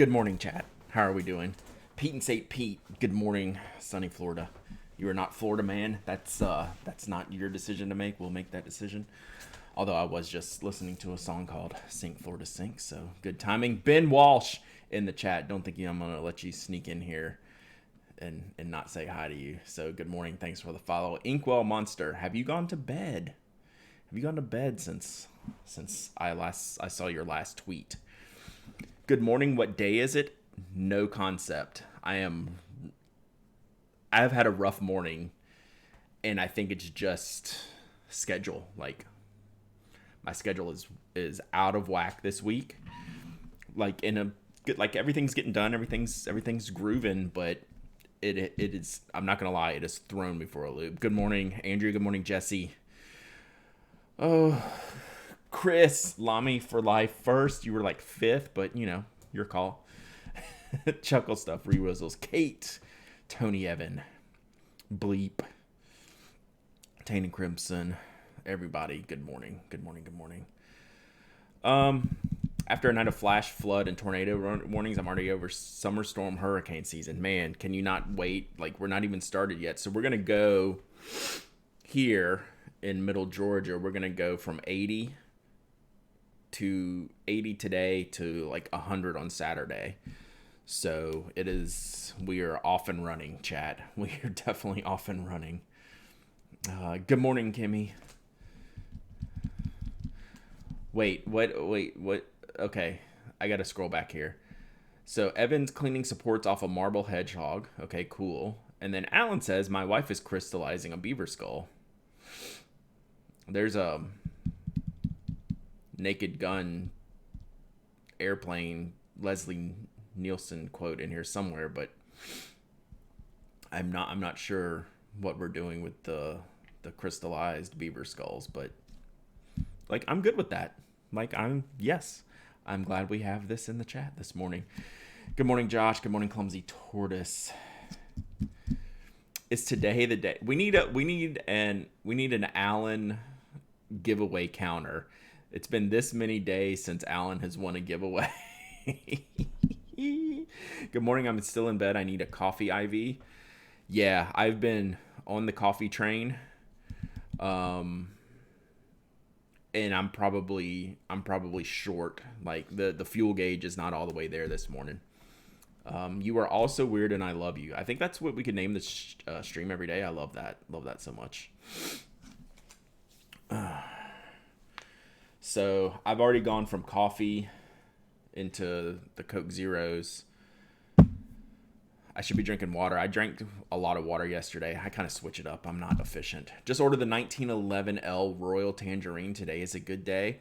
Good morning, chat. How are we doing? Pete and St. Pete. Good morning, sunny Florida. You are not Florida man. That's not your decision to make. We'll make that decision. Although I was just listening to a song called "Sink Florida Sink," so good timing. Ben Walsh in the chat. Don't think I'm gonna let you sneak in here and not say hi to you. So good morning. Thanks for the follow. Inkwell Monster. Have you gone to bed? Have you gone to bed since I saw your last tweet? Good morning. What day is it? No concept. I've had a rough morning, and I think it's just schedule. Like my schedule is out of whack this week. Like everything's getting done, everything's grooving, but it is. I'm not gonna lie, it has thrown me for a loop. Good morning, Andrew. Good morning, Jesse. Oh, Chris, Lamy for life first. You were like fifth, but your call. Chuckle stuff, re-whistles. Kate, Tony Evan, Bleep, Tane and Crimson, everybody. Good morning. Good morning. Good morning. After a night of flash flood and tornado warnings, I'm already over summer storm hurricane season. Man, can you not wait? Like, we're not even started yet. So we're gonna go here in middle Georgia. We're gonna go from 80 today to like 100 on Saturday. So we are off and running, chat. We are definitely off and running. Good morning, Kimmy. Wait, what? Okay, I gotta scroll back here. So Evan's cleaning supports off a marble hedgehog. Okay, cool. And then Alan says, my wife is crystallizing a beaver skull. There's a Naked Gun airplane Leslie Nielsen quote in here somewhere, but I'm not sure what we're doing with the crystallized beaver skulls, but like I'm good with that. Like I'm glad we have this in the chat this morning. Good morning, Josh. Good morning, Clumsy Tortoise. Is today the day? We need an Allen giveaway counter. It's been this many days since Allen has won a giveaway. Good morning. I'm still in bed. I need a coffee IV. Yeah, I've been on the coffee train. And I'm probably short. Like the fuel gauge is not all the way there this morning. You are also weird and I love you. I think that's what we could name this stream every day. I love that. Love that so much. So I've already gone from coffee into the Coke Zeros. I should be drinking water. I drank a lot of water yesterday. I kind of switch it up. I'm not efficient. Just ordered the 1911 L Royal Tangerine. Today is a good day.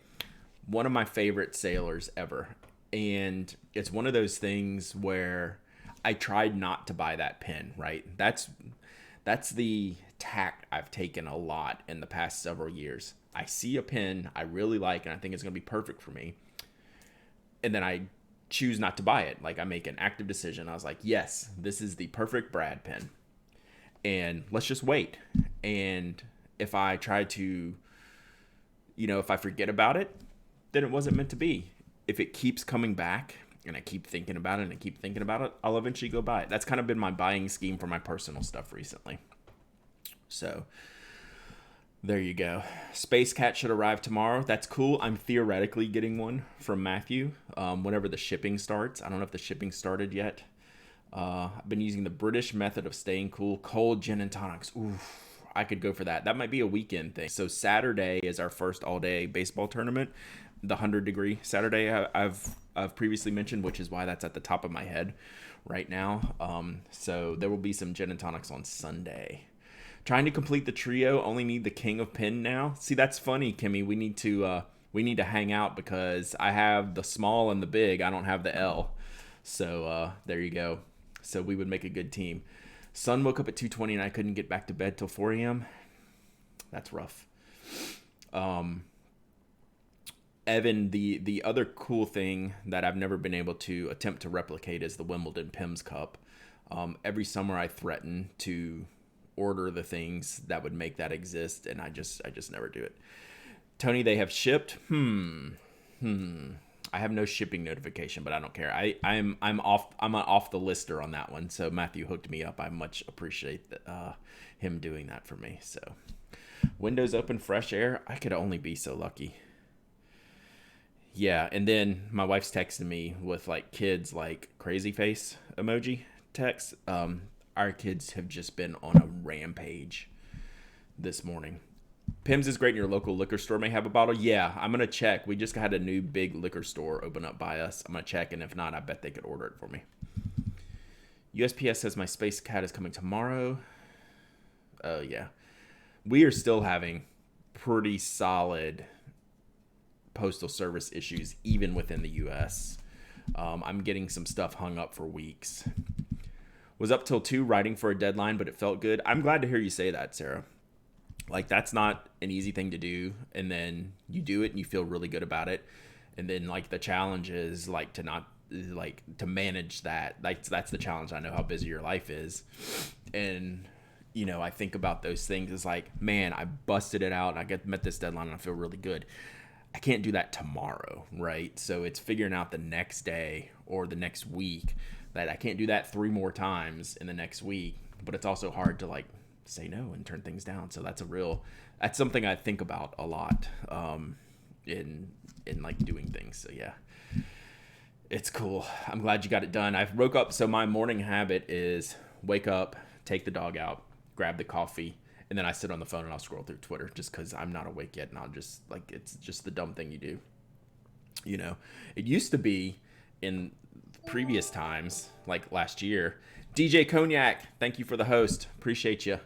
One of my favorite sailors ever. And it's one of those things where I tried not to buy that pen, right? That's the tack I've taken a lot in the past several years. I see a pen I really like and I think it's going to be perfect for me. And then I choose not to buy it. Like I make an active decision. I was like, yes, this is the perfect Brad pen. And let's just wait. And if I try to, if I forget about it, then it wasn't meant to be. If it keeps coming back and I keep thinking about it, I'll eventually go buy it. That's kind of been my buying scheme for my personal stuff recently. So there you go. Space Cat should arrive tomorrow. That's cool. I'm theoretically getting one from Matthew whenever the shipping starts. I don't know if the shipping started yet. I've been using the British method of staying cool. Cold gin and tonics. Oof, I could go for that. That might be a weekend thing. So Saturday is our first all-day baseball tournament. The 100-degree Saturday I've previously mentioned, which is why that's at the top of my head right now. So there will be some gin and tonics on Sunday. Trying to complete the trio, only need the king of pen now. See, that's funny, Kimmy. We need to hang out because I have the small and the big. I don't have the L. So there you go. So we would make a good team. Son woke up at 2:20 and I couldn't get back to bed till 4 a.m. That's rough. Evan, the other cool thing that I've never been able to attempt to replicate is the Wimbledon Pimm's Cup. Every summer I threaten to order the things that would make that exist, and I just never do it. Tony, they have shipped. I have no shipping notification, but I don't care. I'm off. I'm off the lister on that one. So Matthew hooked me up. I much appreciate him doing that for me. So windows open, fresh air. I could only be so lucky. Yeah, and then my wife's texting me with like kids like crazy face emoji text. Our kids have just been on a rampage this morning. Pimm's is great, and your local liquor store may have a bottle. Yeah, I'm going to check. We just had a new big liquor store open up by us. I'm going to check, and if not, I bet they could order it for me. USPS says my Space Cat is coming tomorrow. Oh, yeah. We are still having pretty solid postal service issues, even within the U.S. I'm getting some stuff hung up for weeks. Was up till 2 writing for a deadline, but it felt good. I'm glad to hear you say that, Sarah. Like, that's not an easy thing to do, and then you do it and you feel really good about it, and then like the challenge is like to manage that. Like, that's the challenge. I know how busy your life is, and I think about those things as like, man, I busted it out and I met this deadline and I feel really good. I can't do that tomorrow, right? So it's figuring out the next day or the next week that I can't do that 3 more times in the next week, but it's also hard to like say no and turn things down. So that's something I think about a lot in like doing things. So yeah, it's cool. I'm glad you got it done. I woke up. So my morning habit is wake up, take the dog out, grab the coffee, and then I sit on the phone and I'll scroll through Twitter just because I'm not awake yet, and I'll just like, it's just the dumb thing you do. It used to be in previous times, like last year. DJ Cognac, thank you for the host. Appreciate you.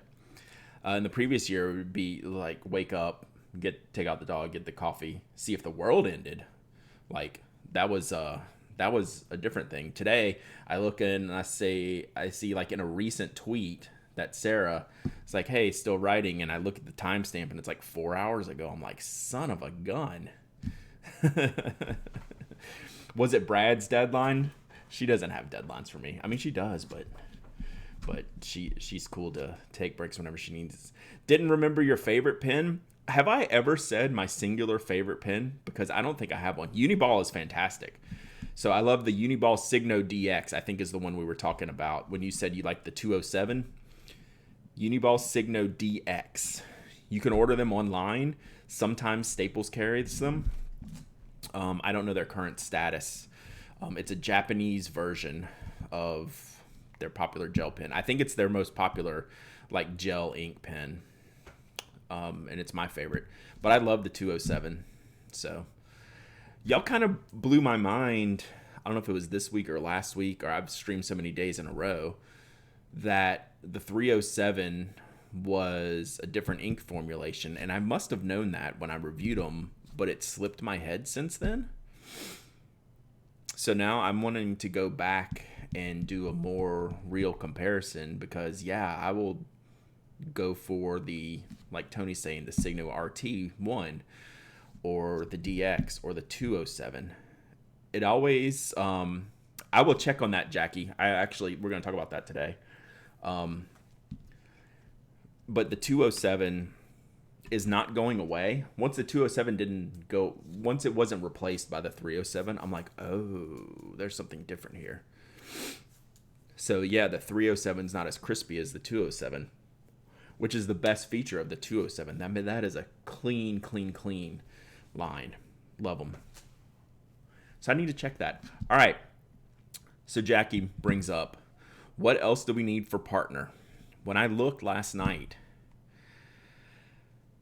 In the previous year, it would be like wake up, take out the dog, get the coffee, see if the world ended. Like that was a different thing. Today, I look in and I see like in a recent tweet that Sarah is like, hey, still writing, and I look at the timestamp and it's like 4 hours ago. I'm like, son of a gun. Was it Brad's deadline? She doesn't have deadlines for me. I mean, she does, but she's cool to take breaks whenever she needs. Didn't remember your favorite pen. Have I ever said my singular favorite pen? Because I don't think I have one. Uniball is fantastic. So I love the Uniball Signo DX, I think is the one we were talking about when you said you like the 207. Uniball Signo DX. You can order them online. Sometimes Staples carries them. I don't know their current status. It's a Japanese version of their popular gel pen. I think it's their most popular like gel ink pen. And it's my favorite. But I love the 207. So y'all kind of blew my mind. I don't know if it was this week or last week, or I've streamed so many days in a row, that the 307 was a different ink formulation. And I must have known that when I reviewed them, but it slipped my head since then. So now I'm wanting to go back and do a more real comparison because, yeah, I will go for the, like Tony's saying, the Signo RT1 or the DX or the 207. It always, I will check on that, Jackie. We're going to talk about that today. But the 207 is not going away. Once the 207 once it wasn't replaced by the 307, I'm like, oh, there's something different here. So yeah, the 307 is not as crispy as the 207, which is the best feature of the 207. I mean, that is a clean line. Love them. So I need to check that. All right. So Jackie brings up, what else do we need for partner? When I looked last night,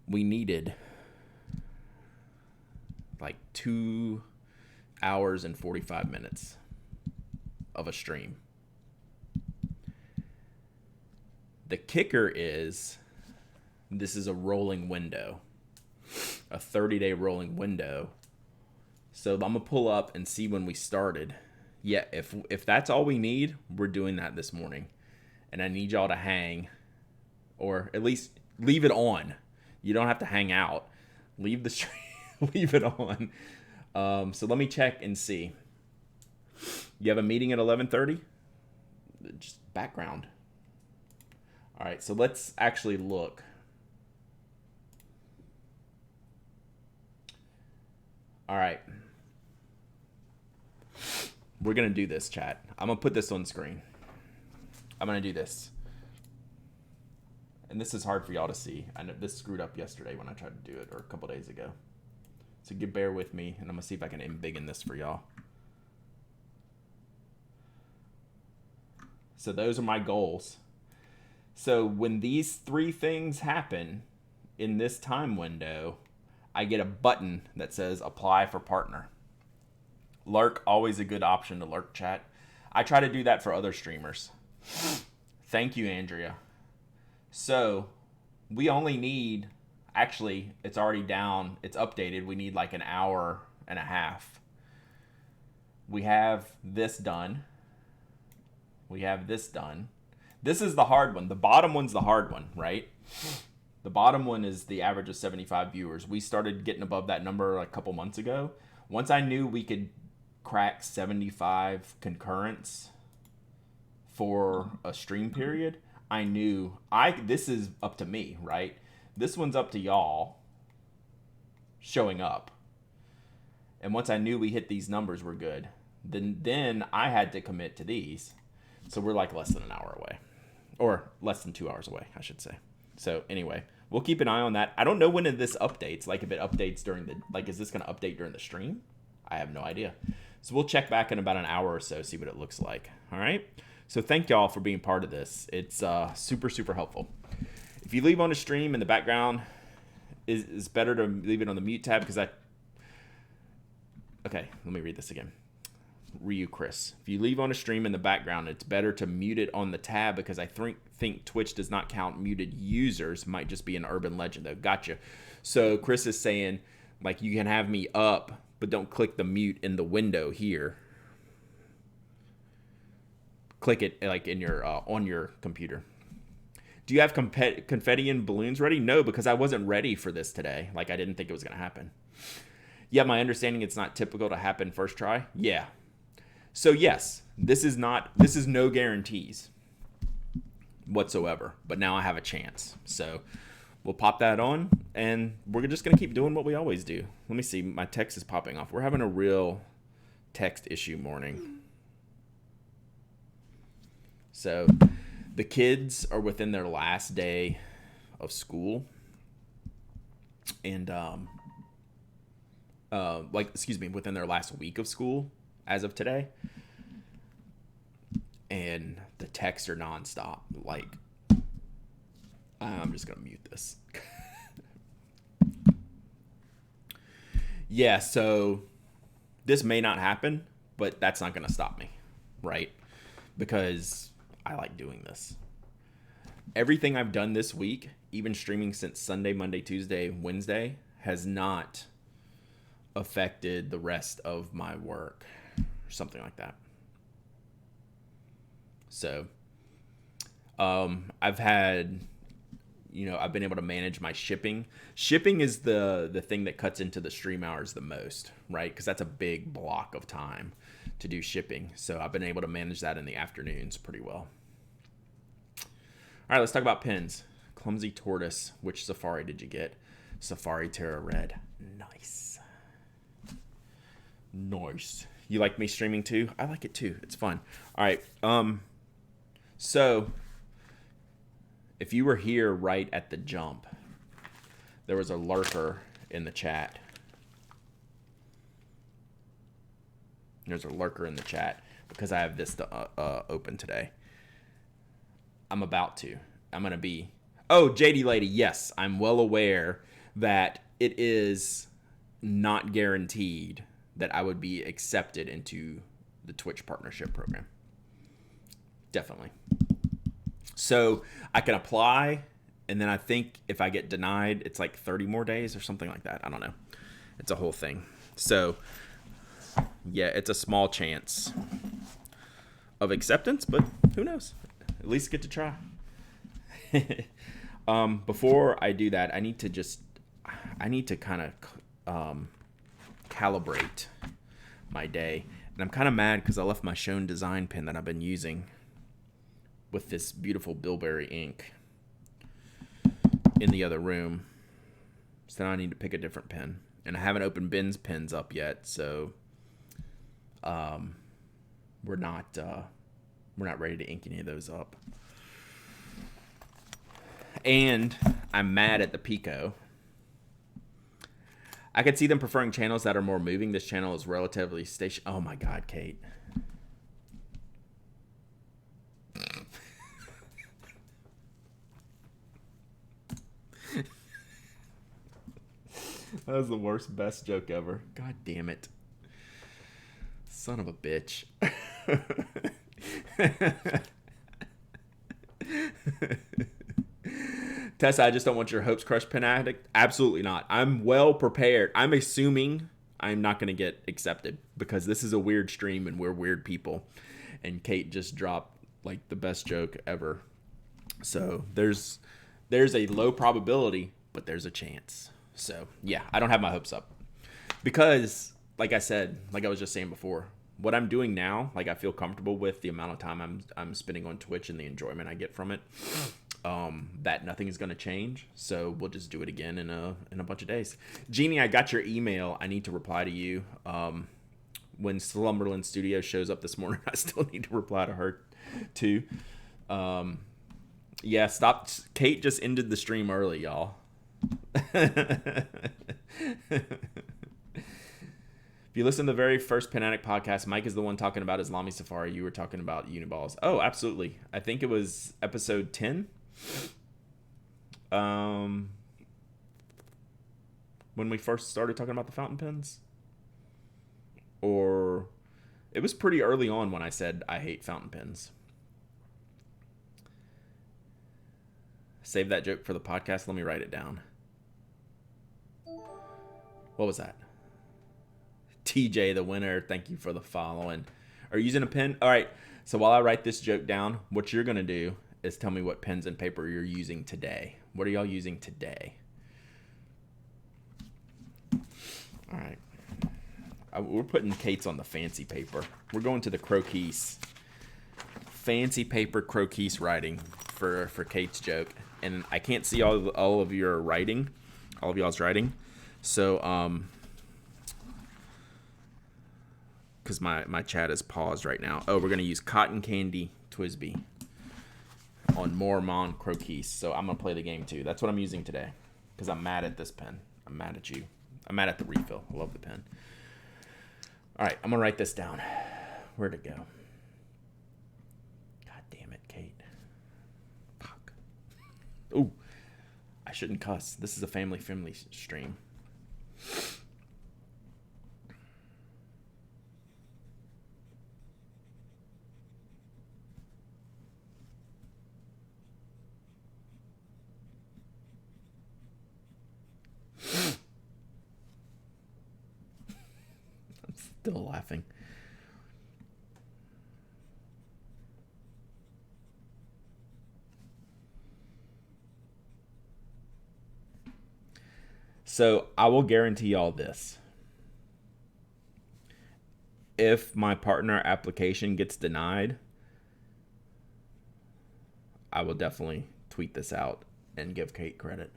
we needed like 2 hours and 45 minutes of a stream. The kicker is this is a rolling window, a 30-day rolling window. So I'm going to pull up and see when we started. Yeah, if that's all we need, we're doing that this morning. And I need y'all to hang, or at least leave it on. You don't have to hang out. Leave the stream, leave it on. So let me check and see. You have a meeting at 11:30? Just background. All right, so let's actually look. All right. We're going to do this, chat. I'm going to put this on screen. I'm going to do this. And this is hard for y'all to see. I know this screwed up yesterday when I tried to do it, or a couple days ago. So bear with me, and I'm going to see if I can embiggen this for y'all. So those are my goals. So when these 3 things happen in this time window, I get a button that says apply for partner. Lurk, always a good option to lurk, chat. I try to do that for other streamers. Thank you, Andrea. So we only need, actually, it's already down. It's updated. We need like an hour and a half. We have this done. We have this done. This is the hard one. The bottom one's the hard one, right? The bottom one is the average of 75 viewers. We started getting above that number a couple months ago. Once I knew we could crack 75 concurrents for a stream period, I knew this is up to me, right? This one's up to y'all showing up. And once I knew we hit these numbers, we're good. Then I had to commit to these. So we're like less than an hour away. Or less than 2 hours away, I should say. So anyway, we'll keep an eye on that. I don't know when this updates. Like if it updates during the, like is this going to update during the stream? I have no idea. So we'll check back in about an hour or so, see what it looks like. All right. So thank y'all for being part of this. It's super, super helpful. If you leave on a stream in the background, it's better to leave it on the mute tab because okay, let me read this again. Ryu Chris. If you leave on a stream in the background, it's better to mute it on the tab because I think Twitch does not count muted users. Might just be an urban legend though. Gotcha. So Chris is saying like you can have me up, but don't click the mute in the window here. Click it like in your on your computer. Do you have confetti and balloons ready? No, because I wasn't ready for this today. Like I didn't think it was going to happen. Yeah, my understanding it's not typical to happen first try. Yeah. So yes, this is no guarantees whatsoever, but now I have a chance. So we'll pop that on and we're just going to keep doing what we always do. Let me see. My text is popping off. We're having a real text issue morning. So the kids are within their last day of school and within their last week of school as of today, and the texts are nonstop. Like, I'm just gonna mute this. Yeah, so this may not happen, but that's not gonna stop me, right? Because I like doing this. Everything I've done this week, even streaming since Sunday, Monday, Tuesday, Wednesday, has not affected the rest of my work or something like that. So I've been able to manage my shipping. Shipping is the thing that cuts into the stream hours the most, right? Because that's a big block of time to do shipping. So I've been able to manage that in the afternoons pretty well. All right, let's talk about pins. Clumsy Tortoise. Which Safari did you get? Safari Terra Red. Nice. Nice. You like me streaming too? I like it too. It's fun. All right. So if you were here right at the jump, there was a lurker in the chat. There's a lurker in the chat because I have this open today. I'm going to be. Oh, JD Lady. Yes, I'm well aware that it is not guaranteed that I would be accepted into the Twitch partnership program. Definitely. So I can apply, and then I think if I get denied, it's like 30 more days or something like that. I don't know. It's a whole thing. So yeah, it's a small chance of acceptance, but who knows? At least get to try. Before I do that, I need to kind of calibrate my day. And I'm kind of mad because I left my Shown Design pen that I've been using with this beautiful bilberry ink in the other room. So now I need to pick a different pen. And I haven't opened Ben's pens up yet, so we're not ready to ink any of those up. And I'm mad at the Pico. I could see them preferring channels that are more moving. This channel is relatively station. Oh my God, Kate. That was the worst, best joke ever. God damn it. Son of a bitch. Tessa, I just don't want your hopes crushed, Pen Addict. Absolutely not. I'm well prepared. I'm assuming I'm not going to get accepted because this is a weird stream and we're weird people. And Kate just dropped like the best joke ever. So there's a low probability, but there's a chance. So yeah, I don't have my hopes up because, like I said, like I was just saying before, what I'm doing now, like I feel comfortable with the amount of time I'm spending on Twitch and the enjoyment I get from it. That nothing is going to change, so we'll just do it again in a bunch of days. Jeannie, I got your email. I need to reply to you. When Slumberland Studio shows up this morning, I still need to reply to her too. Yeah, stop. Kate just ended the stream early, y'all. If you listen to the very first Pen Addict podcast, Mike is the one talking about Islami Safari. You were talking about Uniballs. Oh, absolutely. I think it was episode 10. When we first started talking about the fountain pens. Or it was pretty early on when I said I hate fountain pens. Save that joke for the podcast. Let me write it down. What was that? TJ, the winner, thank you for the following. Are you using a pen? All right, so while I write this joke down, what you're going to do is tell me what pens and paper you're using today. What are y'all using today? All right. We're putting Kate's on the fancy paper. We're going to the croquis. Fancy paper croquis writing for Kate's joke. And I can't see all of your writing, all of y'all's writing. So, because my chat is paused right now. Oh, we're going to use Cotton Candy Twisby on Mormon Croquis. So I'm going to play the game too. That's what I'm using today because I'm mad at this pen. I'm mad at you. I'm mad at the refill. I love the pen. All right, I'm going to write this down. Where'd it go? God damn it, Kate. Fuck. Ooh, I shouldn't cuss. This is a family-friendly stream. Still laughing. So I will guarantee y'all this. If my partner application gets denied, I will definitely tweet this out and give Kate credit.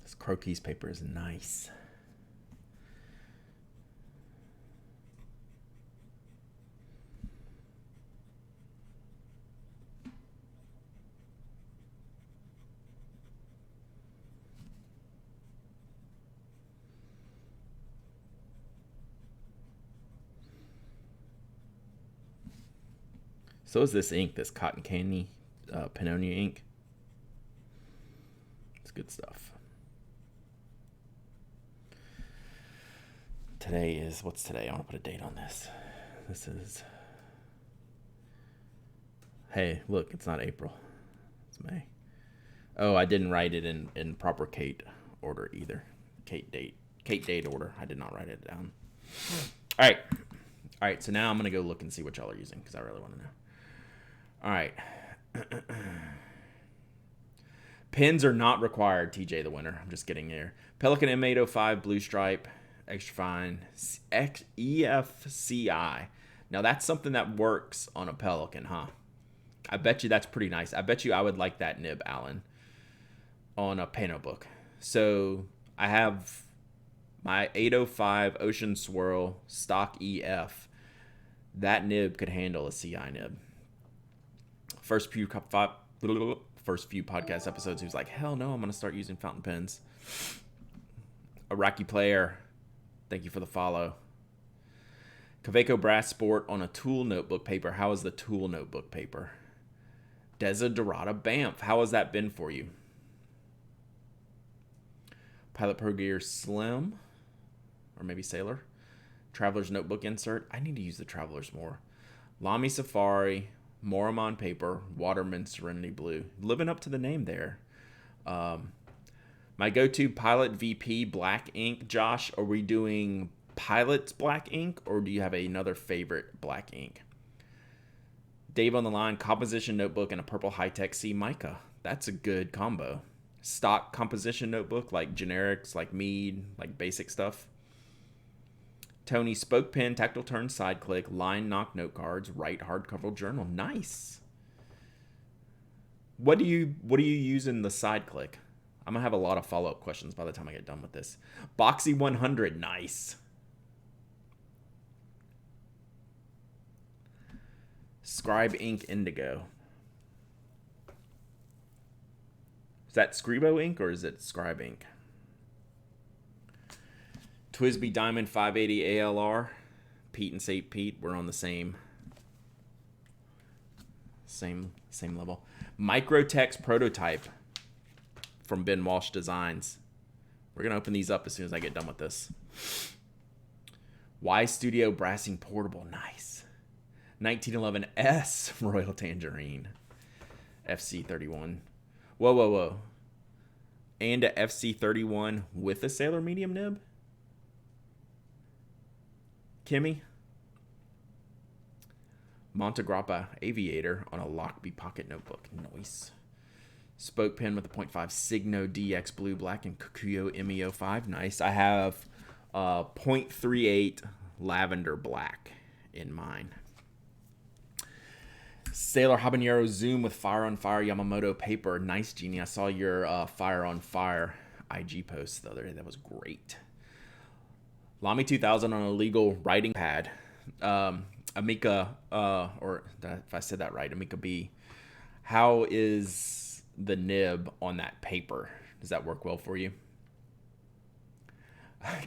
This croquis paper is nice. So is this ink, this Cotton Candy Pannonia ink. It's good stuff. Today is, what's today? I want to put a date on this. This is, hey, look, it's not April. It's May. Oh, I didn't write it in proper Kate order either. Kate date order. I did not write it down. All right, so now I'm going to go look and see what y'all are using because I really want to know. All right. Pins are not required, TJ the winner. I'm just getting there. Pelican M805 Blue Stripe, extra fine, EFCI. Now that's something that works on a Pelican, huh? I bet you that's pretty nice. I bet you I would like that nib, Alan, on a Pen Notebook. So I have my 805 Ocean Swirl stock EF. That nib could handle a CI nib. First few podcast episodes, he was like, hell no, I'm going to start using fountain pens. Iraqi player, thank you for the follow. Kaweco Brass Sport on a tool notebook paper. How is the tool notebook paper? Desiderata Banff. How has that been for you? Pilot Pro Gear Slim, or maybe Sailor. Traveler's Notebook insert. I need to use the Travelers more. Lamy Safari, Moramon paper, Waterman Serenity Blue. Living up to the name there. My go-to Pilot VP black ink. Josh, are we doing Pilot's black ink, or do you have another favorite black ink? Dave on the line, composition notebook and a purple high-tech C mica. That's a good combo. Stock composition notebook, like generics, like Mead, like basic stuff. Tony, spoke pen, tactile turn, side click, line knock note cards, right hardcover journal. Nice. What do you use in the side click? I'm gonna have a lot of follow-up questions by the time I get done with this. Boxy 100, nice. Scribe ink indigo. Is that Scribo ink or is it Scribe ink? Twisby Diamond 580 ALR. Pete and St. Pete, we're on the same level. Microtex prototype from Ben Walsh Designs. We're gonna open these up as soon as I get done with this. Y Studio Brassing Portable, nice. 1911S Royal Tangerine. FC31. Whoa. And a FC31 with a Sailor medium nib? Kimmy? Montegrappa Aviator on a Lockby pocket notebook. Nice. Spoke pen with a 0.5 Signo DX Blue Black and Kukuyo MEO5. Nice. I have 0.38 Lavender Black in mine. Sailor Habanero Zoom with Fire on Fire Yamamoto paper. Nice, Jeannie. I saw your Fire on Fire IG post the other day. That was great. Lamy 2000 on a legal writing pad. Amica, or if I said that right, Amica B. How is the nib on that paper? Does that work well for you?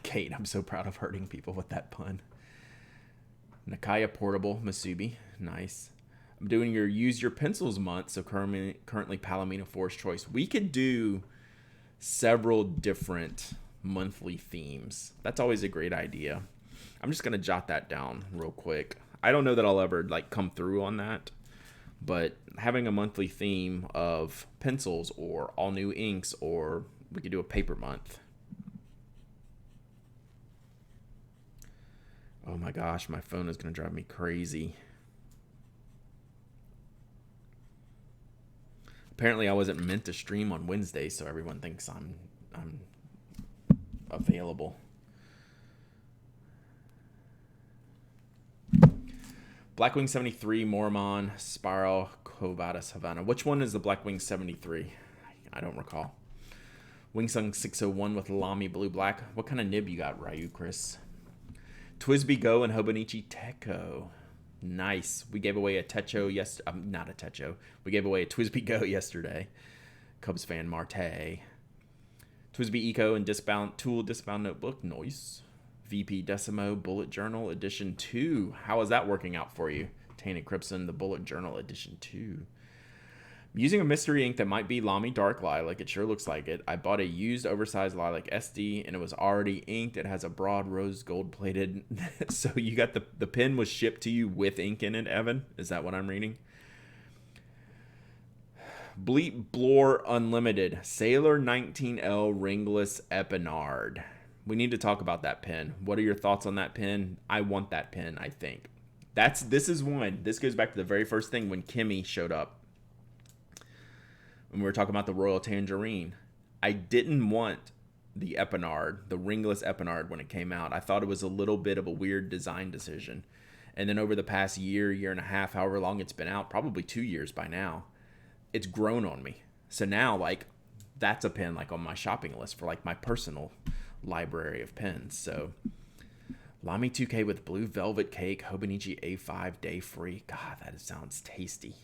Kate, I'm so proud of hurting people with that pun. Nakaya Portable Masubi. Nice. I'm doing your Use Your Pencils month, so currently Palomino Force Choice. We could do several different monthly themes. That's always a great idea. I'm just going to jot that down real quick. I don't know that I'll ever come through on that, but having a monthly theme of pencils or all new inks, or we could do a paper month. Oh my gosh, my phone is going to drive me crazy. Apparently I wasn't meant to stream on Wednesday, so everyone thinks I'm available. Blackwing 73, Mormon, Spiral, Covatus, Havana. Which one is the Blackwing 73? I don't recall. Wingsung 601 with Lamy Blue Black. What kind of nib you got, Ryu, Chris? Twisby Go and Hobonichi Techo. Nice. We gave away a Techo not a Techo. We gave away a Twisby Go yesterday. Cubs fan Marte. Twisby Eco and Tool Discbound Notebook. Nice. VP Decimo Bullet Journal Edition 2. How is that working out for you? Tainted Crimson, the Bullet Journal Edition 2. I'm using a mystery ink that might be Lamy Dark Lilac. It sure looks like it. I bought a used oversized lilac SD and it was already inked. It has a broad rose gold plated. So you got the pen was shipped to you with ink in it, Evan? Is that what I'm reading? Bleep Blore Unlimited. Sailor 19L Ringless Epinard. We need to talk about that pen. What are your thoughts on that pen? I want that pen, I think. This is one. This goes back to the very first thing when Kimmy showed up. when we were talking about the Royal Tangerine. I didn't want the Epinard, the ringless Epinard when it came out. I thought it was a little bit of a weird design decision. And then over the past year and a half, however long it's been out, probably 2 years by now, it's grown on me. So now, like, that's a pen, like, on my shopping list for, like, my personal library of pens. So, Lamy 2K with Blue Velvet Cake, Hobonichi A5 Day Free. God, that sounds tasty.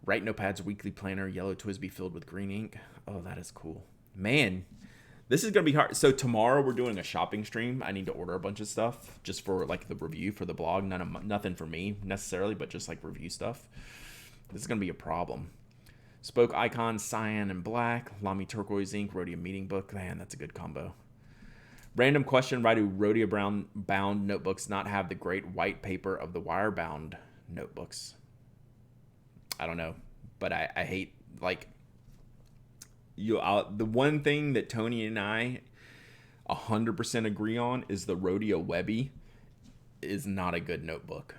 Write Notepads Weekly Planner, Yellow Twisby filled with green ink. Oh, that is cool. Man, this is going to be hard. So tomorrow we're doing a shopping stream. I need to order a bunch of stuff just for, like, the review for the blog. Nothing for me necessarily, but just, like, review stuff. This is going to be a problem. Spoke Icon, Cyan and Black. Lamy Turquoise Ink, Rhodia Meeting Book. Man, that's a good combo. Random question. Why do Rhodia Brown bound notebooks not have the great white paper of the wire bound notebooks? I don't know. But I hate, like, the one thing that Tony and I 100% agree on is the Rhodia Webby is not a good notebook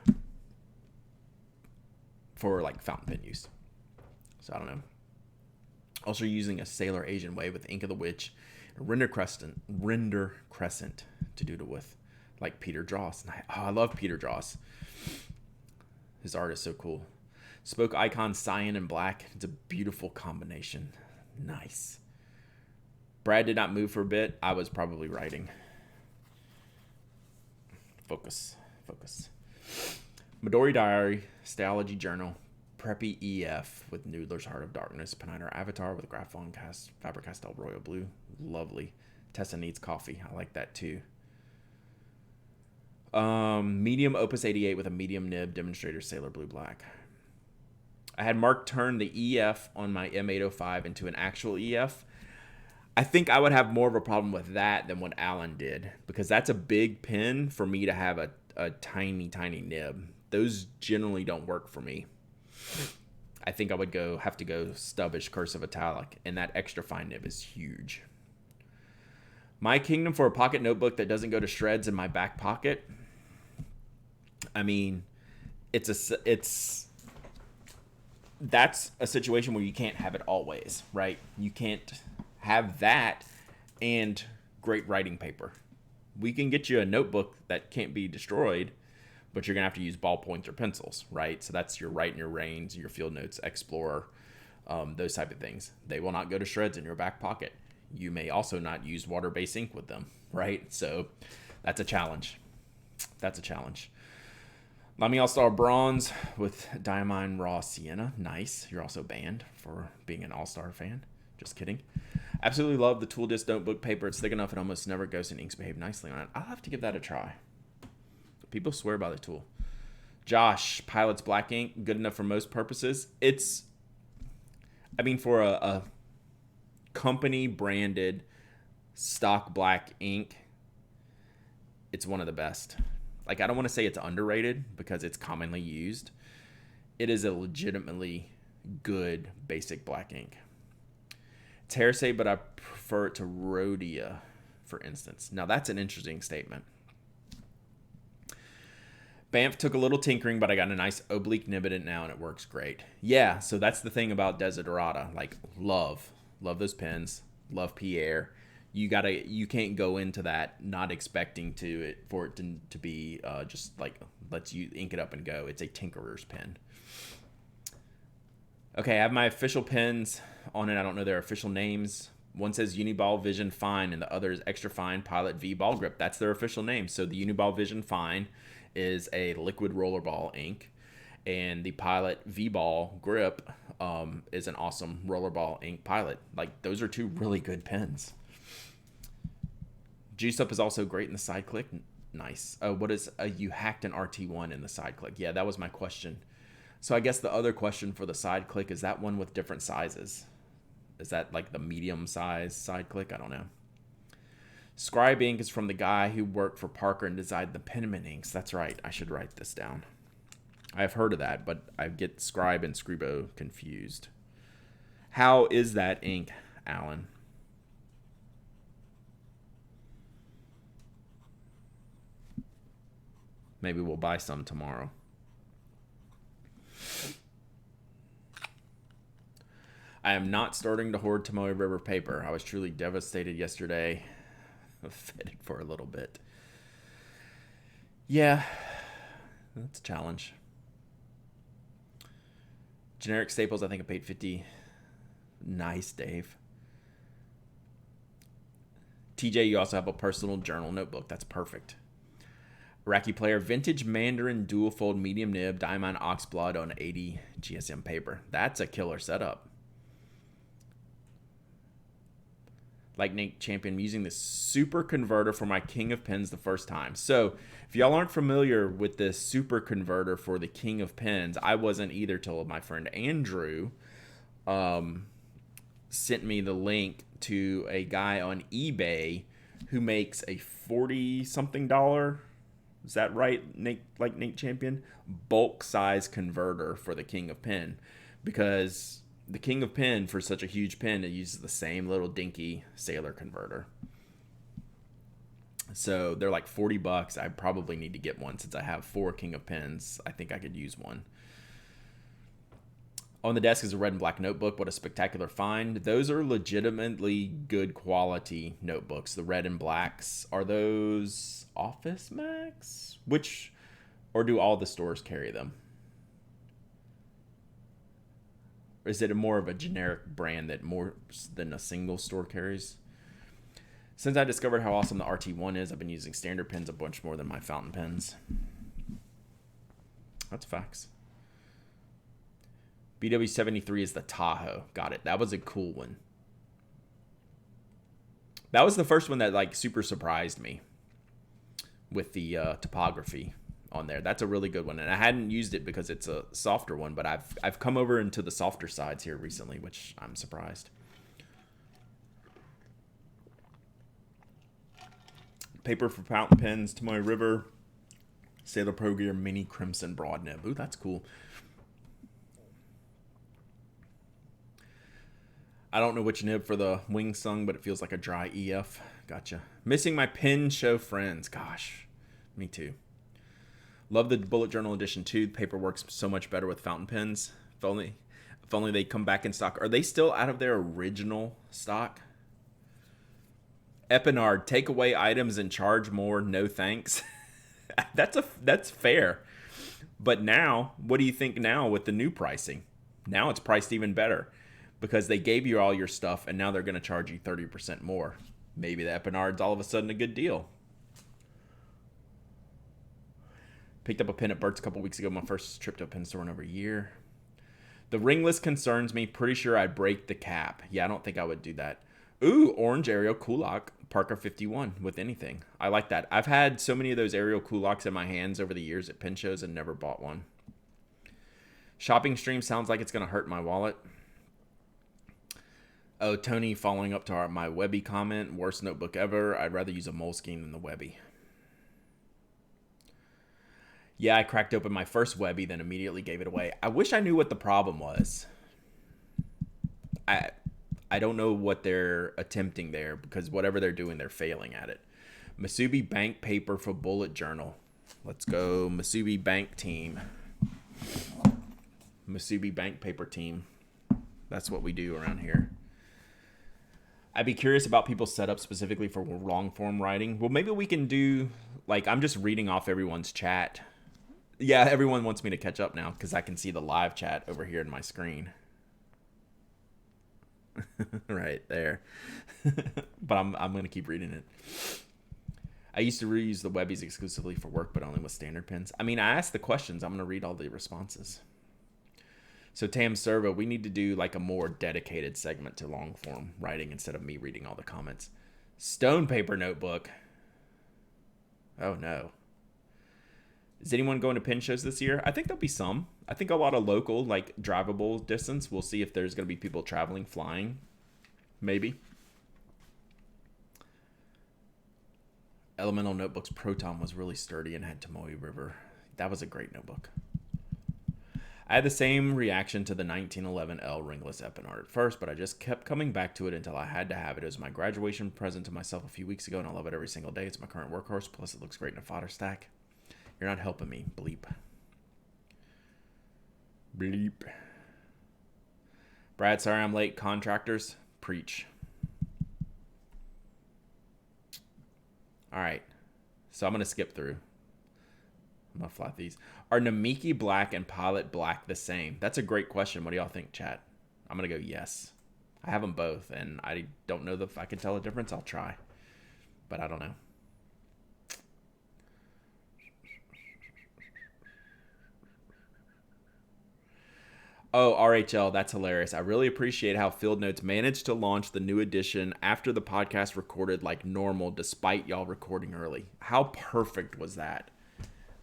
for, like, fountain pen use. So I don't know. Also using a Sailor Asian Way with Ink of the Witch, Render Crescent to doodle with, like Peter Dross. I love Peter Dross. His art is so cool. Spoke Icon, Cyan and Black. It's a beautiful combination. Nice. Brad did not move for a bit. I was probably writing. Focus. Midori Diary, Stalogy Journal, Preppy EF with Noodler's Heart of Darkness, Peniner Avatar with Graphon Faber-Castell Royal Blue. Lovely. Tessa Needs Coffee. I like that too. Medium Opus 88 with a medium nib demonstrator Sailor Blue Black. I had Mark turn the EF on my M805 into an actual EF. I think I would have more of a problem with that than what Alan did, because that's a big pen for me to have a tiny, tiny nib. Those generally don't work for me. I think I would have to go stubbish cursive italic, and that extra fine nib is huge. My kingdom for a pocket notebook that doesn't go to shreds in my back pocket. I mean, that's a situation where you can't have it always, right? You can't have that and great writing paper. We can get you a notebook that can't be destroyed, but you're going to have to use ballpoints or pencils, right? So that's your Write in Your Reins, your Field Notes Explorer, those type of things. They will not go to shreds in your back pocket. You may also not use water-based ink with them, right? So that's a challenge. Lamy All-Star Bronze with Diamine Raw Sienna. Nice. You're also banned for being an All-Star fan. Just kidding. Absolutely love the Tool Disc notebook paper. It's thick enough it almost never goes, and inks behave nicely on it. I'll have to give that a try. People swear by the tool. Josh, Pilot's Black Ink, good enough for most purposes. For a company-branded stock black ink, it's one of the best. Like, I don't want to say it's underrated because it's commonly used. It is a legitimately good basic black ink. It's heresy, but I prefer it to Rhodia, for instance. Now, that's an interesting statement. Banff took a little tinkering, but I got a nice oblique nib in it now, and it works great. Yeah, so that's the thing about Desiderata. Like, love those pens. Love Pierre. You can't go into that not expecting for it to be just like lets you ink it up and go. It's a tinkerer's pen. Okay, I have my official pens on it. I don't know their official names. One says Uniball Vision Fine, and the other is Extra Fine Pilot V Ball Grip. That's their official name. So the Uniball Vision Fine is a liquid rollerball ink, and the Pilot V-Ball Grip is an awesome rollerball ink Pilot. Like, those are two really good pens. Juice Up is also great in the side click. Nice. You hacked an RT1 in the side click? Yeah, that was my question. So I guess the other question for the side click is that one with different sizes. Is that like the medium size side click? I don't know. Scribe ink is from the guy who worked for Parker and designed the Penman inks. That's right. I should write this down. I've heard of that, but I get Scribe and Scribo confused. How is that ink, Alan? Maybe we'll buy some tomorrow. I am not starting to hoard Tomoe River paper. I was truly devastated yesterday. Fitted for a little bit. Yeah, that's a challenge. Generic staples, I think I paid $50. Nice, Dave. TJ, you also have a personal journal notebook. That's perfect. Iraqi player, vintage Mandarin dual fold medium nib diamond oxblood on 80 GSM paper. That's a killer setup. Like Nate Champion, using the super converter for my King of Pens the first time. So if y'all aren't familiar with this super converter for the King of Pens, I wasn't either till my friend Andrew sent me the link to a guy on eBay who makes a 40-something dollar, is that right, Nate, like Nate Champion? Bulk size converter for the King of Pen. Because the King of Pen, for such a huge pen, it uses the same little dinky sailor converter. So they're like $40. I probably need to get one since I have 4 King of Pens. I think I could use one. On the desk is a red and black notebook. What a spectacular find. Those are legitimately good quality notebooks. The red and blacks. Are those Office Max? Or do all the stores carry them? Or is it more of a generic brand that more than a single store carries? Since I discovered how awesome the RT1 is, I've been using standard pens a bunch more than my fountain pens. That's facts. BW73 is the Tahoe. Got it. That was a cool one. That was the first one that like super surprised me with the topography on there. That's a really good one. And I hadn't used it because it's a softer one, but I've come over into the softer sides here recently, which I'm surprised. Paper for fountain pens, Tomoe River, Sailor Pro Gear Mini Crimson Broad Nib. Ooh, that's cool. I don't know which nib for the Wing Sung, but it feels like a dry EF. Gotcha. Missing my pen show friends. Gosh, me too. Love the bullet journal edition too. The paper works so much better with fountain pens. If only they come back in stock. Are they still out of their original stock? Epinard, take away items and charge more. No thanks. That's fair. But now, what do you think now with the new pricing? Now it's priced even better because they gave you all your stuff and now they're going to charge you 30% more. Maybe the Epinard's all of a sudden a good deal. Picked up a pen at Burt's a couple weeks ago. My first trip to a pen store in over a year. The ringless concerns me. Pretty sure I'd break the cap. Yeah, I don't think I would do that. Ooh, orange Ariel Kulak Parker 51 with anything. I like that. I've had so many of those Ariel Kulaks in my hands over the years at pen shows and never bought one. Shopping stream sounds like it's going to hurt my wallet. Oh, Tony following up to my Webby comment. Worst notebook ever. I'd rather use a Moleskine than the Webby. Yeah, I cracked open my first Webby, then immediately gave it away. I wish I knew what the problem was. I don't know what they're attempting there because whatever they're doing, they're failing at it. Masubi Bank paper for bullet journal. Let's go Masubi Bank team. Masubi Bank paper team. That's what we do around here. I'd be curious about people's setup specifically for long form writing. Well, maybe we can do, like, I'm just reading off everyone's chat. Yeah, everyone wants me to catch up now because I can see the live chat over here in my screen. Right there. But I'm going to keep reading it. I used to reuse the Webbies exclusively for work, but only with standard pens. I mean, I asked the questions. I'm going to read all the responses. So Tam Servo, we need to do like a more dedicated segment to long form writing instead of me reading all the comments. Stone paper notebook. Oh no. Is anyone going to pen shows this year? I think there'll be some. I think a lot of local, like drivable distance. We'll see if there's going to be people traveling, flying. Maybe. Elemental Notebooks Proton was really sturdy and had Tomoe River. That was a great notebook. I had the same reaction to the 1911 L ringless Epinard at first, but I just kept coming back to it until I had to have it. It was my graduation present to myself a few weeks ago, and I love it every single day. It's my current workhorse, plus it looks great in a fodder stack. You're not helping me. Bleep. Bleep. Brad, sorry I'm late. Contractors, preach. All right. So I'm going to skip through. I'm going to flat these. Are Namiki Black and Pilot Black the same? That's a great question. What do y'all think, chat? I'm going to go yes. I have them both, and I don't know if I can tell a difference. I'll try. But I don't know. Oh, RHL, that's hilarious. I really appreciate how Field Notes managed to launch the new edition after the podcast recorded like normal, despite y'all recording early. How perfect was that?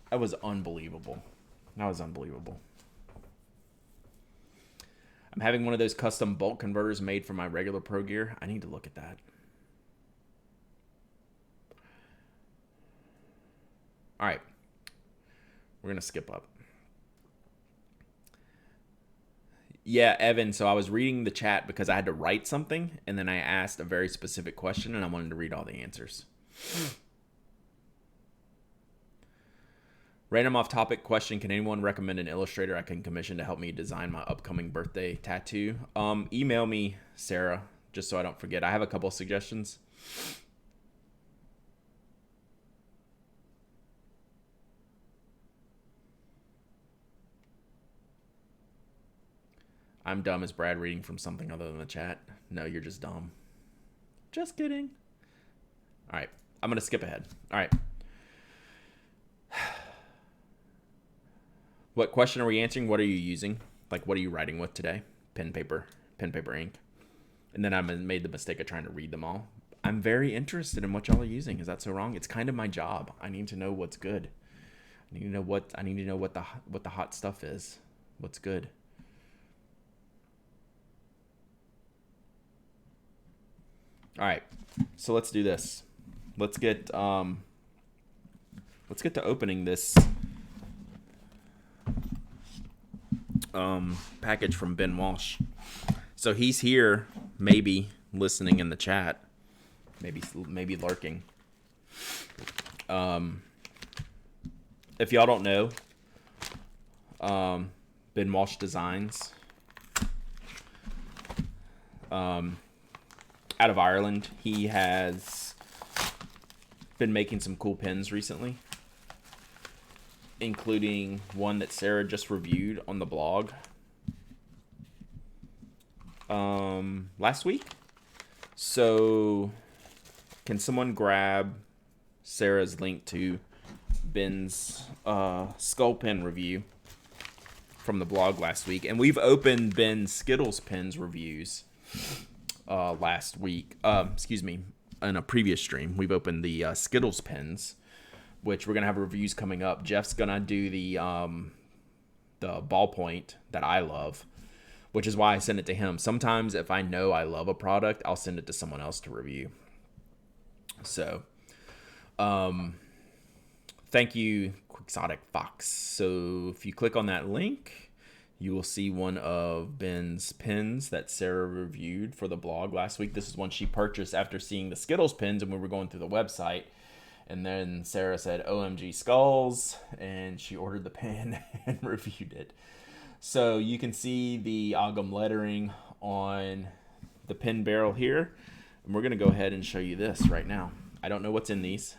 That was unbelievable. That was unbelievable. I'm having one of those custom bulk converters made for my regular Pro Gear. I need to look at that. All right. We're going to skip up. Yeah, Evan, so I was reading the chat because I had to write something, and then I asked a very specific question, and I wanted to read all the answers. Random off-topic question, can anyone recommend an illustrator I can commission to help me design my upcoming birthday tattoo? Email me, Sarah, just so I don't forget. I have a couple of suggestions. I'm dumb as Brad reading from something other than the chat. No, you're just dumb. Just kidding. All right. I'm going to skip ahead. All right. What question are we answering? What are you using? Like, what are you writing with today? Pen, paper, ink. And then I made the mistake of trying to read them all. I'm very interested in what y'all are using. Is that so wrong? It's kind of my job. I need to know what's good. I need to know what the hot stuff is. What's good. All right, so let's do this. Let's get to opening this package from Ben Walsh. So he's here, maybe listening in the chat, maybe lurking. If y'all don't know, Ben Walsh Designs. Out of Ireland. He has been making some cool pens recently, including one that Sarah just reviewed on the blog last week. So can someone grab Sarah's link to Ben's skull pen review from the blog last week? And we've opened Ben's Skittles pens reviews last week, in a previous stream. We've opened the Skittles pens, which we're gonna have reviews coming up. Jeff's gonna do the ballpoint that I love, which is why I send it to him. Sometimes if I know I love a product, I'll send it to someone else to review. So, thank you, Quixotic Fox. So if you click on that link, you will see one of Ben's pens that Sarah reviewed for the blog last week. This is one she purchased after seeing the Skittles pens and we were going through the website. And then Sarah said, OMG skulls, and she ordered the pen and reviewed it. So you can see the Ogum lettering on the pen barrel here. And we're going to go ahead and show you this right now. I don't know what's in these.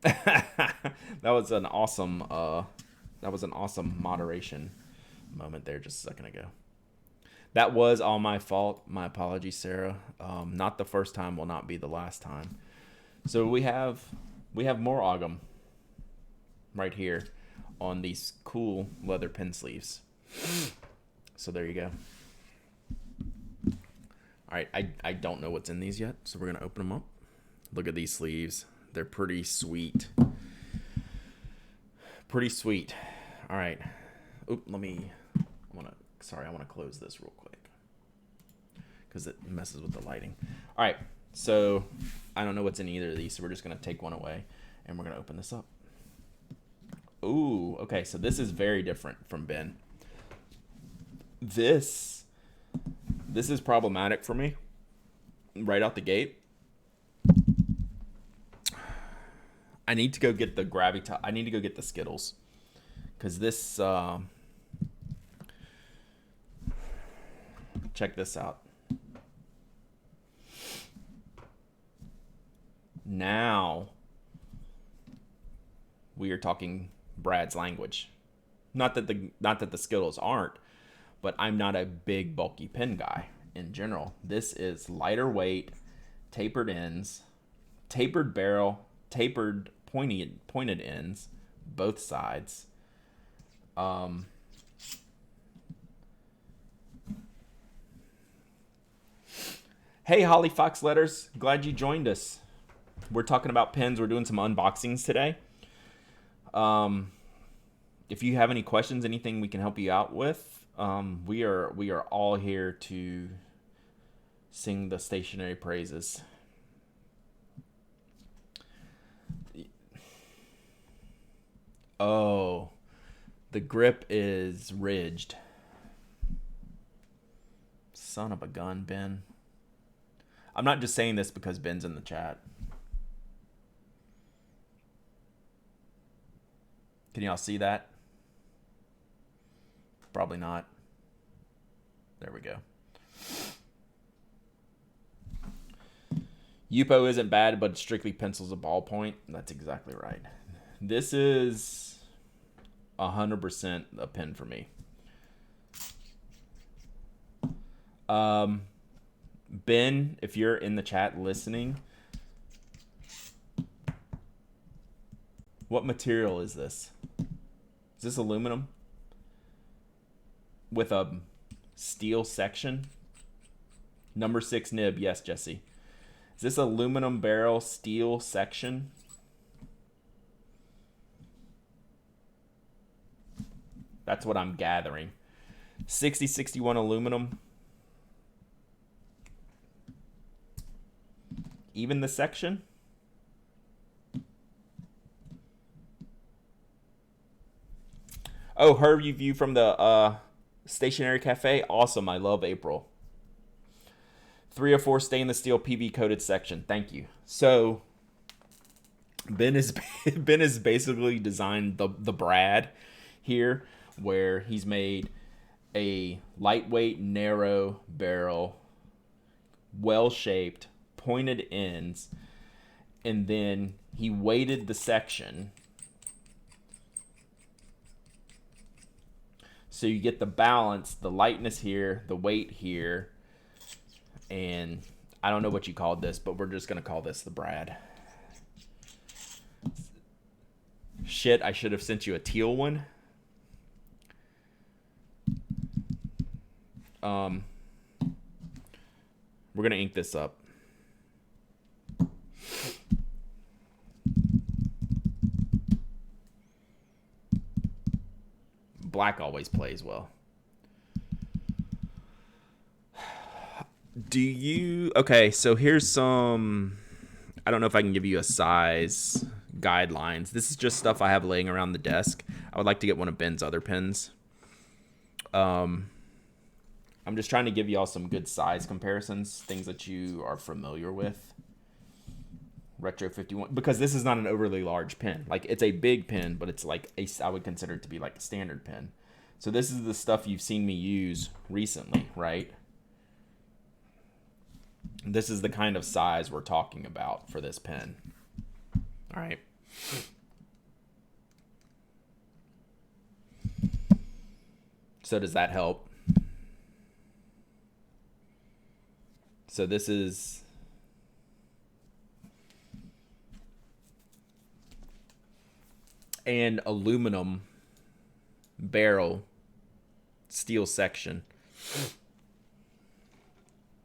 That was an awesome moderation moment there just a second ago. That was all my fault. My apologies, Sarah. Not the first time, will not be the last time. So we have more Ogum right here on these cool leather pen sleeves. So there you go. All right, I don't know what's in these yet, so we're going to open them up. Look at these sleeves. They're pretty sweet. Pretty sweet. All right. Oop, I want to close this real quick because it messes with the lighting. All right. So I don't know what's in either of these, so we're just going to take one away and we're going to open this up. Ooh, okay. So this is very different from Ben. This is problematic for me right out the gate. I need to go get the Gravitas. I need to go get the Skittles. Because this... check this out. Now we are talking Brad's language. Not that the Skittles aren't, but I'm not a big bulky pen guy in general. This is lighter weight, tapered ends, tapered barrel, tapered pointed ends, both sides. Hey, Holly Fox Letters, glad you joined us. We're talking about pens. We're doing some unboxings today. If you have any questions, anything we can help you out with, we are all here to sing the stationery praises. Oh, the grip is ridged. Son of a gun, Ben. I'm not just saying this because Ben's in the chat. Can y'all see that? Probably not. There we go. Yupo isn't bad, but strictly pencils a ballpoint. That's exactly right. This is 100% a pen for me. Ben, if you're in the chat listening, what material is this? Is this aluminum with a steel section? Number 6 nib, yes, Jesse. Is this aluminum barrel steel section? That's what I'm gathering. 6061 aluminum. Even the section? Oh, her review from the Stationery Cafe. Awesome. I love April. 304 stainless steel PV coated section. Thank you. So Ben is basically designed the Brad here, where he's made a lightweight, narrow barrel, well-shaped, pointed ends, and then he weighted the section so you get the balance, the lightness here, the weight here, and I don't know what you called this, but we're just going to call this the Brad. Shit, I should have sent you a teal one. We're going to ink this up. Black always plays well. Do you... Okay, so here's some... I don't know if I can give you a size guidelines. This is just stuff I have laying around the desk. I would like to get one of Ben's other pens. I'm just trying to give you all some good size comparisons, things that you are familiar with. Retro 51, because this is not an overly large pen. Like, it's a big pen, but it's like I would consider it to be like a standard pen. So this is the stuff you've seen me use recently, right? This is the kind of size we're talking about for this pen. All right. So does that help? So this is an aluminum barrel steel section.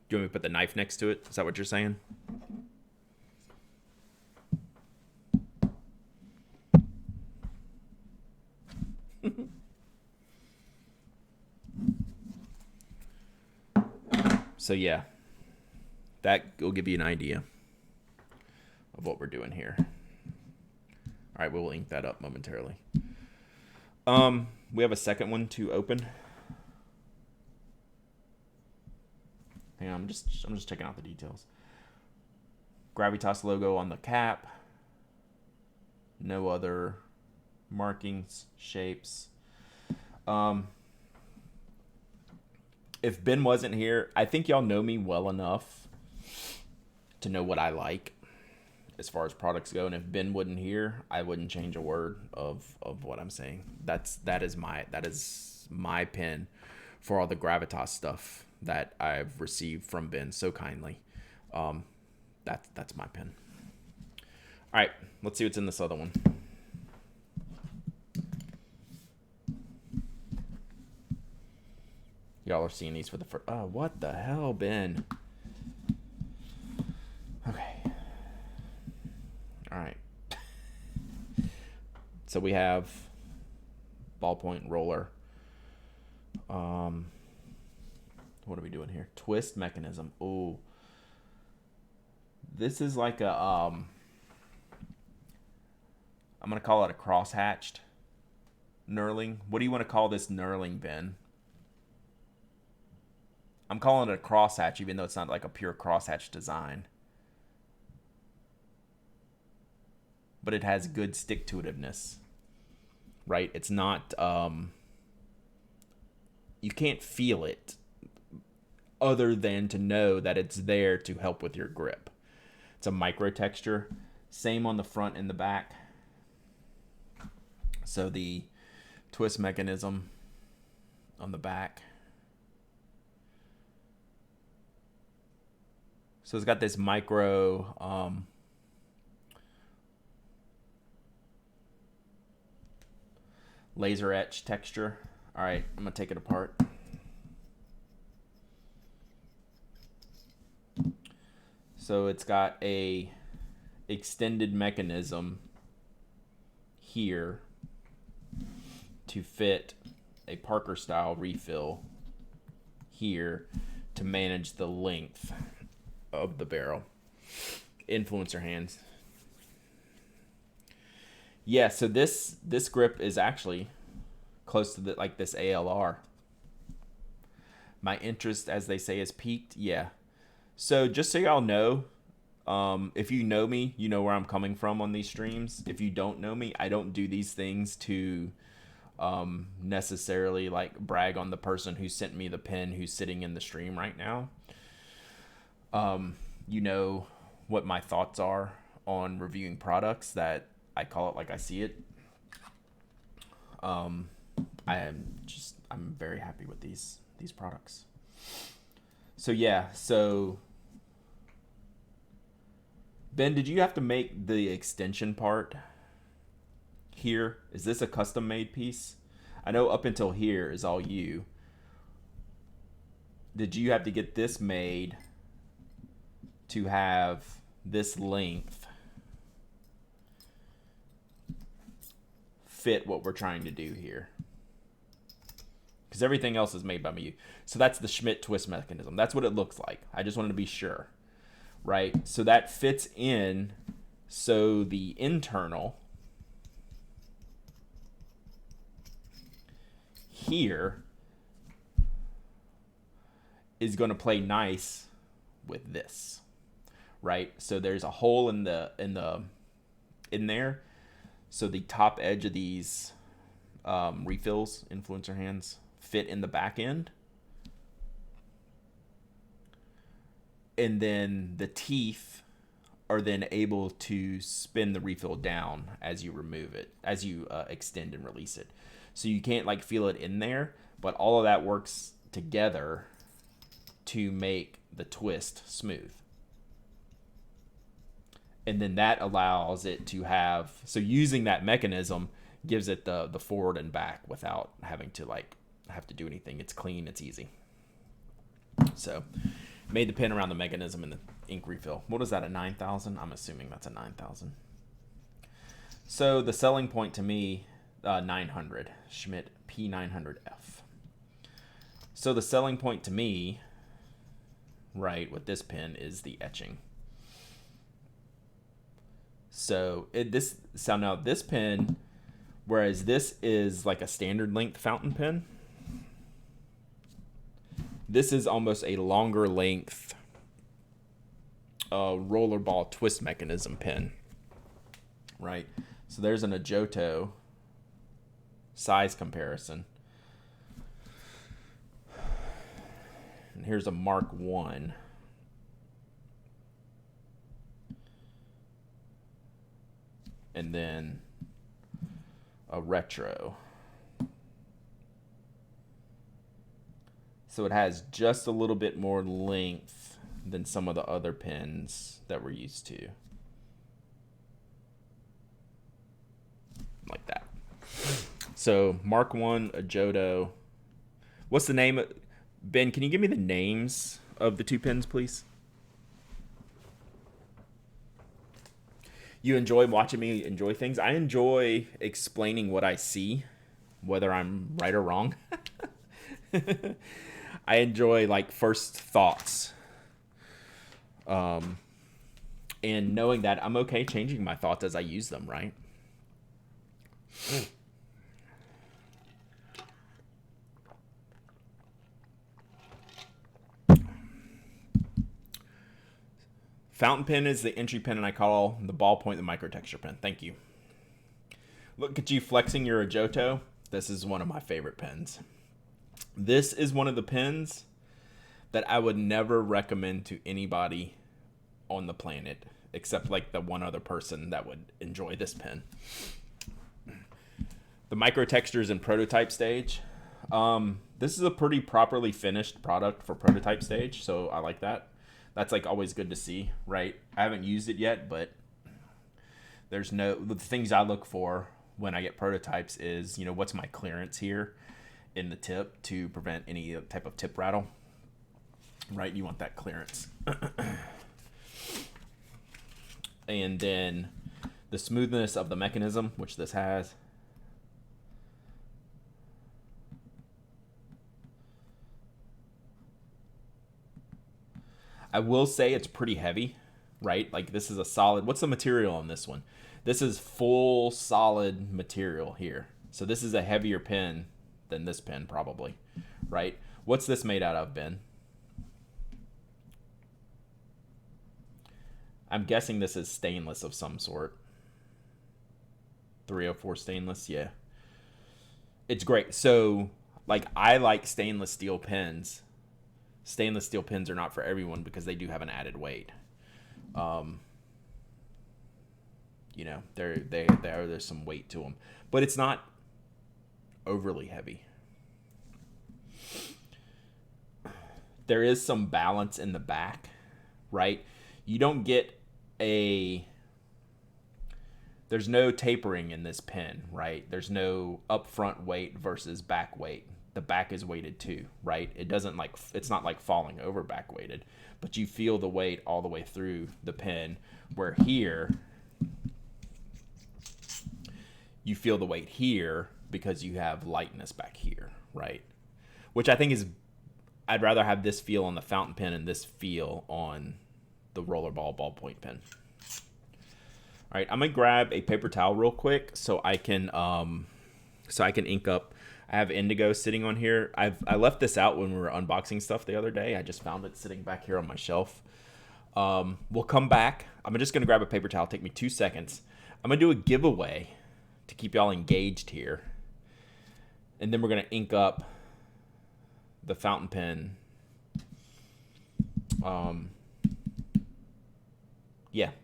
Do you want me to put the knife next to it? Is that what you're saying? So yeah, that will give you an idea of what we're doing here. All right, we will ink that up momentarily. We have a second one to open. Hang on, I'm just checking out the details. Gravitas logo on the cap. No other markings, shapes. If Ben wasn't here, I think y'all know me well enough to know what I like as far as products go. And if Ben wasn't here, I wouldn't change a word of what I'm saying. That is my pen for all the Gravitas stuff that I've received from Ben so kindly. That's my pen. All right, let's see what's in this other one. Y'all are seeing these for the first... Oh, what the hell, Ben? Okay. All right. So we have ballpoint roller. What are we doing here? Twist mechanism. Ooh. This is like a... I'm going to call it a cross-hatched knurling. What do you want to call this knurling, Ben? I'm calling it a crosshatch, even though it's not like a pure crosshatch design. But it has good stick-to-itiveness, right? It's not, you can't feel it other than to know that it's there to help with your grip. It's a micro texture. Same on the front and the back. So the twist mechanism on the back. So it's got this micro laser etch texture. All right, I'm gonna take it apart. So it's got a extended mechanism here to fit a Parker style refill here to manage the length of the barrel. Influencer hands. Yeah, so this grip is actually close to like this ALR. My interest, as they say, is peaked. Yeah. So just so y'all know, if you know me, you know where I'm coming from on these streams. If you don't know me, I don't do these things to necessarily like brag on the person who sent me the pen who's sitting in the stream right now. You know what my thoughts are on reviewing products, that I call it like I see it. I'm very happy with these products. So yeah, so Ben, did you have to make the extension part here? Is this a custom made piece? I know up until here is all you. Did you have to get this made to have this length fit what we're trying to do here? Because everything else is made by me. So that's the Schmidt twist mechanism. That's what it looks like. I just wanted to be sure, right? So that fits in. So the internal here is going to play nice with this, right? So there's a hole in there. So the top edge of these refills, influencer hands, fit in the back end. And then the teeth are then able to spin the refill down as you remove it, as you extend and release it. So you can't like feel it in there, but all of that works together to make the twist smooth. And then that allows it to have, so using that mechanism gives it the forward and back without having to like have to do anything. It's clean, it's easy. So made the pin around the mechanism and the ink refill. What is that, a 9,000? I'm assuming that's a 9,000. So the selling point to me, 900, Schmidt P900F. So the selling point to me, right, with this pen is the etching. So this pen, whereas this is like a standard length fountain pen, this is almost a longer length rollerball twist mechanism pen, right? So there's an Ajoto size comparison. And here's a Mark 1. And then a retro. So it has just a little bit more length than some of the other pens that we're used to. Like that. So Mark 1, a Jodo. What's the name? Ben, can you give me the names of the two pens, please? You enjoy watching me enjoy things. I enjoy explaining what I see, whether I'm right or wrong. I enjoy like first thoughts. And knowing that I'm okay changing my thoughts as I use them, right? Fountain pen is the entry pen, and I call the ballpoint the microtexture pen. Thank you. Look at you flexing your Ajoto. This is one of my favorite pens. This is one of the pens that I would never recommend to anybody on the planet, except like the one other person that would enjoy this pen. The microtexture is in prototype stage. This is a pretty properly finished product for prototype stage, so I like that. That's like always good to see, right? I haven't used it yet, but the things I look for when I get prototypes is, what's my clearance here in the tip to prevent any type of tip rattle, right? You want that clearance. And then the smoothness of the mechanism, which this has. I will say it's pretty heavy, right? Like this is a solid. What's the material on this one? This is full solid material here. So this is a heavier pen than this pen probably, right? What's this made out of, Ben? I'm guessing this is stainless of some sort. 304 stainless, yeah. It's great. So, like, I like stainless steel pens. Stainless steel pens are not for everyone because they do have an added weight. There's some weight to them, but it's not overly heavy. There is some balance in the back, right? You don't get there's no tapering in this pen, right? There's no upfront weight versus back weight. The back is weighted too, right? It's not like falling over back weighted, but you feel the weight all the way through the pen, where here you feel the weight here because you have lightness back here, right? Which I think I'd rather have this feel on the fountain pen and this feel on the rollerball ballpoint pen. All right, I'm gonna grab a paper towel real quick so I can ink up. I have indigo sitting on here. I left this out when we were unboxing stuff the other day. I just found it sitting back here on my shelf. We'll come back. I'm just gonna grab a paper towel. Take me 2 seconds. I'm gonna do a giveaway to keep y'all engaged here, and then we're gonna ink up the fountain pen.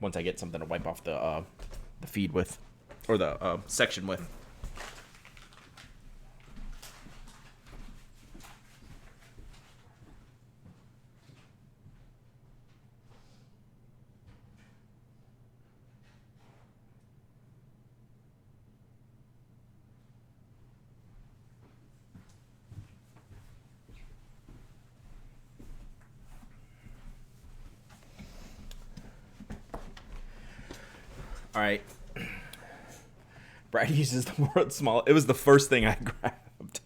Once I get something to wipe off the feed with, or the section with. All right. Brad uses the world's small. It was the first thing I grabbed.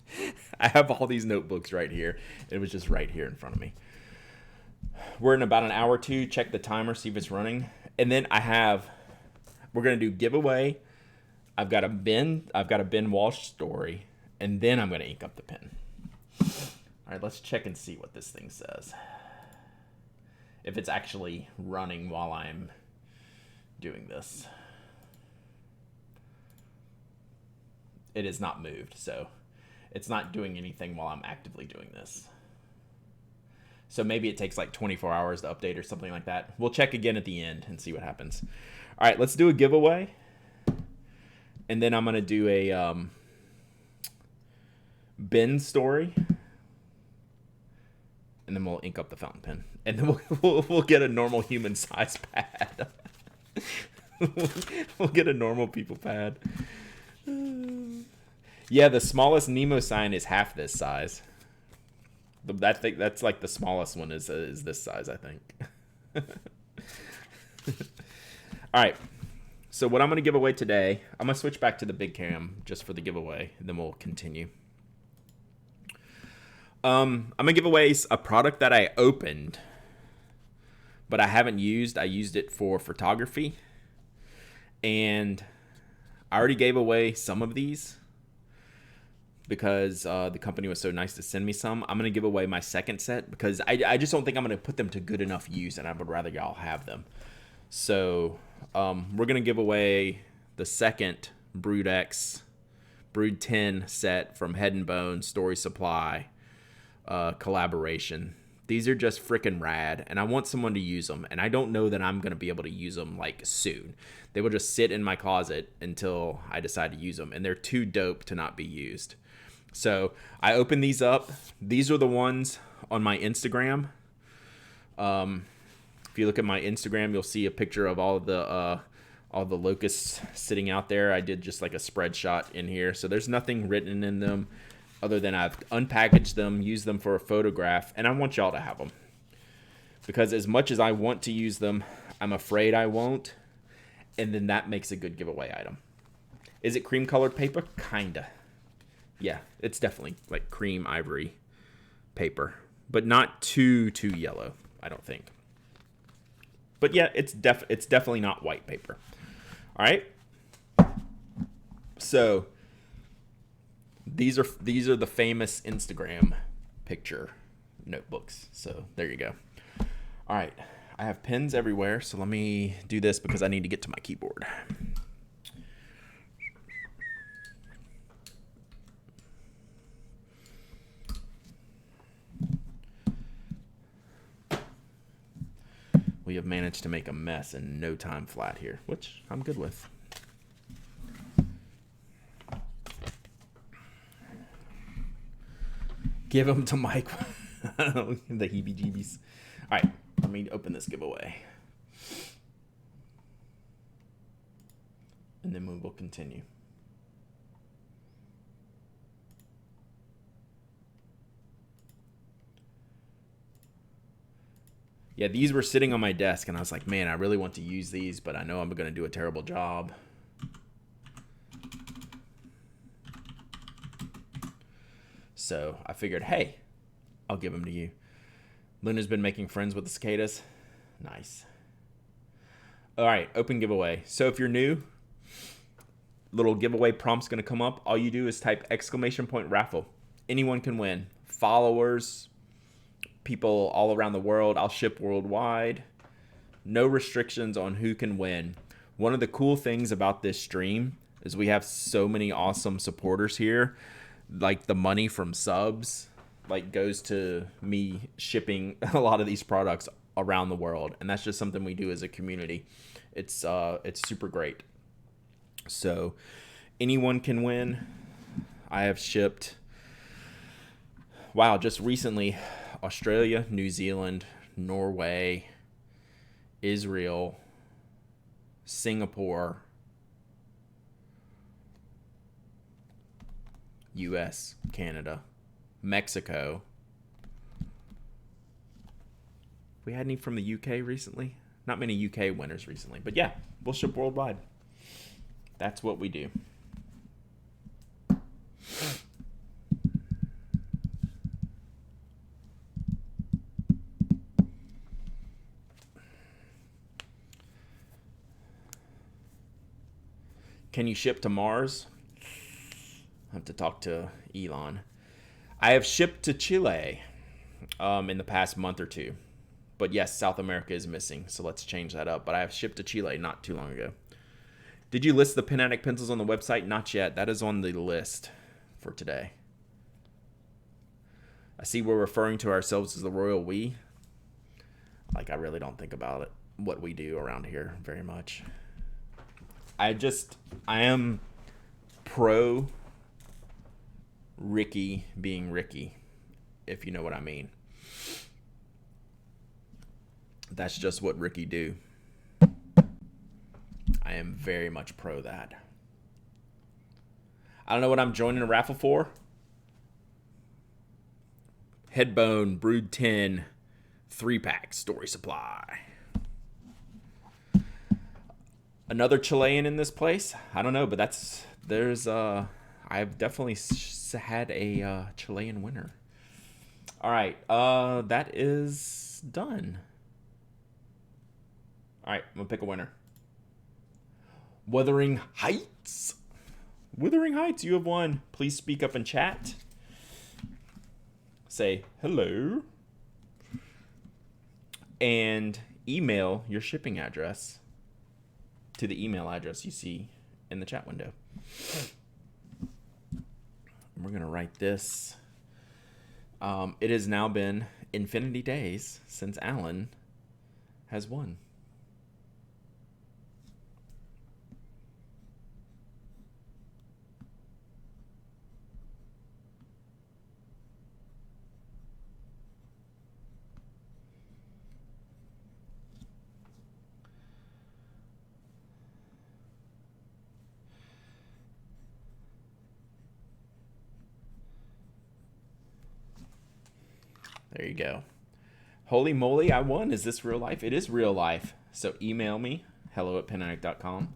I have all these notebooks right here. It was just right here in front of me. We're in about an hour or two. Check the timer, see if it's running. And then we're going to do giveaway. I've got a Ben Walsh story. And then I'm going to ink up the pen. All right, let's check and see what this thing says. If it's actually running while I'm doing this. It is not moved, so it's not doing anything while I'm actively doing this. So maybe it takes like 24 hours to update or something like that. We'll check again at the end and see what happens. All right, let's do a giveaway. And then I'm going to do a bin story. And then we'll ink up the fountain pen. And then we'll get a normal human size pad. We'll get a normal people pad. Yeah, the smallest Nemo sign is half this size. That's like the smallest one is this size, I think. All right. So what I'm going to give away today, I'm going to switch back to the big cam just for the giveaway, and then we'll continue. I'm going to give away a product that I opened, but I haven't used. I used it for photography, and I already gave away some of these because the company was so nice to send me some. I'm going to give away my second set because I just don't think I'm going to put them to good enough use, and I would rather y'all have them. So we're going to give away the second Brood 10 set from Head and Bone Story Supply collaboration. These are just freaking rad, and I want someone to use them, and I don't know that I'm going to be able to use them like soon. They will just sit in my closet until I decide to use them, and they're too dope to not be used. So I opened these up. These are the ones on my Instagram. If you look at my Instagram, you'll see a picture of all the locusts sitting out there. I did just like a spread shot in here. So there's nothing written in them other than I've unpackaged them, used them for a photograph, and I want y'all to have them. Because as much as I want to use them, I'm afraid I won't. And then that makes a good giveaway item. Is it cream colored paper? Kinda. Yeah, it's definitely like cream ivory paper, but not too yellow, I don't think. But yeah, it's definitely not white paper. All right. So these are the famous Instagram picture notebooks. So there you go. All right. I have pens everywhere, so let me do this because I need to get to my keyboard. We have managed to make a mess in no time flat here, which I'm good with. Give them to Mike. The heebie-jeebies. All right, let me open this giveaway. And then we will continue. Yeah, these were sitting on my desk, and I was like, man, I really want to use these, but I know I'm going to do a terrible job. So I figured, hey, I'll give them to you. Luna's been making friends with the cicadas. Nice. All right, open giveaway. So if you're new, little giveaway prompt's going to come up. All you do is type !raffle. Anyone can win. Followers, people all around the world. I'll ship worldwide. No restrictions on who can win. One of the cool things about this stream is we have so many awesome supporters here. Like the money from subs like goes to me shipping a lot of these products around the world, and that's just something we do as a community. It's super great. So anyone can win. I have shipped, wow, just recently, Australia, New Zealand, Norway, Israel, Singapore, US, Canada, Mexico. We had any from the UK recently? Not many UK winners recently, but yeah, we'll ship worldwide. That's what we do. Can you ship to Mars? I have to talk to Elon. I have shipped to Chile in the past month or two. But yes, South America is missing, so let's change that up. But I have shipped to Chile not too long ago. Did you list the Pen Addict pencils on the website? Not yet. That is on the list for today. I see we're referring to ourselves as the Royal We. Like, I really don't think about it, what we do around here very much. I am pro Ricky being Ricky, if you know what I mean. That's just what Ricky do. I am very much pro that. I don't know what I'm joining a raffle for. Headbone Brood 10 3-pack Story Supply. Another Chilean in this place? I don't know, but I've definitely had a Chilean winner. All right, that is done. All right, I'm gonna pick a winner. Wuthering Heights. Wuthering Heights, you have won. Please speak up in chat. Say hello. And email your shipping address to the email address you see in the chat window. We're going to write this. It has now been infinity days since Alan has won. There you go. Holy moly, I won. Is this real life? It is real life. So email me, hello@penaddict.com.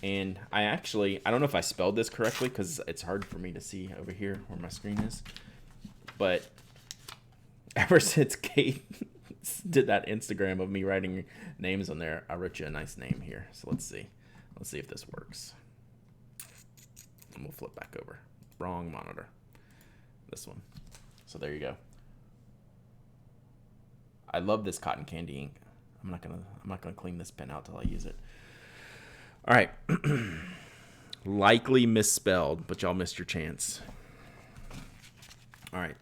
And I don't know if I spelled this correctly because it's hard for me to see over here where my screen is. But ever since Kate did that Instagram of me writing names on there, I wrote you a nice name here. So let's see. Let's see if this works. And we'll flip back over. Wrong monitor. This one. So there you go. I love this cotton candy ink. I'm not gonna clean this pen out till I use it. All right. Likely misspelled, but y'all missed your chance. All right.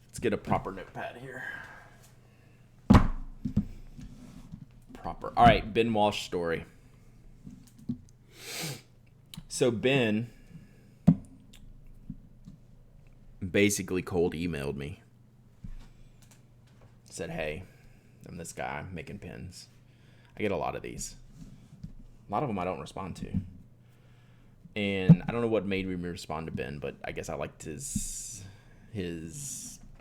Let's get a proper notepad here. Proper. All right, Ben Walsh story. So Ben basically cold emailed me. Said, hey, I'm this guy making pins. I get a lot of these. A lot of them I don't respond to. And I don't know what made me respond to Ben, but I guess I liked his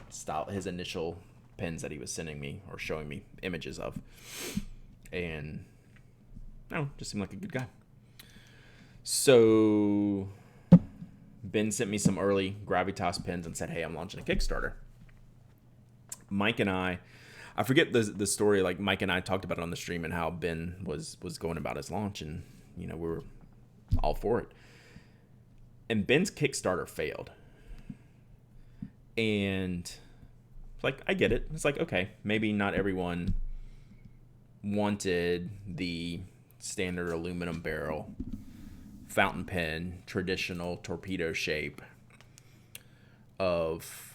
style, his initial pins that he was sending me or showing me images of. And I don't know, just seemed like a good guy. So Ben sent me some early Gravitas pins and said, hey, I'm launching a Kickstarter. Mike and I forget the story. Like Mike and I talked about it on the stream and how Ben was going about his launch, and we were all for it. And Ben's Kickstarter failed, and like I get it. It's like, okay, maybe not everyone wanted the standard aluminum barrel fountain pen, traditional torpedo shape of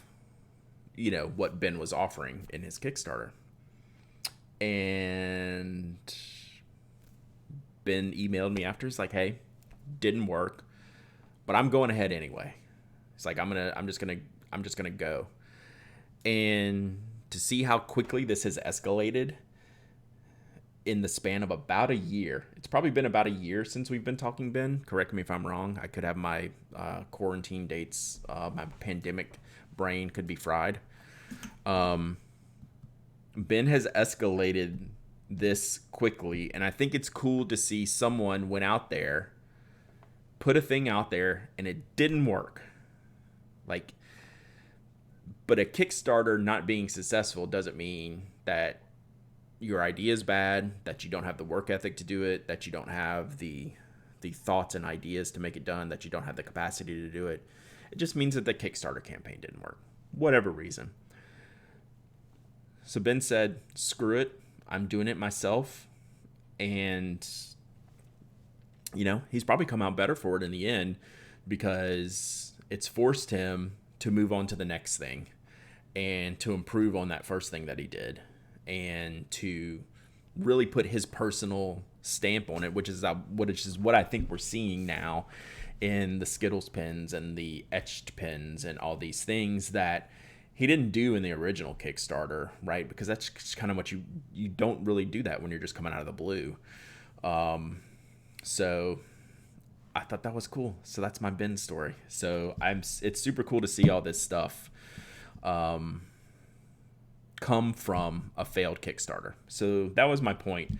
what Ben was offering in his Kickstarter. And Ben emailed me after. It's like, hey, didn't work, but I'm going ahead anyway. It's like, I'm just gonna go. And to see how quickly this has escalated in the span of about a year. It's probably been about a year since we've been talking, Ben. Correct me if I'm wrong. I could have my quarantine dates, my pandemic brain could be fried. Ben has escalated this quickly, and I think it's cool to see someone went out there, put a thing out there, and it didn't work. But a Kickstarter not being successful doesn't mean that your idea is bad, that you don't have the work ethic to do it, that you don't have the thoughts and ideas to make it done, that you don't have the capacity to do it. It just means that the Kickstarter campaign didn't work. Whatever reason. So Ben said, screw it. I'm doing it myself. And, he's probably come out better for it in the end because it's forced him to move on to the next thing and to improve on that first thing that he did. and to really put his personal stamp on it, which is what I think we're seeing now in the Skittles pens and the etched pens and all these things that he didn't do in the original Kickstarter, right? Because that's kind of what you don't really do that when you're just coming out of the blue. So I thought that was cool. So that's my Ben story. So it's super cool to see all this stuff come from a failed Kickstarter. So that was my point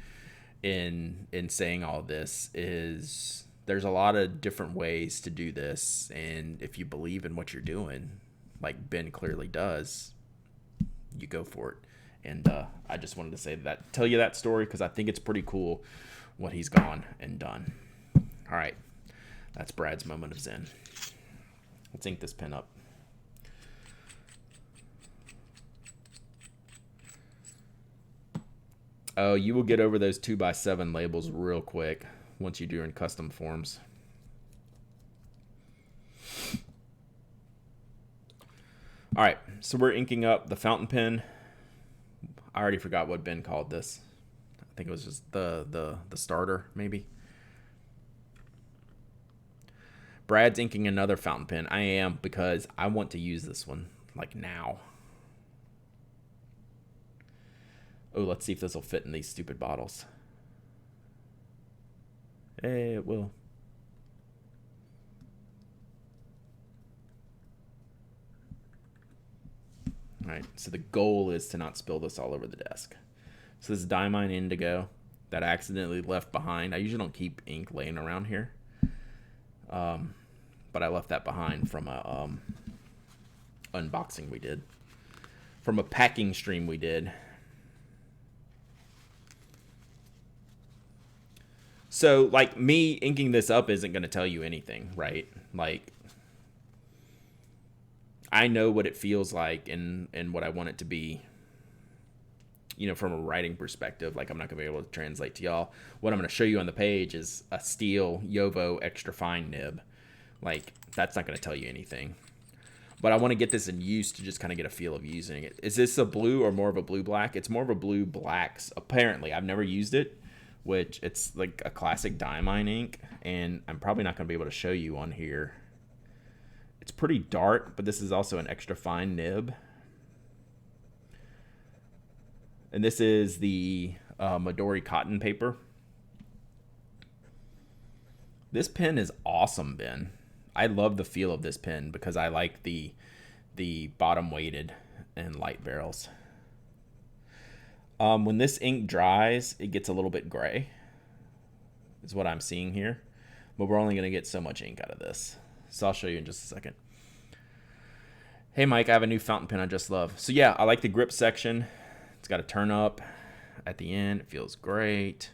in saying all this is there's a lot of different ways to do this, and if you believe in what you're doing, like Ben clearly does, you go for it. And I just wanted to say that, tell you that story, because I think it's pretty cool what he's gone and done. All right, that's Brad's moment of zen. Let's ink this pen up. Oh, you will get over those 2x7 labels real quick once you do in custom forms. All right, so we're inking up the fountain pen. I already forgot what Ben called this. I think it was just the starter, maybe. Brad's inking another fountain pen. I am, because I want to use this one, like, now. Oh, let's see if this will fit in these stupid bottles. Hey, it will. All right, so the goal is to not spill this all over the desk. So this is Diamine Indigo that I accidentally left behind. I usually don't keep ink laying around here. But I left that behind from a unboxing we did. From a packing stream we did. So, like, me inking this up isn't going to tell you anything, right? Like, I know what it feels like and what I want it to be, you know, from a writing perspective. Like, I'm not going to be able to translate to y'all. What I'm going to show you on the page is a steel Yovo extra fine nib. Like, that's not going to tell you anything. But I want to get this in use to just kind of get a feel of using it. Is this a blue or more of a blue-black? It's more of a blue-blacks, apparently. I've never used it, which it's like a classic Diamine ink, and I'm probably not going to be able to show you on here. It's pretty dark, but this is also an extra fine nib. And this is the Midori cotton paper. This pen is awesome, Ben. I love the feel of this pen because I like the bottom weighted and light barrels. When this ink dries, it gets a little bit gray, is what I'm seeing here. But we're only going to get so much ink out of this. So I'll show you in just a second. Hey, Mike, I have a new fountain pen I just love. So yeah, I like the grip section. It's got a turn up at the end. It feels great.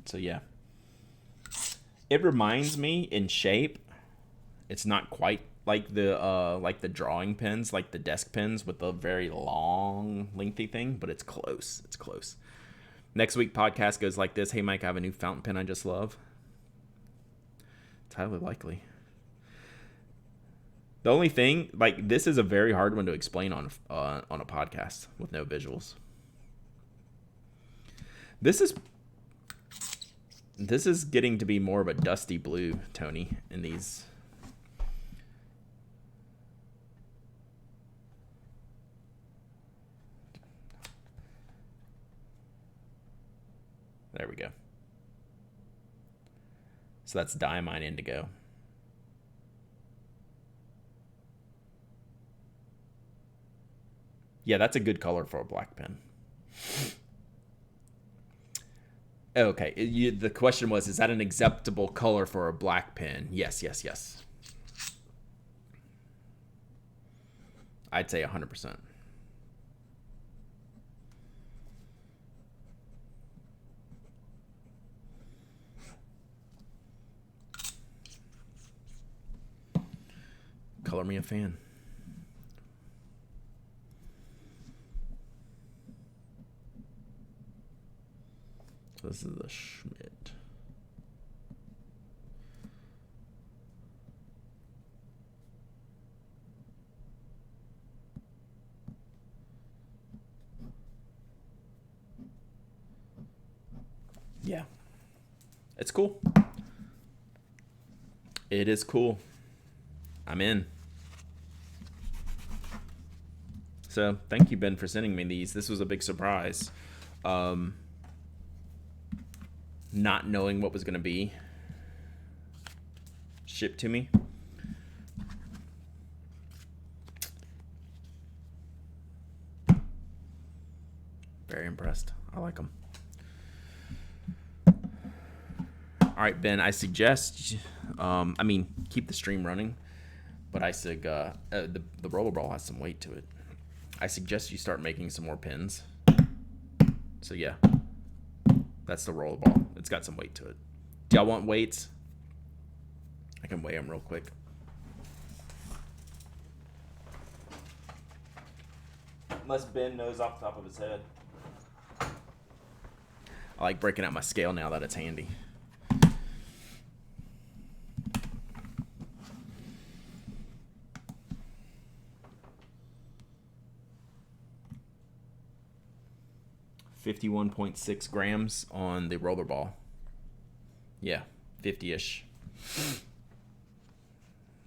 So yeah, it reminds me in shape. It's not quite like the drawing pens, like the desk pens with the very long, lengthy thing, but it's close. It's close. Next week podcast goes like this. Hey, Mike, I have a new fountain pen I just love. It's highly likely. The only thing, like, this is a very hard one to explain on a podcast with no visuals. This is getting to be more of a dusty blue, Tony, in these. There we go. So that's Diamine Indigo. Yeah, that's a good color for a black pen. Okay, the question was, is that an acceptable color for a black pen? Yes, yes, yes. I'd say 100%. Color me a fan. This is the Schmidt. Yeah. It's cool. It is cool. I'm in. So thank you, Ben, for sending me these. This was a big surprise. Not knowing what was going to be shipped to me. Very impressed. I like them. All right, Ben, I suggest, keep the stream running, but I said the rollerball has some weight to it. I suggest you start making some more pins. So yeah, that's the rollerball. It's got some weight to it. Do y'all want weights? I can weigh them real quick. Unless Ben knows off the top of his head. I like breaking out my scale now that it's handy. $51.6 grams on the rollerball. Yeah, 50-ish.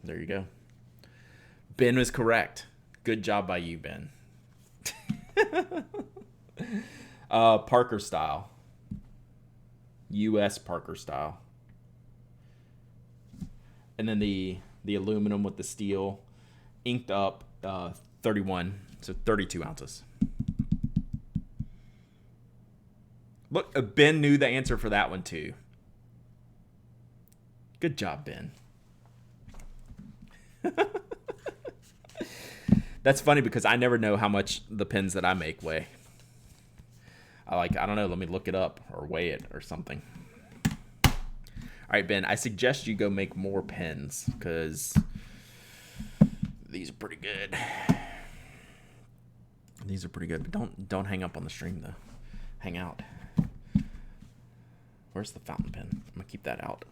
There you go. Ben was correct. Good job by you, Ben. Parker style. U.S. Parker style. And then the aluminum with the steel, inked up 31, so 32 ounces. Look, Ben knew the answer for that one too. Good job, Ben. That's funny because I never know how much the pins that I make weigh. I don't know, let me look it up or weigh it or something. All right, Ben, I suggest you go make more pins because these are pretty good. These are pretty good, but don't hang up on the stream though. Hang out. Where's the fountain pen? I'm gonna keep that out.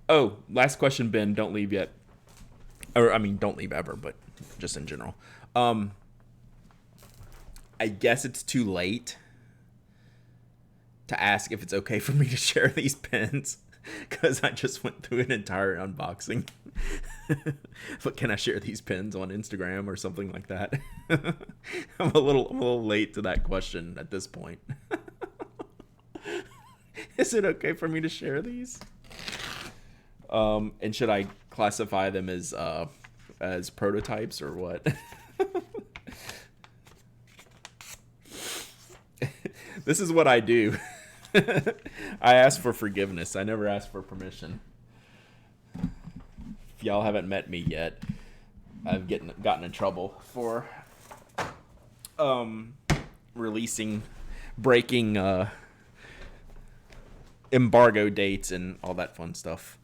Oh, last question, Ben. Don't leave yet. Or don't leave ever, but just in general. I guess it's too late to ask if it's okay for me to share these pens because I just went through an entire unboxing. But can I share these pens on Instagram or something like that? I'm a little late to that question at this point. Is it okay for me to share these? And should I classify them as prototypes or what? This is what I do. I ask for forgiveness. I never ask for permission. If y'all haven't met me yet, I've gotten in trouble for breaking embargo dates and all that fun stuff.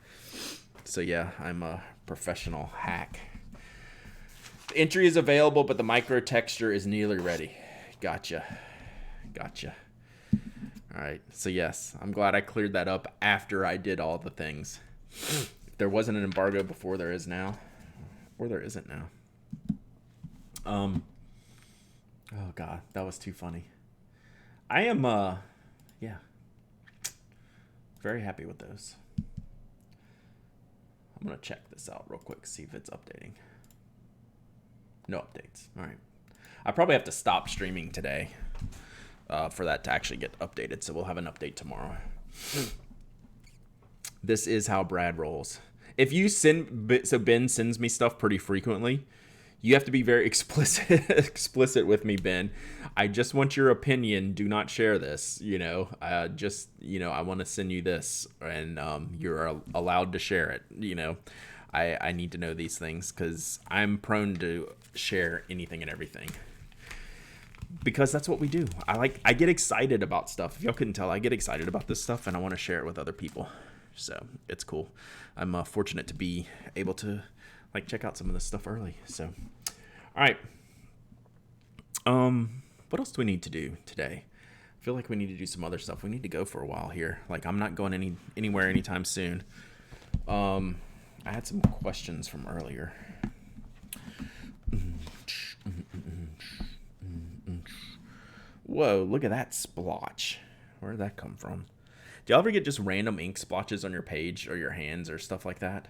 So yeah, I'm a professional hack. The entry is available, but the micro texture is nearly ready. Gotcha. All right. So yes, I'm glad I cleared that up after I did all the things. If there wasn't an embargo before, there is now, or there isn't now. Oh God, that was too funny. I am, very happy with those. I'm going to check this out real quick, see if it's updating. No updates. All right. I probably have to stop streaming today for that to actually get updated, so we'll have an update tomorrow. This is how Brad rolls. If you so Ben sends me stuff pretty frequently. You have to be very explicit with me, Ben. I just want your opinion. Do not share this. I want to send you this, and you're allowed to share it. I need to know these things because I'm prone to share anything and everything. Because that's what we do. I get excited about stuff. If y'all couldn't tell, I get excited about this stuff, and I want to share it with other people. So it's cool. I'm fortunate to be able to check out some of this stuff early. So, all right. What else do we need to do today? I feel like we need to do some other stuff. We need to go for a while here. Like, I'm not going anywhere anytime soon. I had some questions from earlier. Whoa, look at that splotch. Where did that come from? Do y'all ever get just random ink splotches on your page or your hands or stuff like that?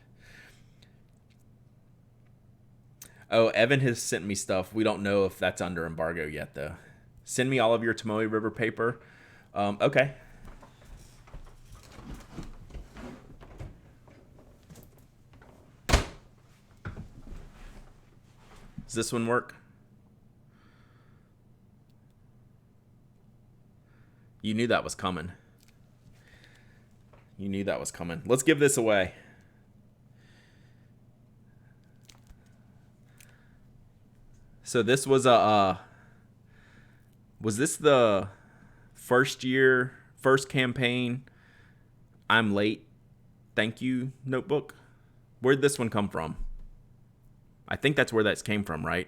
Oh, Evan has sent me stuff. We don't know if that's under embargo yet, though. Send me all of your Tomoe River paper. Okay. Does this one work? You knew that was coming. You knew that was coming. Let's give this away. So this was was this the first campaign, I'm late, thank you notebook? Where'd this one come from? I think that's where that came from, right?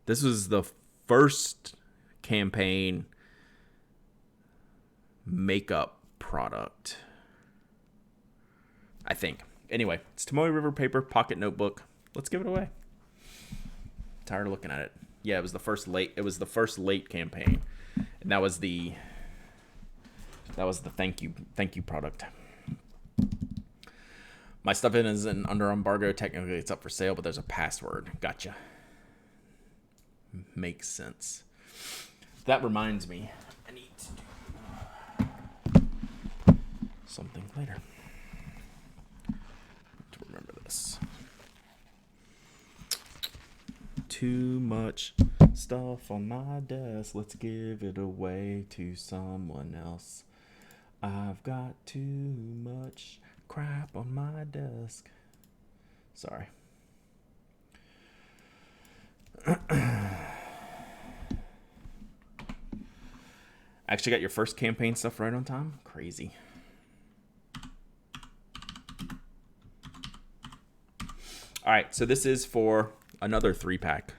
This was the first campaign makeup product, I think. Anyway, it's Tomoe River paper pocket notebook. Let's give it away. Tired of looking at it. Yeah, it was the first late campaign, and that was the thank you product. My stuff isn't under embargo. Technically, it's up for sale, but there's a password. Gotcha. Makes sense. That reminds me, I need to do something later to remember this. Too much stuff on my desk. Let's give it away to someone else. I've got too much crap on my desk. Sorry. Actually got your first campaign stuff right on time? Crazy. All right, so this is for another 3-pack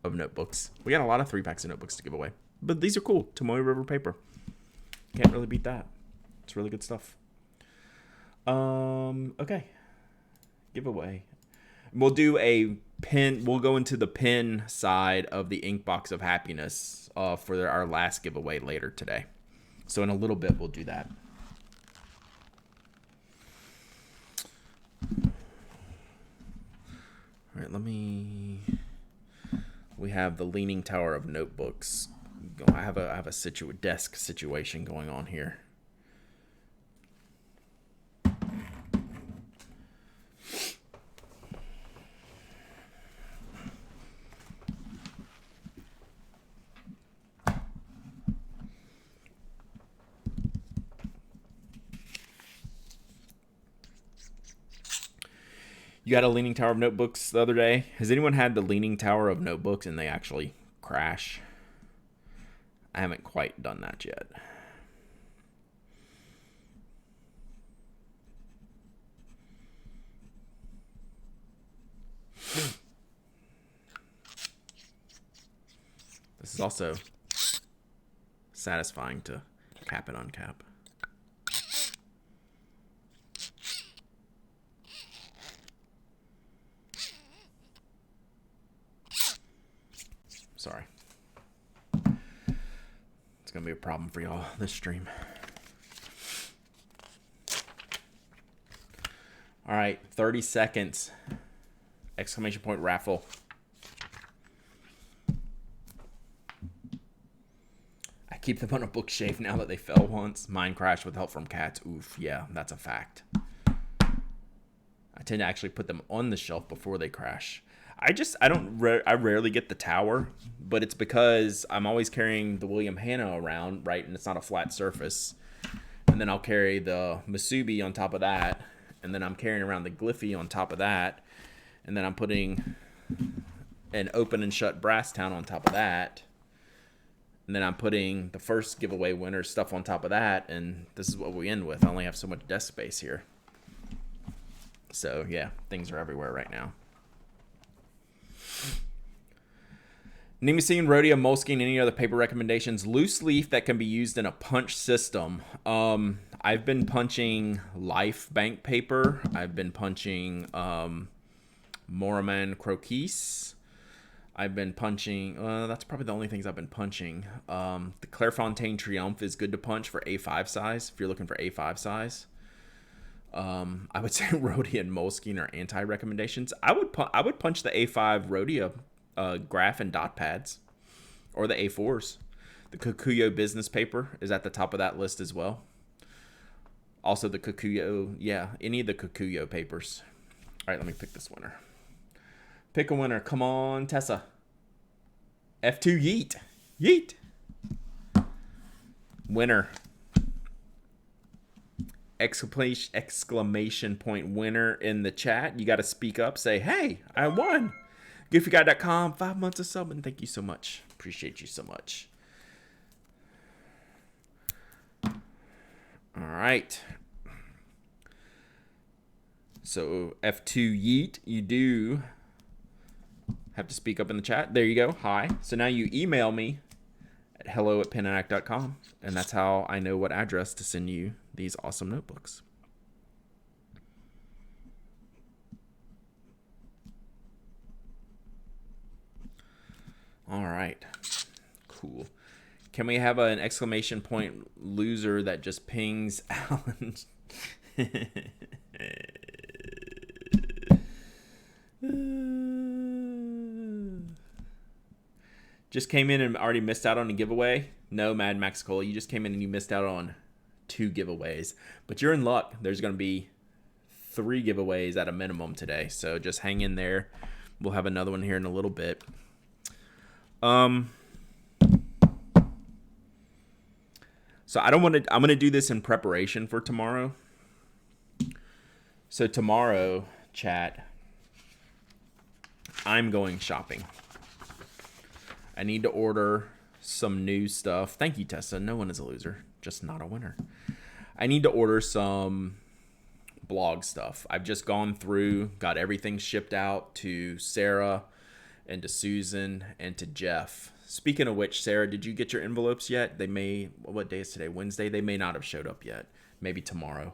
of notebooks. We got a lot of 3-packs of notebooks to give away, but these are cool. Tomoe River paper. Can't really beat that. It's really good stuff. Okay. Giveaway. We'll do a pen. We'll go into the pen side of the ink box of happiness for our last giveaway later today. So in a little bit, we'll do that. All right, we have the Leaning Tower of notebooks. I have a desk situation going on here. You had a Leaning Tower of notebooks the other day. Has anyone had the Leaning Tower of notebooks and they actually crash? I haven't quite done that yet. This is also satisfying to cap and uncap. Sorry. It's going to be a problem for y'all this stream. All right, 30 seconds. Exclamation point raffle. I keep them on a bookshelf now that they fell once. Mine crashed with help from cats. Oof, yeah, that's a fact. I tend to actually put them on the shelf before they crash. I rarely get the tower, but it's because I'm always carrying the William Hanna around, right? And it's not a flat surface. And then I'll carry the Masubi on top of that. And then I'm carrying around the Gliffy on top of that. And then I'm putting an open and shut Brasstown on top of that. And then I'm putting the first giveaway winner stuff on top of that. And this is what we end with. I only have so much desk space here. So, yeah, things are everywhere right now. Nemesine, rhodia, moleskine, any other paper recommendations? Loose leaf that can be used in a punch system. I've been punching Life Bank paper. I've been punching Moraman Croquis. I've been punching, that's probably the only things I've been punching. The Clairefontaine Triomphe is good to punch for A5 size, if you're looking for A5 size. I would say rhodia and moleskine are anti-recommendations. I would punch the A5 rhodia graph and dot pads, or the A4s. The Kikuyo business paper is at the top of that list as well. Also the Kikuyo, any of the Kikuyo papers. All right, let me pick this winner. Pick a winner. Come on, Tessa. F2 yeet. Yeet. Winner. Exclamation point winner in the chat. You got to speak up. Say, hey, I won. GoofyGuy.com. 5 months of subbing. Thank you so much. Appreciate you so much. All right. So F2 yeet. You do have to speak up in the chat. There you go. Hi. So now you email me at hello@penaddict.com, and that's how I know what address to send you these awesome notebooks. All right. Cool. Can we have an exclamation point loser that just pings Alan? Just came in and already missed out on a giveaway? No, Mad Max Cola, you just came in and you missed out on 2 giveaways. But you're in luck. There's going to be 3 giveaways at a minimum today. So just hang in there. We'll have another one here in a little bit. So I'm going to do this in preparation for tomorrow. So tomorrow, chat, I'm going shopping. I need to order some new stuff. Thank you, Tessa. No one is a loser, just not a winner. I need to order some blog stuff. I've just gone through, got everything shipped out to Sarah and to Susan and to Jeff. Speaking of which, Sarah, did you get your envelopes yet? They may, what day is today? Wednesday? They may not have showed up yet. Maybe tomorrow.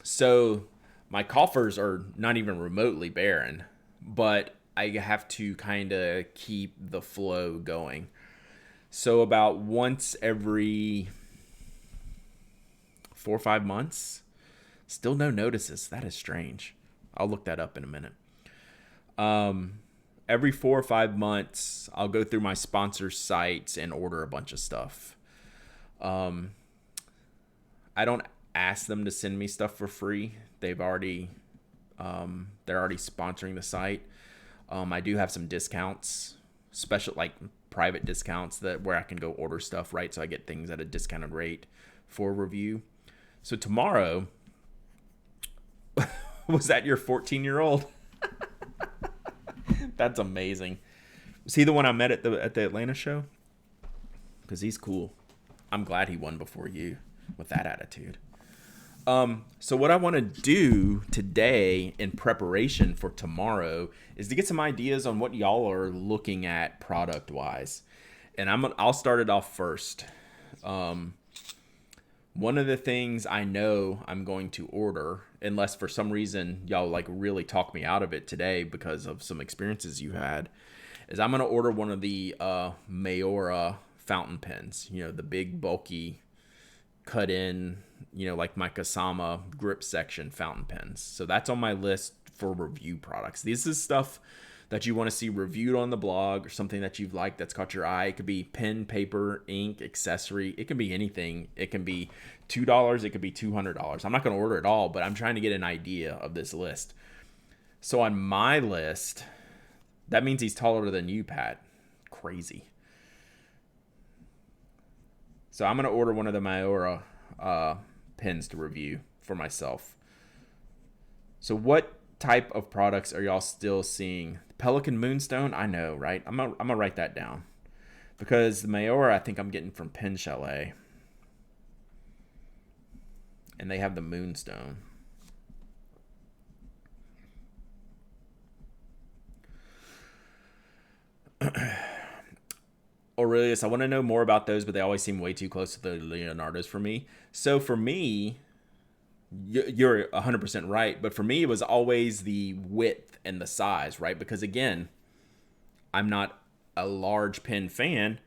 So my coffers are not even remotely barren, but I have to kind of keep the flow going. So about once every 4 or 5 months, still no notices. That is strange. I'll look that up in a minute. Every 4 or 5 months, I'll go through my sponsor sites and order a bunch of stuff. I don't ask them to send me stuff for free. They're already sponsoring the site. I do have some discounts, special like private discounts where I can go order stuff, right? So I get things at a discounted rate for review. So tomorrow, was that your 14-year-old? That's amazing. Was he the one I met at the Atlanta show? Because he's cool. I'm glad he won before you with that attitude. So what I want to do today in preparation for tomorrow is to get some ideas on what y'all are looking at product-wise. And I'll start it off first. One of the things I know I'm going to order, unless for some reason y'all like really talk me out of it today because of some experiences you had, is I'm going to order one of the Mayora fountain pens. You know, the big, bulky, cut in, you know, like my Kasama grip section fountain pens. So that's on my list for review products. This is stuff that you want to see reviewed on the blog, or something that you've liked that's caught your eye. It could be pen, paper, ink, accessory. It can be anything. It can be $2. It could be $200. I'm not going to order it all, but I'm trying to get an idea of this list. So on my list, that means he's taller than you, Pat. Crazy. So I'm going to order one of the Mayora pens to review for myself. So what type of products are y'all still seeing? Pelican Moonstone? I know, right? I'm gonna write that down. Because the Mayora, I think I'm getting from Pen Chalet. And they have the Moonstone. Aurelius, I want to know more about those, but they always seem way too close to the Leonardos for me. So for me, you're 100% right, but for me, it was always the width and the size, right? Because again, I'm not a large pen fan,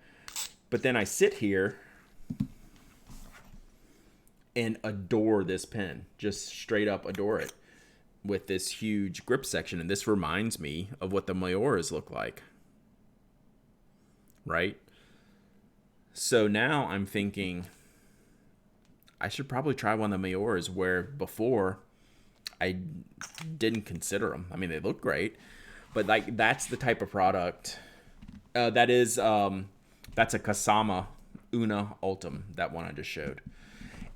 but then I sit here and adore this pen, just straight up adore it with this huge grip section. And this reminds me of what the Mayoras look like, right? So now I'm thinking I should probably try one of the Mayoras, where before I didn't consider them. I mean, they look great, but like that's the type of product that's a Kasama Una Ultim, that one I just showed.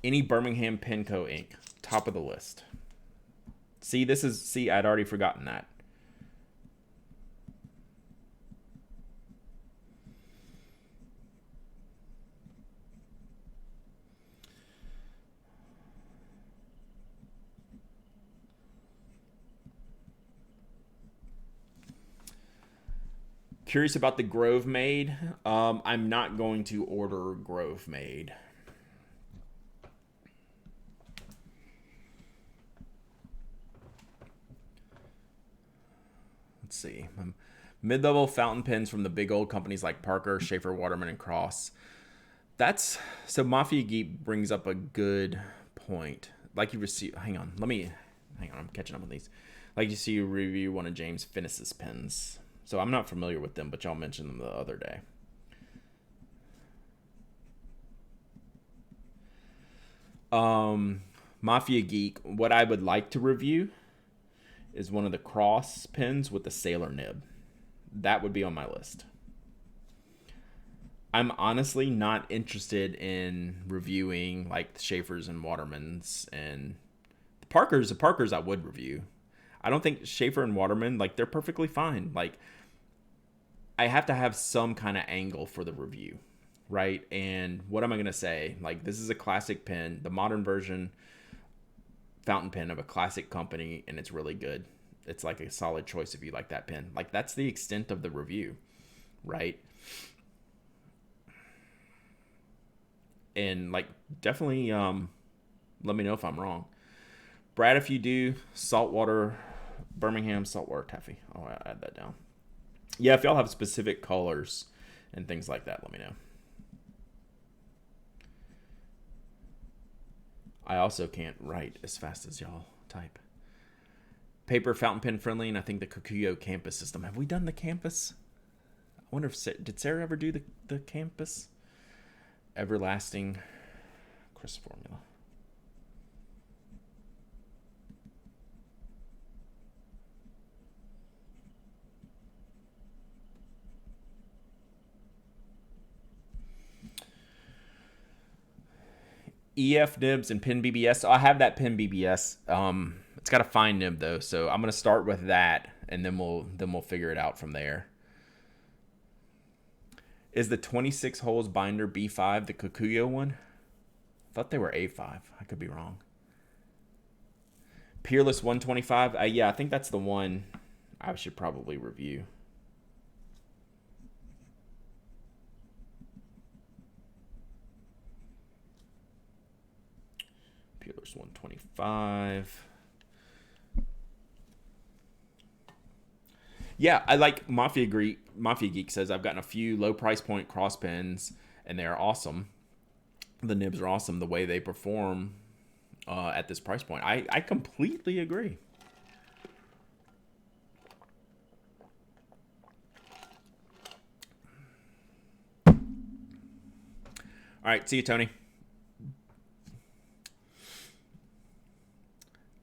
Any Birmingham Penco ink, top of the list. See, I'd already forgotten that. Curious about the Grove Made. I'm not going to order Grove Made. Let's see. Mid-level fountain pens from the big old companies like Parker, Schaefer, Waterman, and Cross. So Mafia Geek brings up a good point. Like you receive, hang on, I'm catching up on these. Like you see you review one of James Finnis's pens. So I'm not familiar with them, but y'all mentioned them the other day. Mafia Geek, what I would like to review is one of the Cross pens with the sailor nib. That would be on my list. I'm honestly not interested in reviewing like the Schaefers and Watermans and the Parkers. The Parkers I would review. I don't think Schaefer and Waterman, like, they're perfectly fine. Like, I have to have some kind of angle for the review, right? And what am I going to say? Like, this is a classic pen, the modern version fountain pen of a classic company, and it's really good. It's like a solid choice if you like that pen. Like, that's the extent of the review, right? And, like, definitely let me know if I'm wrong. Brad, if you do, Birmingham saltwater taffy. I'll add that down. Yeah, if y'all have specific colors and things like that, let me know. I also can't write as fast as y'all type. Paper fountain pen friendly, and I think the Kokuyo campus system. Have we done the campus? I wonder if did Sarah ever do the campus? Everlasting crisp formula. EF nibs and Pen BBS. So I have that Pen BBS. It's got a fine nib though, so I'm gonna start with that, and then we'll figure it out from there. Is the 26 holes binder B5 the Kokuyo one? I thought they were A5. I could be wrong. Peerless 125. Yeah, I think that's the one I should probably review. Peerless 125. Yeah, I like Mafia Geek says I've gotten a few low price point cross pens and they are awesome. The nibs are awesome. The way they perform at this price point, I completely agree. All right, see you, Tony.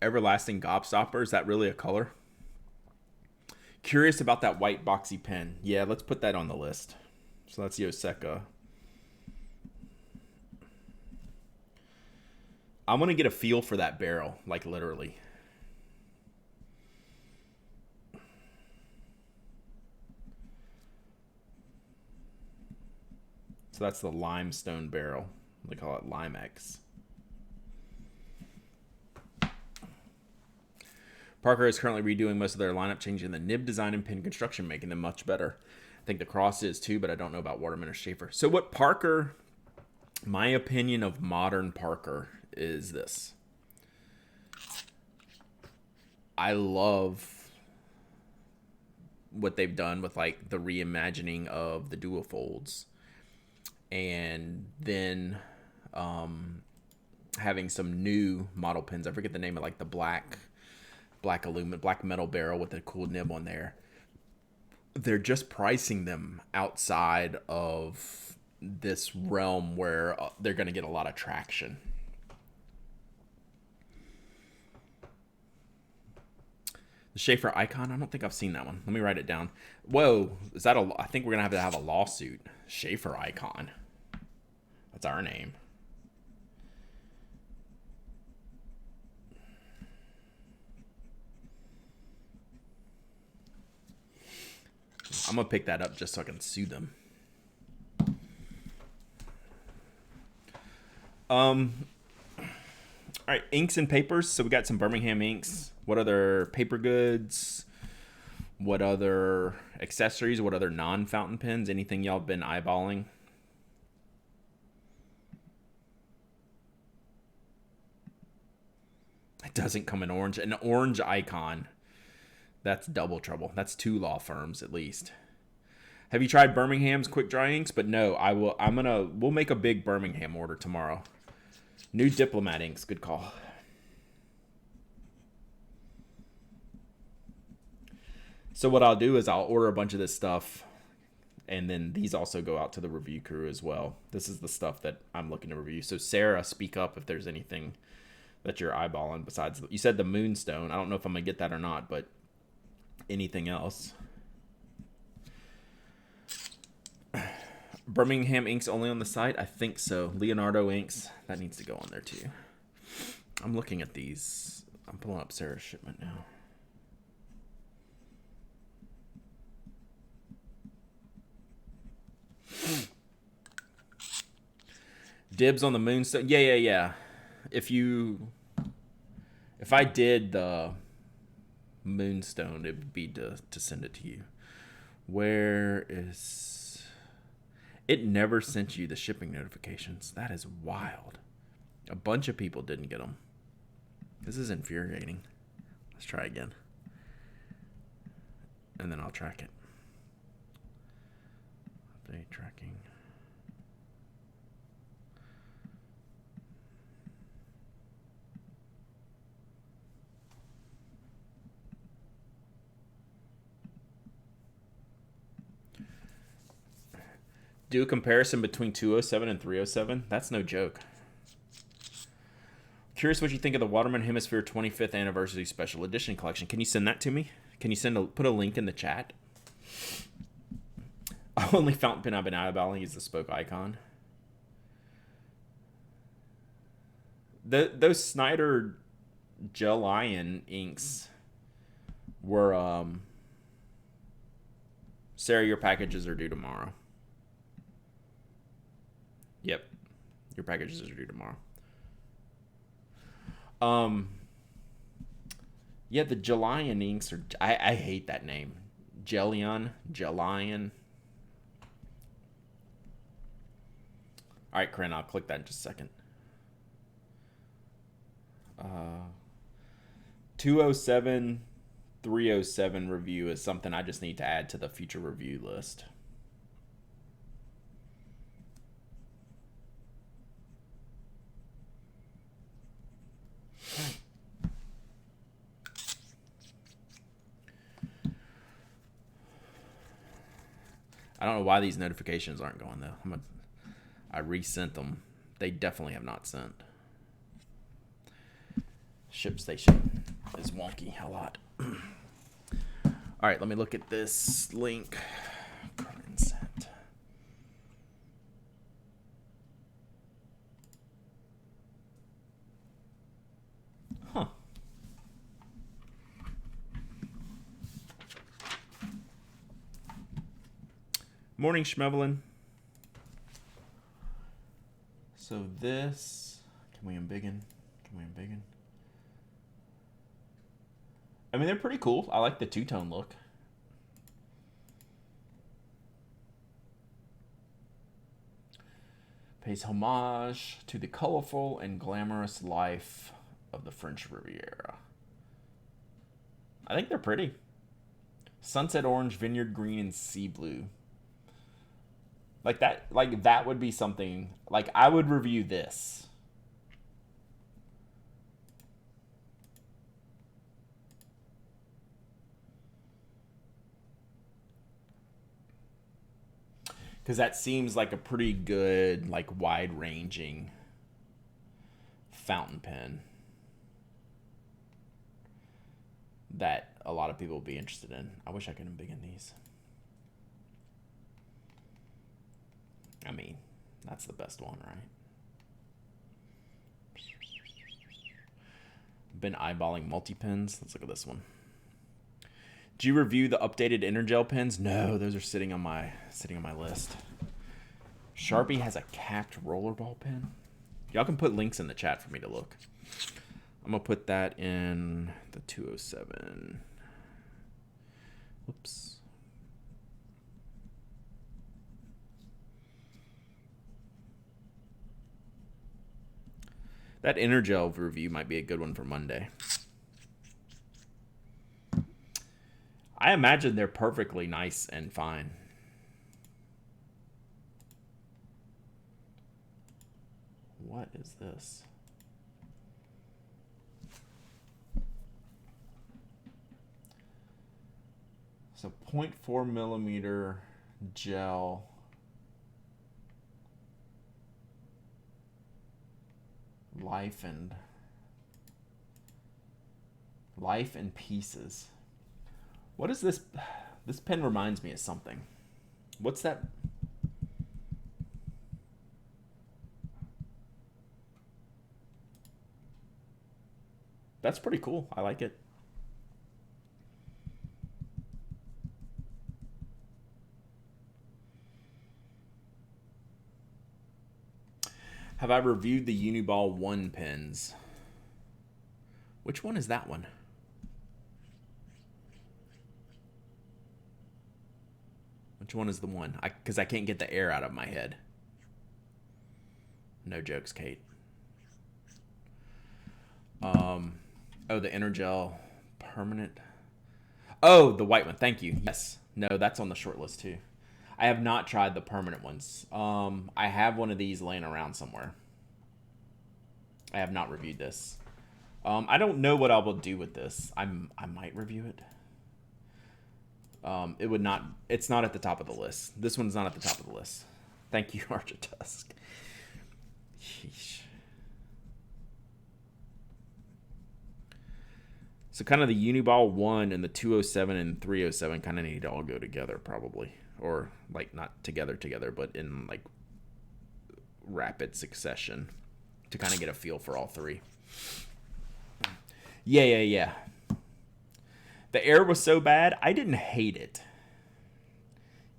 Everlasting Gobstopper, is that really a color? Curious about that white boxy pen. Yeah, let's put that on the list. So that's Yoseka. I want to get a feel for that barrel, like literally. So that's the limestone barrel. They call it Limex. Parker is currently redoing most of their lineup, changing the nib design and pin construction, making them much better. think the Cross is too, but I don't know about Waterman or Schaefer. So what Parker, my opinion of modern Parker is this. I love what they've done with like the reimagining of the dual folds, and then having some new model pins. I forget the name of like the black metal barrel with a cool nib on there. They're just pricing them outside of this realm where they're going to get a lot of traction. The Schaefer Icon, I don't think I've seen that one. Let me write it down. Whoa, is that I think we're going to have a lawsuit. Schaefer Icon. That's our name. I'm going to pick that up just so I can sue them. All right, inks and papers. So we got some Birmingham inks. What other paper goods? What other accessories? What other non-fountain pens? Anything y'all been eyeballing? It doesn't come in orange. An orange icon. That's double trouble. That's 2 law firms at least. Have you tried Birmingham's quick dry inks? But no, we'll make a big Birmingham order tomorrow. New Diplomat inks, good call. So what I'll do is I'll order a bunch of this stuff, and then these also go out to the review crew as well. This is the stuff that I'm looking to review. So Sarah, speak up if there's anything that you're eyeballing besides. You said the Moonstone. I don't know if I'm gonna get that or not, but anything else? Birmingham inks only on the site? I think so. Leonardo inks, that needs to go on there too. I'm looking at these. I'm pulling up Sarah's shipment now. Dibs on the Moonstone. Yeah. If I did the Moonstone, it would be to send it to you. Where is... It never sent you the shipping notifications. That is wild. A bunch of people didn't get them. This is infuriating. Let's try again. And then I'll track it. Update tracking. Do a comparison between 207 and 307. That's no joke. Curious what you think of the Waterman Hemisphere 25th Anniversary Special Edition collection. Can you send that to me? Can you put a link in the chat? Only fountain pen I've been eyeballing is the Spoke Icon. Those Snyder Gel Iron inks were... Sarah, your packages are due tomorrow. Yep. Your packages are due tomorrow. Yeah, the Jelion inks are... I hate that name. Jelion. All right, Corinne, I'll click that in just a second. 207, 307 review is something I just need to add to the future review list. I don't know why these notifications aren't going though. I resent them. They definitely have not sent. ShipStation is wonky a lot. All right, let me look at this link. Current sent. Huh. Morning, Schmevelin. So this, can we embiggen? I mean, they're pretty cool. I like the two-tone look. pays homage to the colorful and glamorous life of the French Riviera. I think they're pretty. Sunset orange, vineyard green, and sea blue. Like that would be something, like I would review this. Because that seems like a pretty good, like wide-ranging fountain pen that a lot of people will be interested in. I wish I could embiggen these. I mean, that's the best one, right? Been eyeballing multi-pens. Let's look at this one. Did you review the updated Energel pens? No, those are sitting on my list. Sharpie has a capped rollerball pen. Y'all can put links in the chat for me to look. I'm gonna put that in the 207. Whoops. That Energel review might be a good one for Monday. I imagine they're perfectly nice and fine. What is this? So 0.4 millimeter gel. Life and pieces. What is this? This pen reminds me of something. What's that? That's pretty cool. I like it. Have I reviewed the Uniball 1 pens? Which one is that one? Which one is the one? Because I can't get the air out of my head. No jokes, Kate. Oh, the Energel permanent. Oh, the white one. Thank you. Yes. No, that's on the short list too. I have not tried the permanent ones. I have one of these laying around somewhere. I have not reviewed this. I don't know what I will do with this. I might review it. It would not. It's not at the top of the list. This one's not at the top of the list. Thank you, Architusk. Sheesh. So kind of the Uniball 1 and the 207 and 307 kind of need to all go together probably. Or like not together, but in like rapid succession to kind of get a feel for all three. Yeah. The air was so bad, I didn't hate it.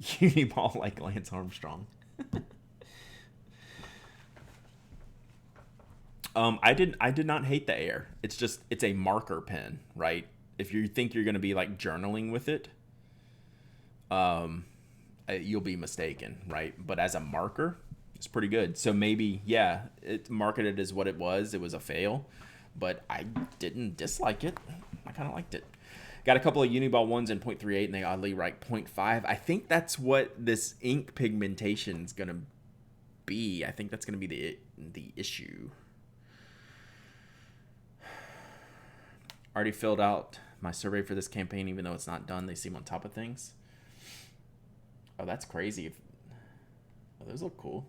Uniball like Lance Armstrong. I did not hate the air. It's just, it's a marker pen, right? If you think you're going to be like journaling with it, you'll be mistaken, right? But as a marker, it's pretty good. So maybe, yeah, it marketed as what it was. It was a fail, but I didn't dislike it. I kind of liked it. Got a couple of Uniball ones in 0.38, and they oddly write 0.5. I think that's what this ink pigmentation is going to be. I think that's going to be the issue. Already filled out my survey for this campaign, even though it's not done. They seem on top of things. Oh, that's crazy. Oh, those look cool.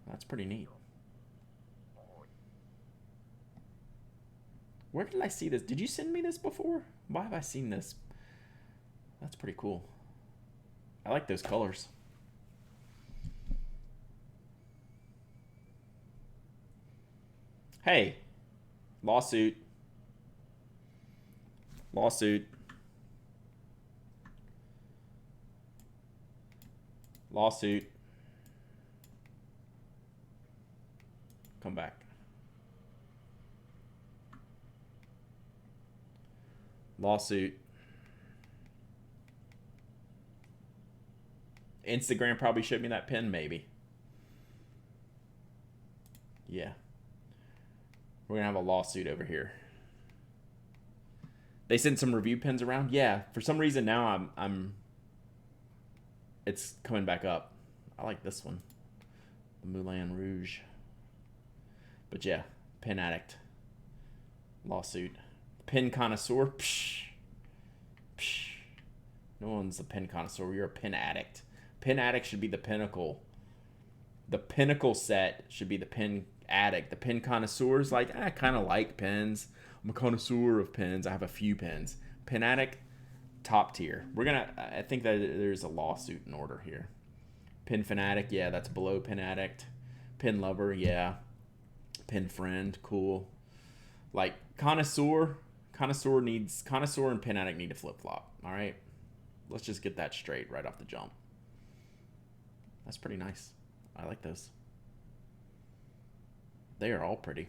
That's pretty neat. Where did I see this? Did you send me this before? Why have I seen this? That's pretty cool. I like those colors. Hey, lawsuit. Lawsuit. Lawsuit. Come back. Lawsuit. Instagram probably showed me that pen, maybe. Yeah. We're going to have a lawsuit over here. They sent some review pens around. Yeah, for some reason now I'm it's coming back up. I like this one. The Moulin Rouge. But yeah, Pen Addict. Lawsuit. Pen connoisseur. Psh. Psh. No one's a pen connoisseur. You're a pen addict. Pen addict should be the pinnacle. The pinnacle set should be the pen addict. The pen connoisseurs, like, I kind of like pens. I'm a connoisseur of pens. I have a few pens. Pen addict, top tier. I think that there's a lawsuit in order here. Pen fanatic, yeah, that's below pen addict. Pen lover, yeah. Pen friend, cool. Like, connoisseur and pen addict need to flip flop. All right, let's just get that straight right off the jump. That's pretty nice. I like those. They are all pretty.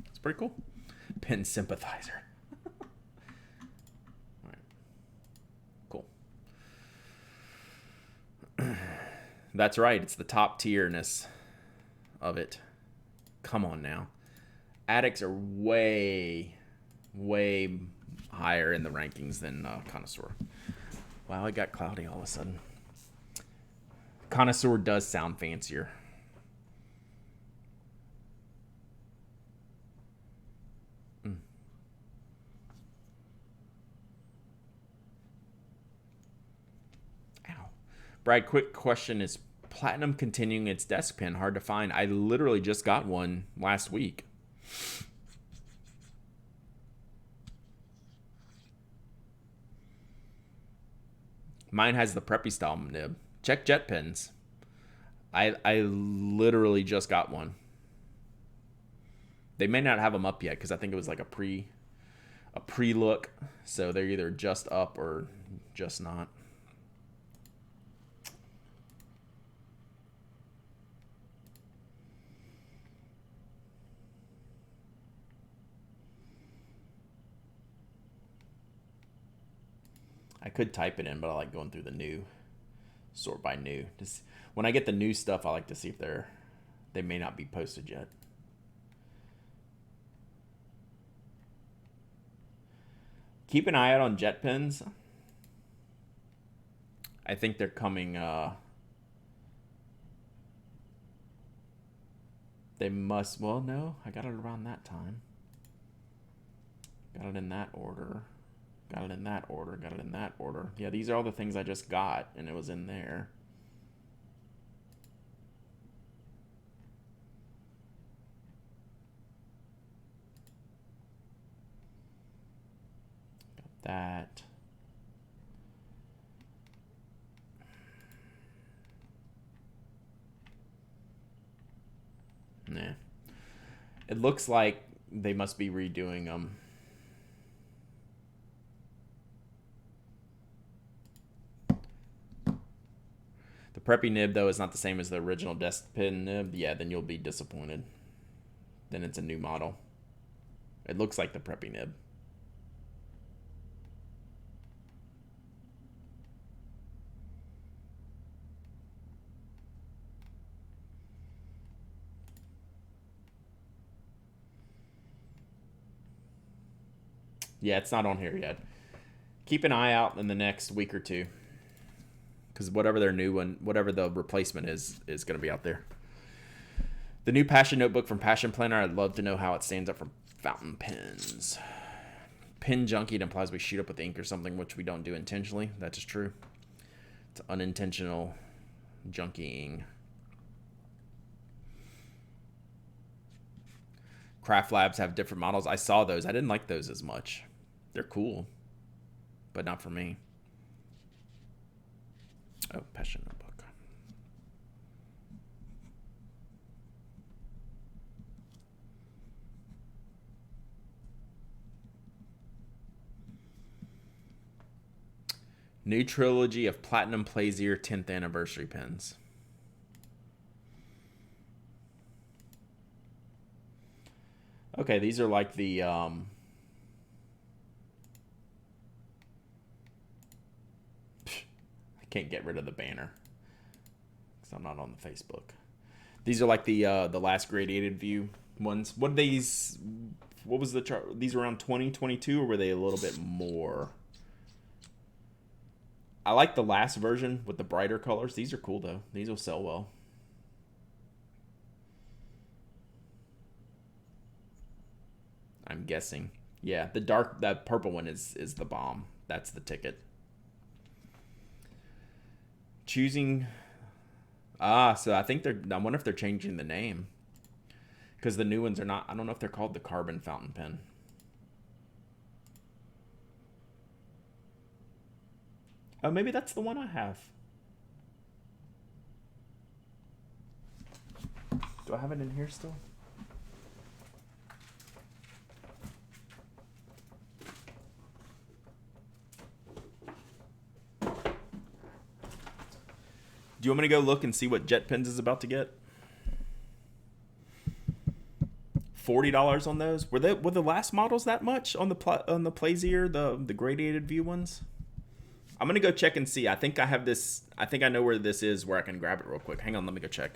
It's pretty cool. Pen sympathizer. All right. Cool. That's right. It's the top tierness of it. Come on now. Addicts are way higher in the rankings than connoisseur. Wow, it got cloudy all of a sudden. Connoisseur does sound fancier. Ow. Brad, quick question. Is Platinum continuing its desk pen? Hard to find. I literally just got one last week. Mine has the preppy style nib. Check Jet pens. I literally just got one. They may not have them up yet because I think it was like a pre-look, so they're either just up or just not. I could type it in, but I like going through the new, sort by new. Just when I get the new stuff, I like to see if they may not be posted yet. Keep an eye out on Jet pens. I think they're coming. They must. Well, no, I got it around that time. Got it in that order. Got it in that order. Got it in that order. Yeah, these are all the things I just got, and it was in there. Got that. Nah. It looks like they must be redoing them. The preppy nib, though, is not the same as the original desk pen nib. Yeah, then you'll be disappointed. Then it's a new model. It looks like the preppy nib. Yeah, it's not on here yet. Keep an eye out in the next week or two, because whatever their new one, whatever the replacement is going to be out there. The new Passion notebook from Passion Planner, I'd love to know how it stands up from fountain pens. Pen junkie, it implies we shoot up with ink or something, which we don't do intentionally. That is true. It's unintentional junkying. Craft Labs have different models. I saw those. I didn't like those as much. They're cool, but not for me. Oh, Passion notebook. New trilogy of Platinum Plaisir 10th anniversary pens. Okay, these are like the I can't get rid of the banner because I'm not on the Facebook. These are like the last gradiated view ones. What are these? What was the chart? These around 2022, or were they a little bit more? I like the last version with the brighter colors. These are cool though. These will sell well. I'm guessing. Yeah, that purple one is the bomb. That's the ticket. Choosing. So I think I wonder if they're changing the name because the new ones are not. I don't know if they're called the carbon fountain pen. Oh, maybe that's the one I have. Do I have it in here still? Do you want me to go look and see what Jet Pens is about to get? $40 on those. Were the last models that much on the Plaisir, the gradiated view ones? I'm gonna go check and see. I think I have this. I think I know where this is, where I can grab it real quick. Hang on, let me go check.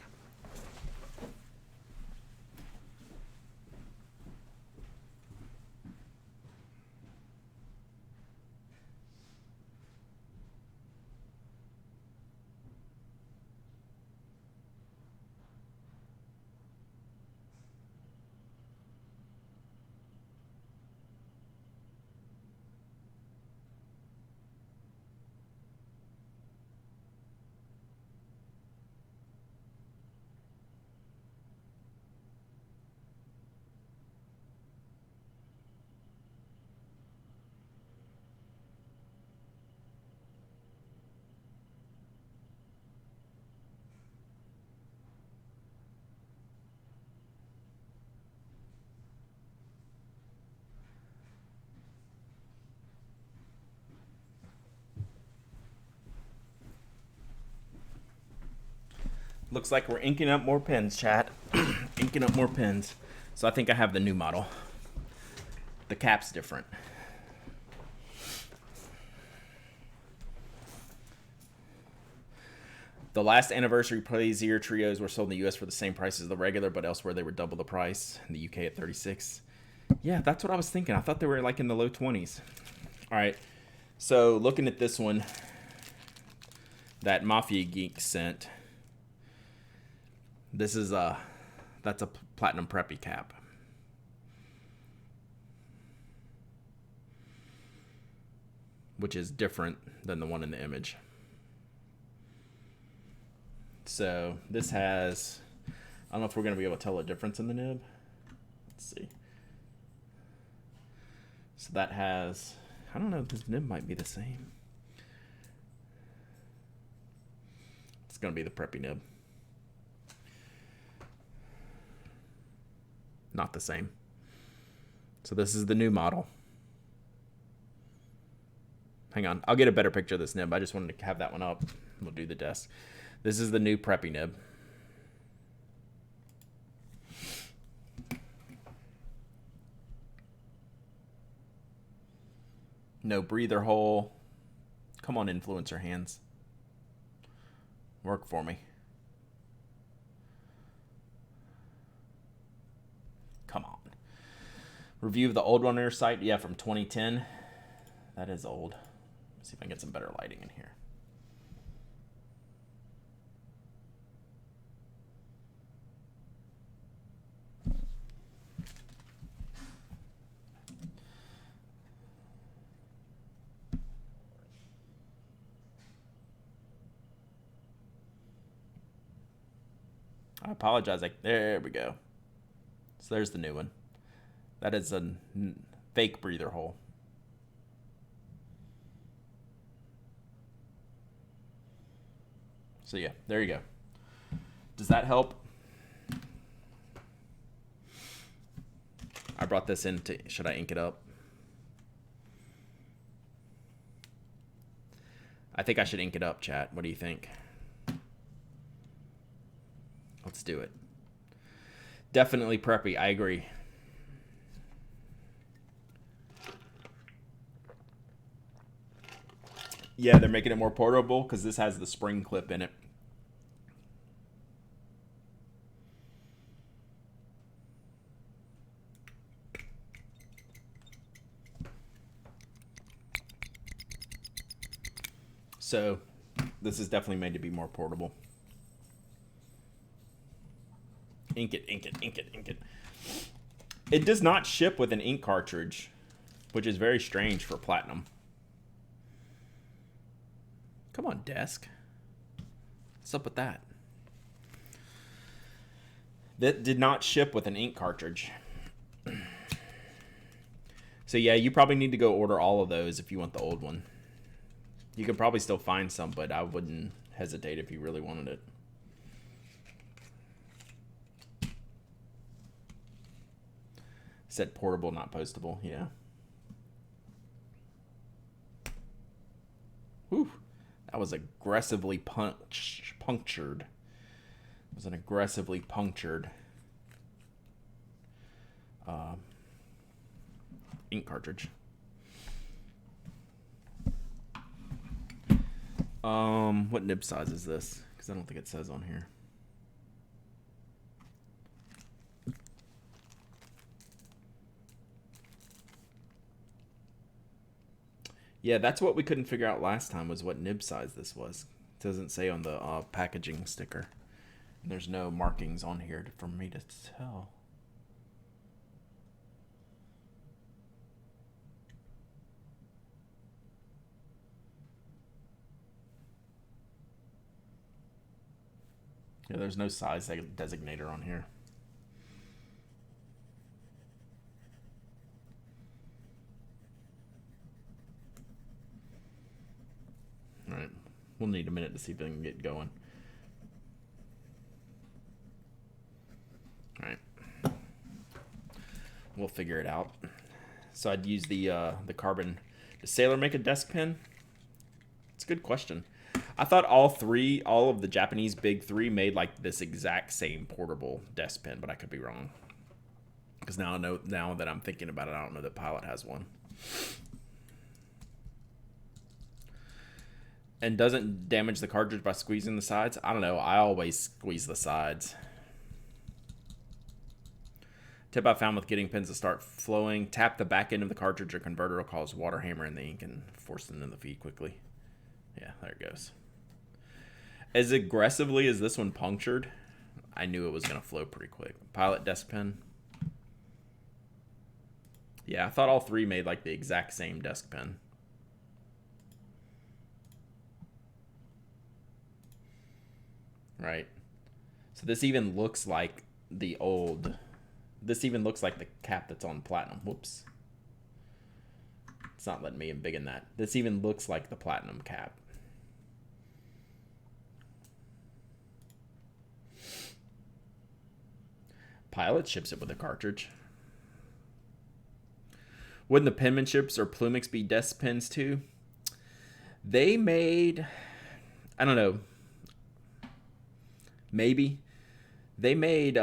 Looks like we're inking up more pens, chat. Inking up more pens. So I think I have the new model. The cap's different. The last anniversary Plaisir trios were sold in the US for the same price as the regular, but elsewhere they were double the price. In the UK at 36. Yeah, that's what I was thinking. I thought they were like in the low 20s. All right. So looking at this one that Mafia Geek sent. This is that's a platinum preppy cap. Which is different than the one in the image. So this has, I don't know if we're going to be able to tell a difference in the nib. Let's see. So that has, I don't know, this nib might be the same. It's going to be the preppy nib. Not the same. So this is the new model. Hang on, I'll get a better picture of this nib. I just wanted to have that one up. We'll do the desk. This is the new preppy nib. No breather hole. Come on, influencer hands. Work for me. Come on. Review of the old one on your site. Yeah, from 2010. That is old. Let's see if I can get some better lighting in here. I apologize. There we go. So there's the new one. That is a fake breather hole. So yeah, there you go. Does that help? I brought this in to, should I ink it up? I think I should ink it up, chat. What do you think? Let's do it. Definitely preppy. I agree. Yeah, they're making it more portable because this has the spring clip in it. So this is definitely made to be more portable. Ink it, ink it, ink it, ink it. It does not ship with an ink cartridge, which is very strange for Platinum. Come on, desk. What's up with that? That did not ship with an ink cartridge. So yeah, you probably need to go order all of those if you want the old one. You could probably still find some, but I wouldn't hesitate if you really wanted it. Said portable, not postable. Yeah. Whew. That was aggressively punctured. It was an aggressively punctured ink cartridge. What nib size is this? Because I don't think it says on here. Yeah, that's what we couldn't figure out last time, was what nib size this was. It doesn't say on the packaging sticker. And there's no markings on here for me to tell. Yeah, there's no size designator on here. All right, we'll need a minute to see if I can get going. All right, we'll figure it out. So I'd use the carbon. Does Sailor make a desk pen? It's a good question. I thought all of the Japanese big three made like this exact same portable desk pen, but I could be wrong. Because now that I'm thinking about it, I don't know that Pilot has one. And doesn't damage the cartridge by squeezing the sides? I don't know. I always squeeze the sides. Tip I found with getting pens to start flowing: tap the back end of the cartridge or converter will cause water hammering the ink and force it into the feed quickly. Yeah, there it goes. As aggressively as this one punctured, I knew it was going to flow pretty quick. Pilot desk pen. Yeah, I thought all three made like the exact same desk pen. Right. So this even looks like the old... This even looks like the cap that's on Platinum. Whoops. It's not letting me embiggen that. This even looks like the Platinum cap. Pilot ships it with a cartridge. Wouldn't the penmanships or Plumix be desk pens too? They made... I don't know. Maybe. They made...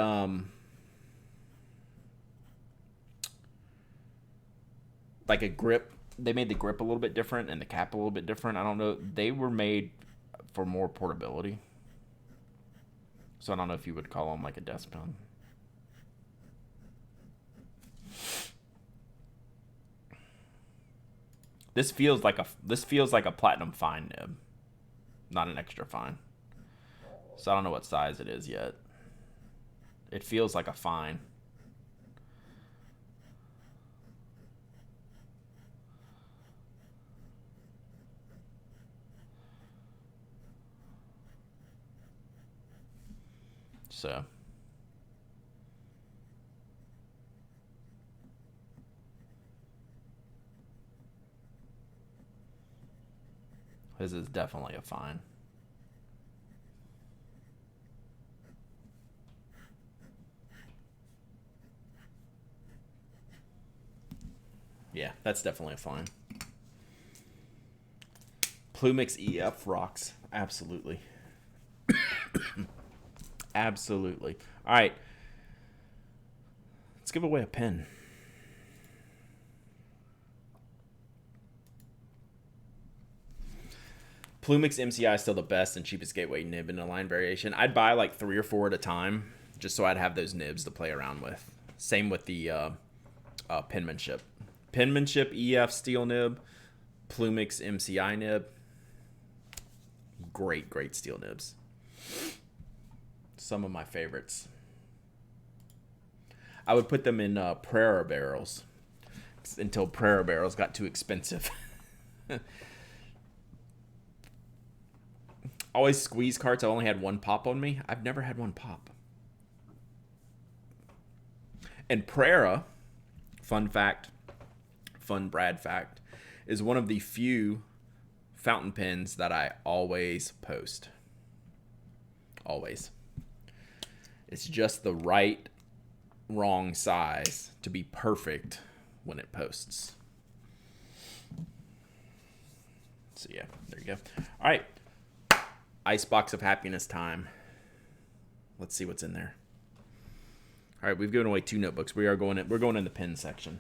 like a grip. They made the grip a little bit different and the cap a little bit different. I don't know. They were made for more portability. So I don't know if you would call them like a desk pen. This feels like a Platinum fine nib, not an extra fine. So I don't know what size it is yet. It feels like a fine. So this is definitely a fine. Yeah, that's definitely a fine. Plumix EF rocks. Absolutely. Absolutely. All right. Let's give away a pen. Plumix MCI is still the best and cheapest gateway nib in the line variation. I'd buy like 3 or 4 at a time just so I'd have those nibs to play around with. Same with the penmanship. Penmanship EF steel nib, Plumix MCI nib. Great, great steel nibs. Some of my favorites. I would put them in Prairie barrels until Prairie barrels got too expensive. Always squeeze carts. I only had 1 pop on me. I've never had 1 pop. And Prairie, fun fact, fun Brad fact, is one of the few fountain pens that I always post. Always. It's just the right, wrong size to be perfect when it posts. So yeah, there you go. All right. Icebox of happiness time. Let's see what's in there. All right, we've given away 2 notebooks. We're going in the pen section.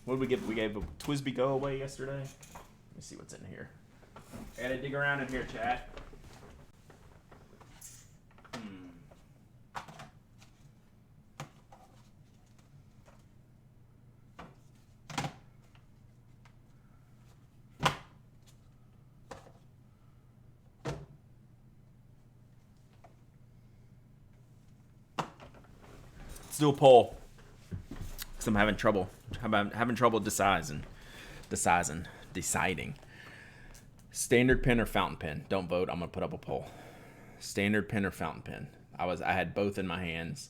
What did we give? We gave a Twisby Go away yesterday. Let me see what's in here. I gotta dig around in here, chat. Let's do a poll. Because I'm having trouble. Having trouble deciding. Standard pen or fountain pen? Don't vote. I'm gonna put up a poll. Standard pen or fountain pen? I had both in my hands.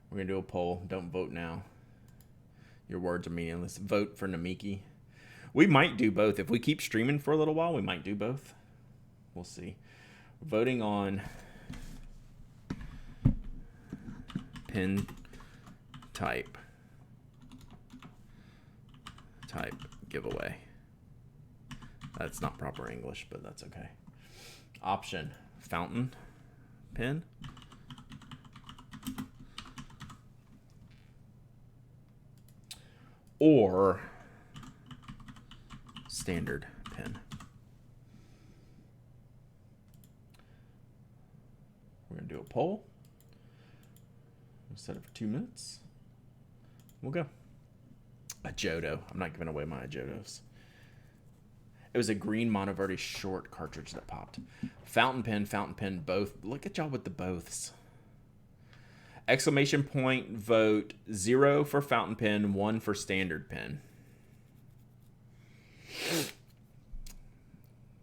We're gonna do a poll. Don't vote now. Your words are meaningless. Vote for Namiki. We might do both. If we keep streaming for a little while, we might do both. We'll see. Voting on pen type giveaway. That's not proper English, but that's okay. Option: fountain pen. Or standard pen. We're going to do a poll. We'll set it for 2 minutes. We'll go. A Jodo. I'm not giving away my Jodos. It was a green Monteverde short cartridge that popped. Fountain pen, both. Look at y'all with the boths. Exclamation point vote 0 for fountain pen, 1 for standard pen.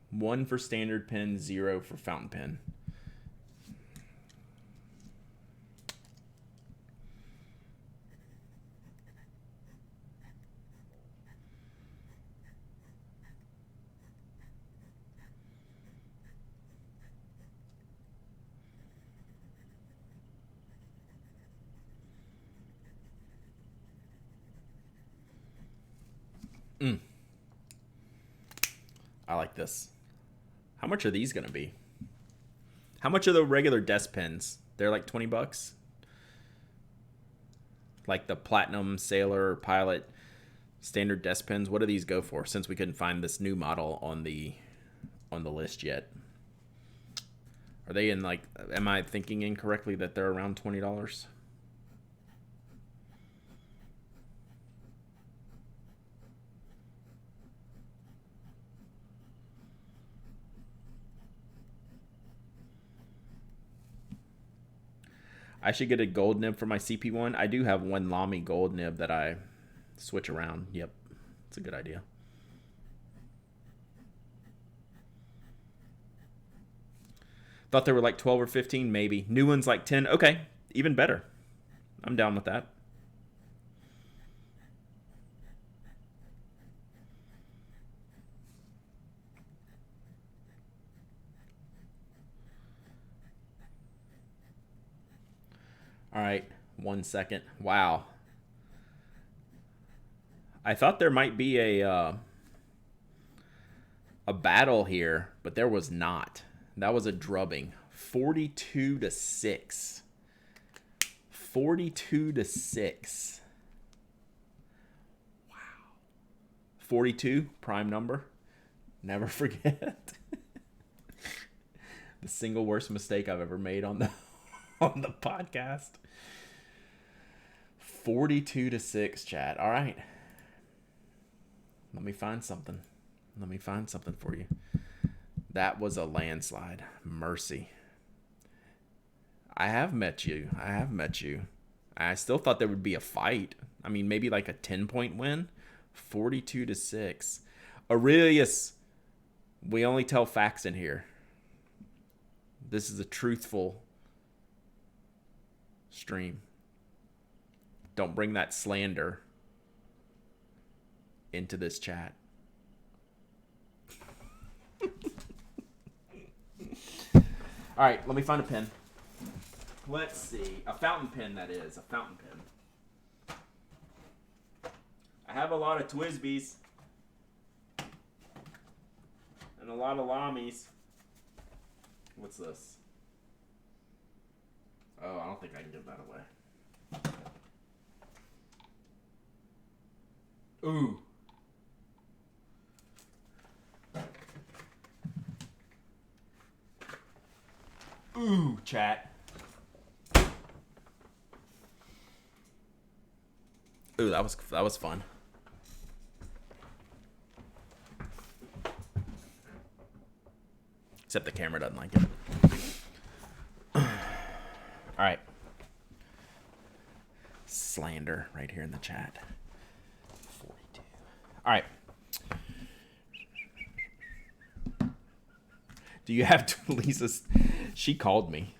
1 for standard pen, 0 for fountain pen. I like this. How much are these going to be? How much are the regular desk pens? They're like $20. Like the Platinum, Sailor, Pilot, standard desk pens. What do these go for? Since we couldn't find this new model on the list yet. Are they in like? Am I thinking incorrectly that they're around $20? I should get a gold nib for my CP1. I do have one Lamy gold nib that I switch around. Yep, it's a good idea. Thought they were like 12 or 15, maybe. New one's like 10. Okay, even better. I'm down with that. All right, 1 second. Wow. I thought there might be a battle here, but there was not. That was a drubbing. 42-6. 42-6. Wow. 42, prime number. Never forget. The single worst mistake I've ever made on the podcast. 42-6, chat. All right. Let me find something. Let me find something for you. That was a landslide. Mercy. I have met you. I still thought there would be a fight. I mean, maybe like a 10-point win. 42-6. Aurelius, we only tell facts in here. This is a truthful stream. Don't bring that slander into this chat. All right, let me find a pen. Let's see. A fountain pen, that is. A fountain pen. I have a lot of Twisbies. And a lot of Lamies. What's this? Oh, I don't think I can give that away. Ooh. Ooh, chat. Ooh, that was fun. Except the camera doesn't like it. All right. Slander right here in the chat. 42. All right. Do you have Lisa's? She called me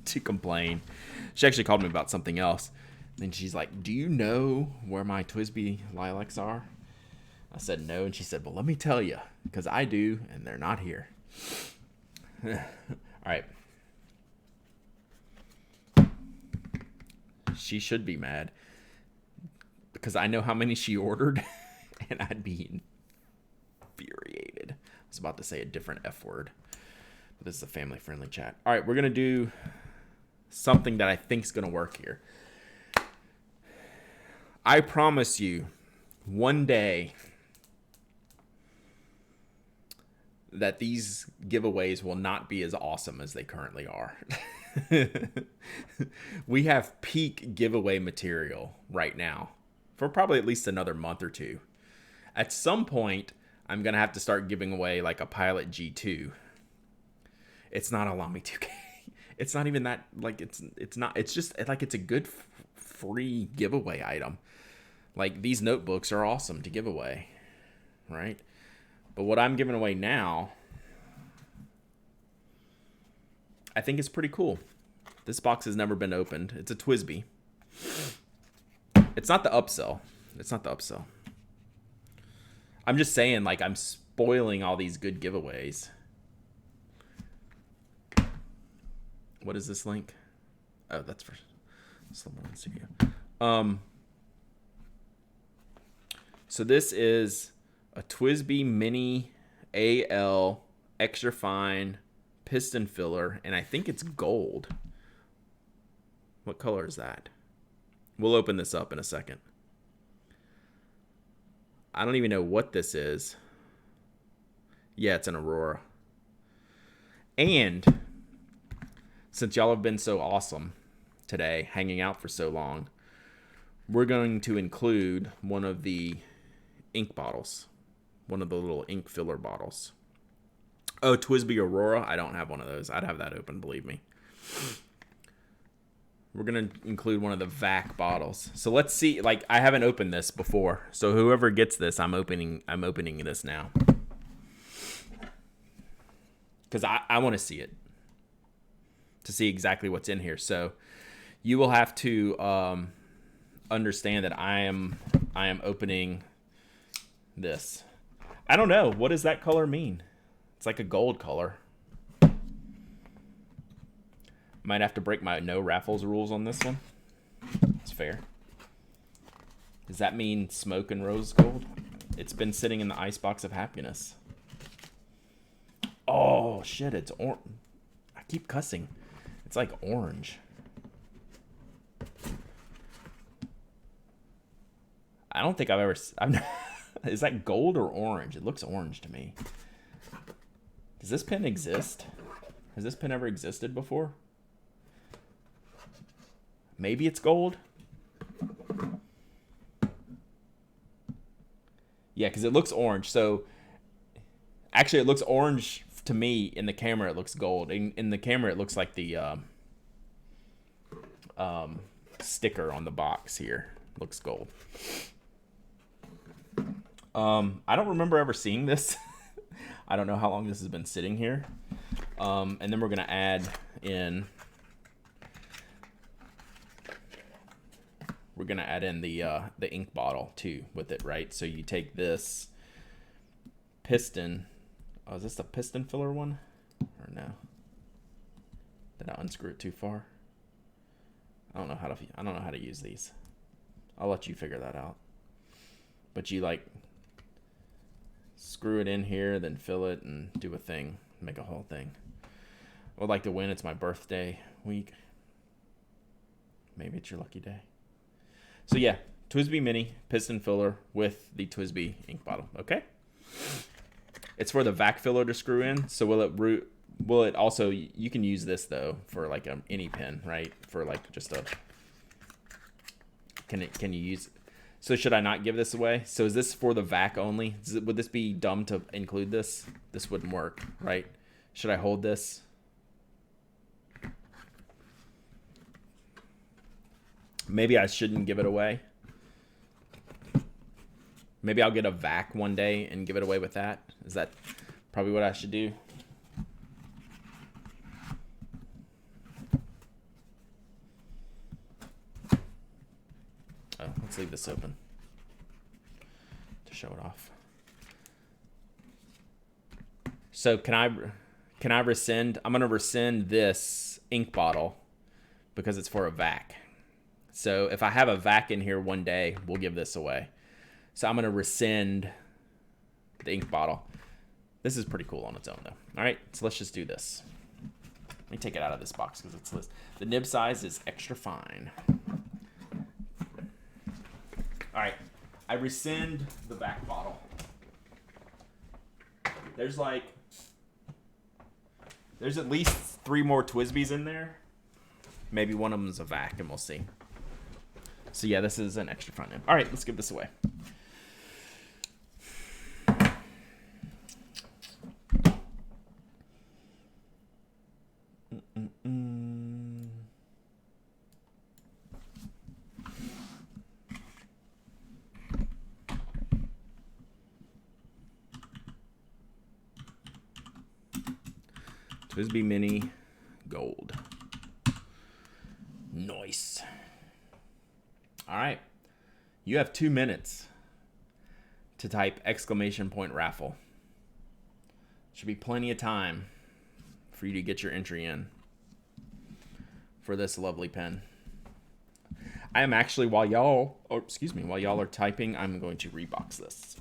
to complain. She actually called me about something else. And she's like, do you know where my Twisby lilacs are? I said no. And she said, well, let me tell you. Because I do, and they're not here. All right. She should be mad. Because I know how many she ordered. And I'd be infuriated. I was about to say a different F word. But this is a family-friendly chat. All right, we're going to do something that I think is going to work here. I promise you, one day, that these giveaways will not be as awesome as they currently are. We have peak giveaway material right now for probably at least another month or two. At some point, I'm going to have to start giving away like a Pilot G2. It's not a Lamy 2K. It's not even that, like, it's not, it's just like, it's a good free giveaway item. Like, these notebooks are awesome to give away, right? But what I'm giving away now, I think is pretty cool. This box has never been opened. It's a Twisby. It's not the upsell. It's not the upsell. I'm just saying, like, I'm spoiling all these good giveaways. What is this link? Oh, that's for Slumberland Studio. So this is a Twisby Mini AL extra fine piston filler, and I think it's gold. What color is that? We'll open this up in a second. I don't even know what this is. Yeah, it's an Aurora. And since y'all have been so awesome today, hanging out for so long, we're going to include one of the ink bottles. One of the little ink filler bottles. Oh, Twisby Aurora. I don't have one of those. I'd have that open, believe me. We're going to include one of the VAC bottles. So let's see. Like, I haven't opened this before. So whoever gets this, I'm opening this now. Because I want to see it. To see exactly what's in here. So you will have to understand that I am opening this. I don't know. What does that color mean? It's like a gold color. Might have to break my no raffles rules on this one. It's fair. Does that mean smoke and rose gold? It's been sitting in the icebox of happiness. Oh, shit. It's orange. I keep cussing. It's like orange. I don't think I've Is that gold or orange? It looks orange to me. Does this pen exist? Has this pen ever existed before? Maybe it's gold. Yeah, because it looks orange. So actually, it looks orange to me. In the camera, it looks gold. In the camera, it looks like the sticker on the box here looks gold. I don't remember ever seeing this. I don't know how long this has been sitting here. And then we're gonna add in. We're gonna add in the ink bottle too with it, right? So you take this piston. Oh, is this the piston filler one, or no? Did I unscrew it too far? I don't know how to use these. I'll let you figure that out. But you like screw it in here, then fill it and do a thing, make a whole thing. I would like to win. It's my birthday week. Maybe it's your lucky day. So yeah, TWSBI Mini piston filler with the TWSBI ink bottle. Okay. It's for the vac filler to screw in. So will it also, you can use this though for like any pen, right? For like just a, can you use, so should I not give this away? So is this for the vac only? Would this be dumb to include this? This wouldn't work, right? Should I hold this? Maybe I shouldn't give it away. Maybe I'll get a vac one day and give it away with that. Is that probably what I should do? Oh, let's leave this open to show it off. So can I rescind? I'm gonna rescind this ink bottle because it's for a vac. So if I have a vac in here one day, we'll give this away. So I'm going to rescind the ink bottle. This is pretty cool on its own, though. All right, so let's just do this. Let me take it out of this box because it's this. The nib size is extra fine. All right, I rescind the vac bottle. There's at least 3 more TWSBIs in there. Maybe one of them is a vac, and we'll see. So yeah, this is an extra front nib. All right, let's give this away. TWSBI Mini Gold. Nice. All right. You have 2 minutes to type !raffle. Should be plenty of time for you to get your entry in for this lovely pen. I am actually, while y'all are typing, I'm going to rebox this.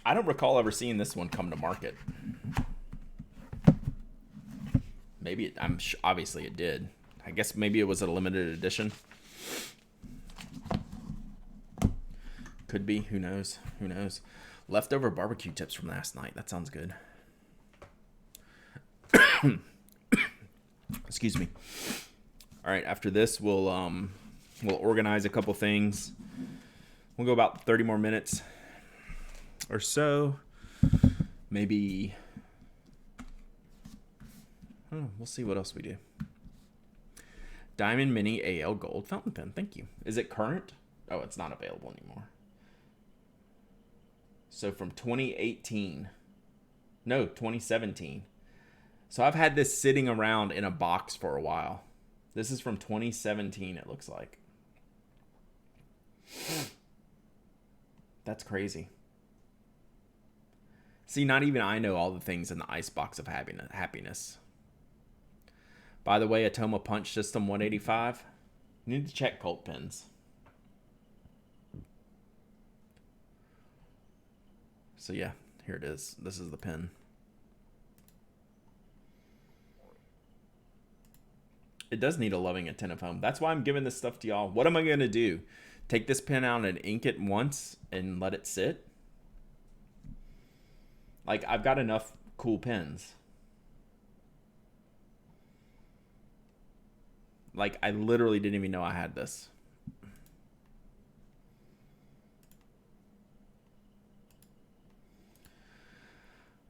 I don't recall ever seeing this one come to market. Maybe obviously it did. I guess maybe it was a limited edition. Could be. Who knows? Who knows? Leftover barbecue tips from last night. That sounds good. Excuse me. All right. After this, we'll organize a couple things. We'll go about 30 more minutes or so. Maybe. We'll see what else we do. Diamond Mini AL Gold fountain pen. Thank you. Is it current? Oh, it's not available anymore. So from 2018. No, 2017. So I've had this sitting around in a box for a while. This is from 2017, it looks like. That's crazy. See, not even I know all the things in the icebox of happiness. By the way, Atoma Punch System 185. You need to check Cult pens. So yeah, Here it is. This is the pen. It does need a loving, attentive home. That's why I'm giving this stuff to y'all. What am I going to do? Take this pen out and ink it once and let it sit? Like, I've got enough cool pens. Like, I literally didn't even know I had this.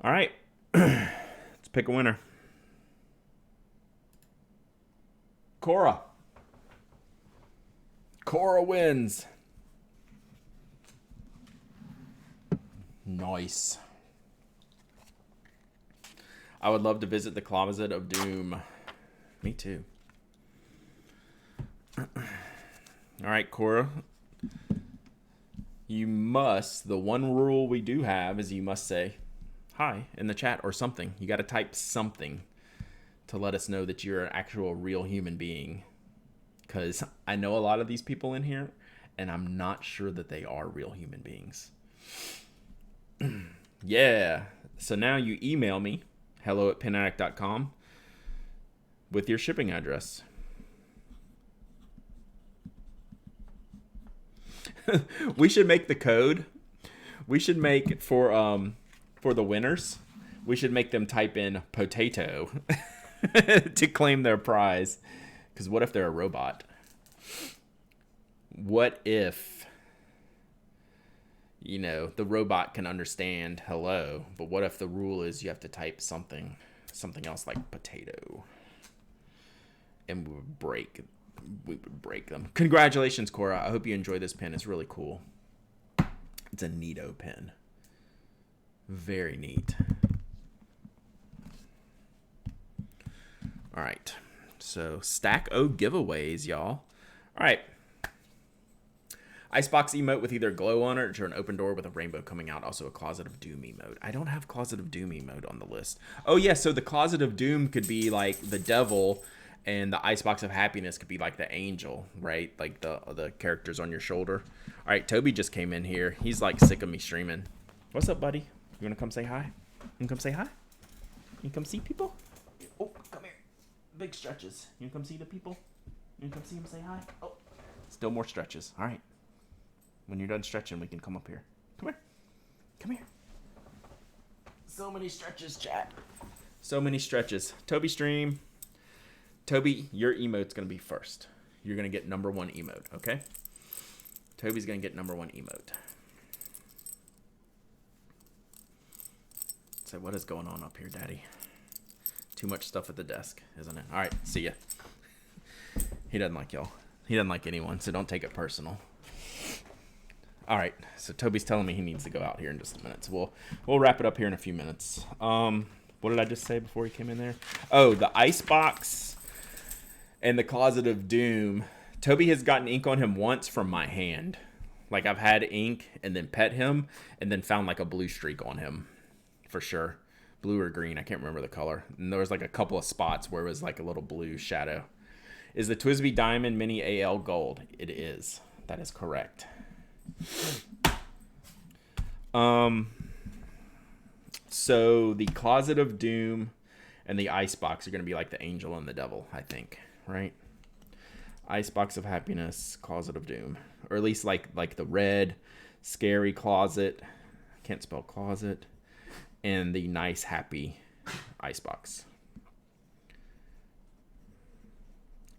All right. Let's pick a winner. Cora. Cora wins. Nice. I would love to visit the Closet of Doom. Me too. All right, Cora. You must, the one rule we do have is you must say hi in the chat or something. You got to type something to let us know that you're an actual real human being. Because I know a lot of these people in here, and I'm not sure that they are real human beings. Yeah. So now you email me, hello@penaddict.com, with your shipping address. We should make the code. We should make for the winners. We should make them type in potato to claim their prize. Because what if they're a robot? What if, you know, the robot can understand hello, but what if the rule is you have to type something else like potato, and we would break them. Congratulations, Cora. I hope you enjoy this pen. It's really cool. It's a neato pen. Very neat. All right. So, stack O giveaways, y'all. All right. Icebox emote with either glow on it or an open door with a rainbow coming out. Also a Closet of Doom emote. I don't have Closet of Doom emote on the list. Oh, yeah. So, the Closet of Doom could be like the devil, and the Icebox of Happiness could be like the angel, right? Like the characters on your shoulder. All right. Toby just came in here. He's like sick of me streaming. What's up, buddy? You want to come say hi? You come say hi? You come see people? Oh, come here. Big stretches. You come see the people? You come see them say hi? Oh, still more stretches. All right. When you're done stretching, we can come up here. Come here. Come here. So many stretches, chat. So many stretches. Toby stream. Toby, your emote's going to be first. You're going to get number 1 emote, okay? Toby's going to get number 1 emote. So what is going on up here, Daddy? Too much stuff at the desk, isn't it? All right, see ya. He doesn't like y'all. He doesn't like anyone, so don't take it personal. All right, so Toby's telling me he needs to go out here in just a minute. So we'll wrap it up here in a few minutes. What did I just say before he came in there? Oh, the Icebox and the Closet of Doom. Toby has gotten ink on him once from my hand. Like, I've had ink and then pet him and then found like a blue streak on him. For sure. Blue or green. I can't remember the color. And there was like a couple of spots where it was like a little blue shadow. Is the Twisby Diamond Mini AL Gold? It is. That is correct. So the Closet of Doom and the Icebox are going to be like the angel and the devil, I think. Right? Icebox of Happiness, Closet of Doom. Or at least like the red, scary closet. Can't spell closet. And the nice, happy Icebox.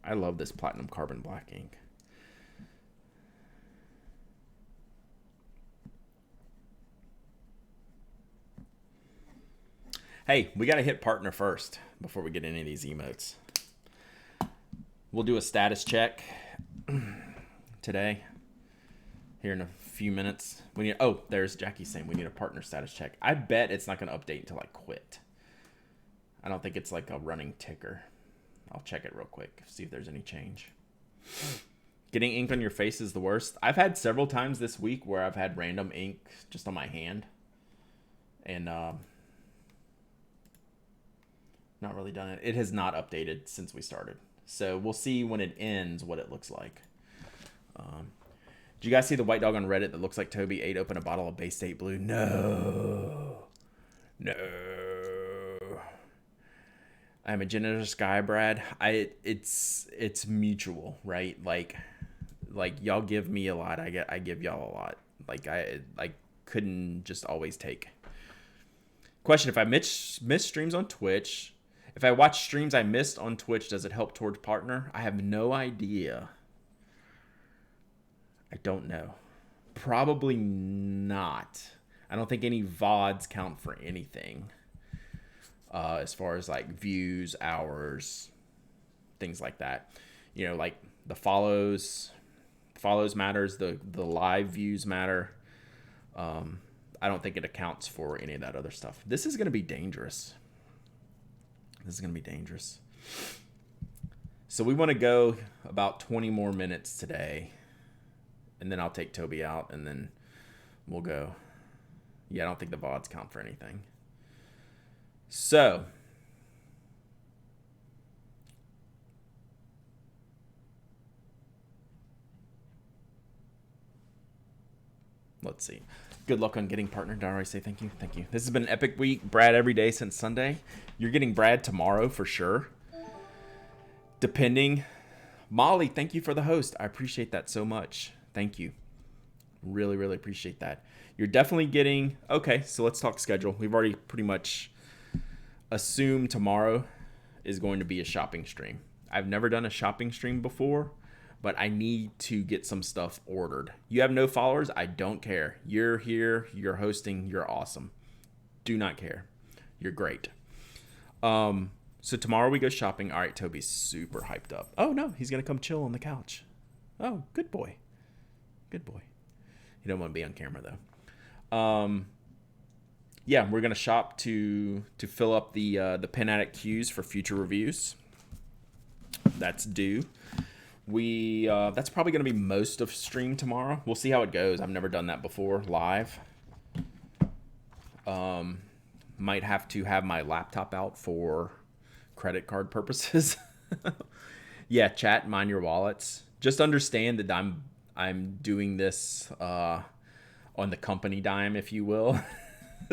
I love this platinum carbon black ink. Hey, we got to hit partner first before we get any of these emotes. We'll do a status check today. Here in a few minutes. There's Jackie saying we need a partner status check. I bet it's not going to update until I quit. I don't think it's like a running ticker. I'll check it real quick, see if there's any change. Getting ink on your face is the worst. I've had several times this week where I've had random ink just on my hand. And not really done it. It has not updated since we started. So we'll see when it ends what it looks like. Did you guys see the white dog on Reddit that looks like Toby ate open a bottle of Bay State Blue? No. No. I'm a generous guy, Brad. It's mutual, right? Like y'all give me a lot, I give y'all a lot. Like I couldn't just always take. Question: if I miss streams on Twitch, if I watch streams I missed on Twitch, does it help towards partner? I have no idea. I don't know. Probably not. I don't think any VODs count for anything. As far as like views, hours, things like that. You know, like the follows matters. The live views matter. I don't think it accounts for any of that other stuff. This is gonna be dangerous. So we want to go about 20 more minutes today, and then I'll take Toby out, and then we'll go. Yeah, I don't think the VODs count for anything. So, let's see. Good luck on getting partnered. Did I already say thank you? Thank you. This has been an epic week. Brad every day since Sunday. You're getting Brad tomorrow for sure. Depending. Molly, thank you for the host. I appreciate that so much. Thank you. Really, really appreciate that. You're definitely getting... Okay, so let's talk schedule. We've already pretty much assumed tomorrow is going to be a shopping stream. I've never done a shopping stream before, but I need to get some stuff ordered. You have no followers? I don't care. You're here. You're hosting. You're awesome. Do not care. You're great. So tomorrow we go shopping. All right, Toby's super hyped up. Oh, no, he's going to come chill on the couch. Oh, good boy. Good boy. You don't want to be on camera, though. Yeah, we're going to shop to fill up the Pen Addict queues for future reviews. That's due. That's probably going to be most of stream tomorrow. We'll see how it goes. I've never done that before live. Might have to have my laptop out for credit card purposes. Yeah, chat, mind your wallets. Just understand that I'm doing this on the company dime, if you will.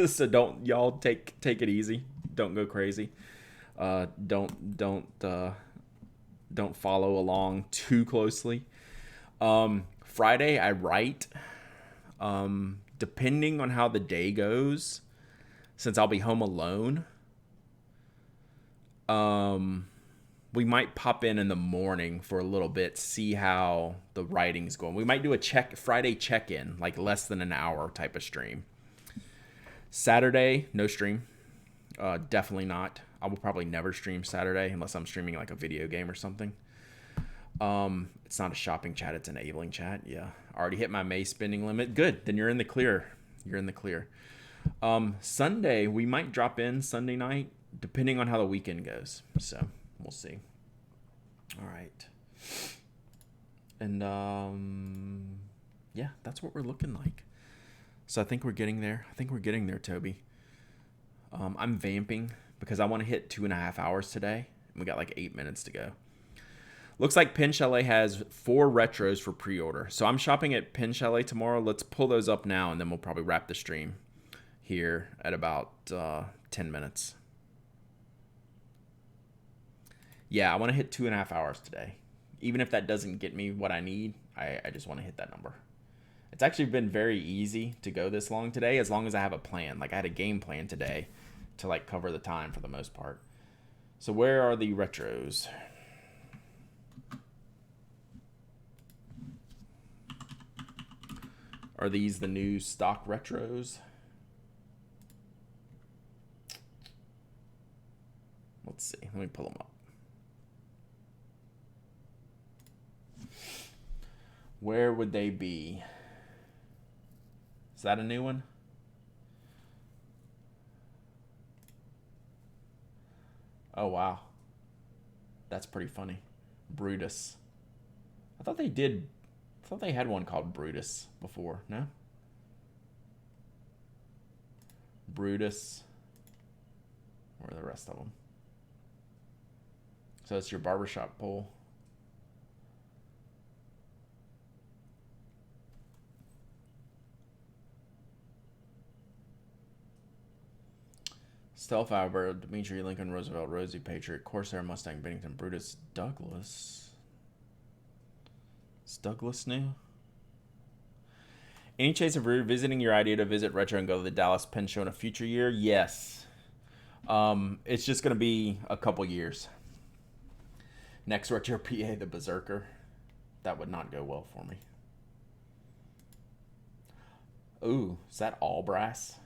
So don't y'all take it easy. Don't go crazy. Don't follow along too closely. Friday I write. Depending on how the day goes, since I'll be home alone, we might pop in the morning for a little bit, see how the writing's going. We might do a Friday check-in, like less than an hour type of stream. Saturday, no stream. Definitely not. I will probably never stream Saturday unless I'm streaming like a video game or something. It's not a shopping chat, it's an enabling chat. Yeah. Already hit my May spending limit. Good. Then you're in the clear. Sunday, we might drop in Sunday night, depending on how the weekend goes. So we'll see. All right. And yeah, that's what we're looking like. So I think we're getting there. Toby. I'm vamping because I want to hit 2.5 hours today. We got like 8 minutes to go. Looks like Pen Chalet has 4 retros for pre-order. So I'm shopping at Pen Chalet tomorrow. Let's pull those up now, and then we'll probably wrap the stream here at about 10 minutes. Yeah, I want to hit 2.5 hours today. Even if that doesn't get me what I need, I just want to hit that number. It's actually been very easy to go this long today as long as I have a plan. Like I had a game plan today to like cover the time for the most part. So where are the retros? Are these the new stock retros? Let's see. Let me pull them up. Where would they be? Is that a new one? Oh, wow. That's pretty funny. Brutus. I thought they had one called Brutus before, no? Brutus. Where are the rest of them? So it's your barbershop pole. Stealth Albert, Dimitri, Lincoln, Roosevelt, Rosie, Patriot, Corsair, Mustang, Bennington, Brutus, Douglas. Is Douglas new? Any chance of revisiting your idea to visit Retro and go to the Dallas Pen Show in a future year? Yes. It's just going to be a couple years. Next Retro PA, the Berserker. That would not go well for me. Ooh, is that all brass?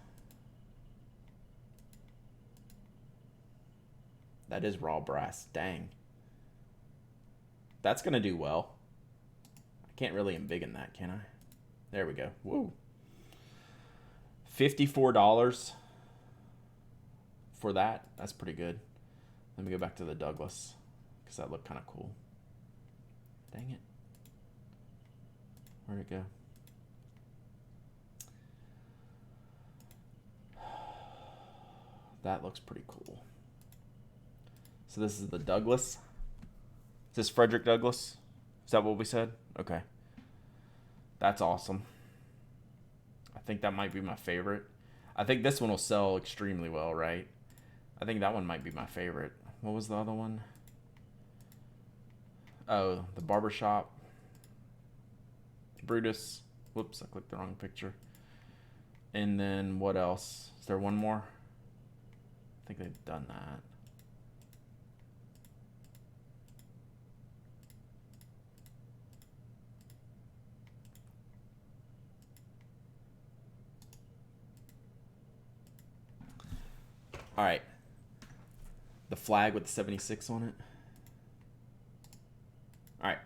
That is raw brass. Dang. That's going to do well. I can't really embiggen that, can I? There we go. Woo. $54 for that. That's pretty good. Let me go back to the Douglas because that looked kind of cool. Dang it. Where'd it go? That looks pretty cool. So this is the Douglas. Is this Frederick Douglass? Is that what we said? Okay. That's awesome. I think that might be my favorite. I think this one will sell extremely well, right? I think that one might be my favorite. What was the other one? Oh, the Barbershop. Brutus. Whoops, I clicked the wrong picture. And then what else? Is there one more? I think they've done that. All right. The flag with the 76 on it. All right.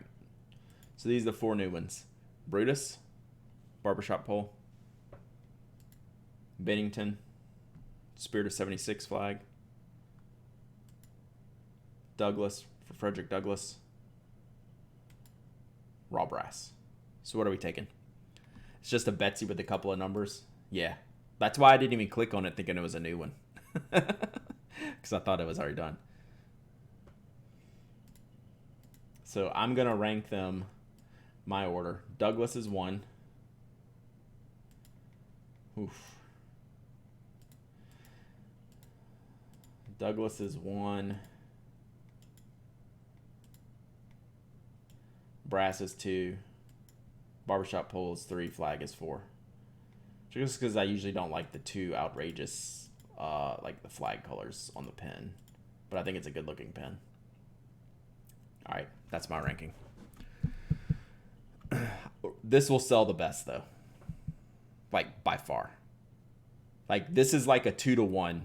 So these are the 4 new ones. Brutus, Barbershop Pole, Bennington, Spirit of 76 flag, Douglas for Frederick Douglass, raw brass. So what are we taking? It's just a Betsy with a couple of numbers. Yeah. That's why I didn't even click on it thinking it was a new one. Because I thought it was already done. So I'm going to rank them my order. Douglas is 1. Oof. Douglas is 1. Brass is 2. Barbershop Pole is 3. Flag is 4. Just because I usually don't like the too outrageous like the flag colors on the pen. But I think it's a good looking pen. Alright, that's my ranking. This will sell the best though. Like by far. Like this is like a 2-to-1.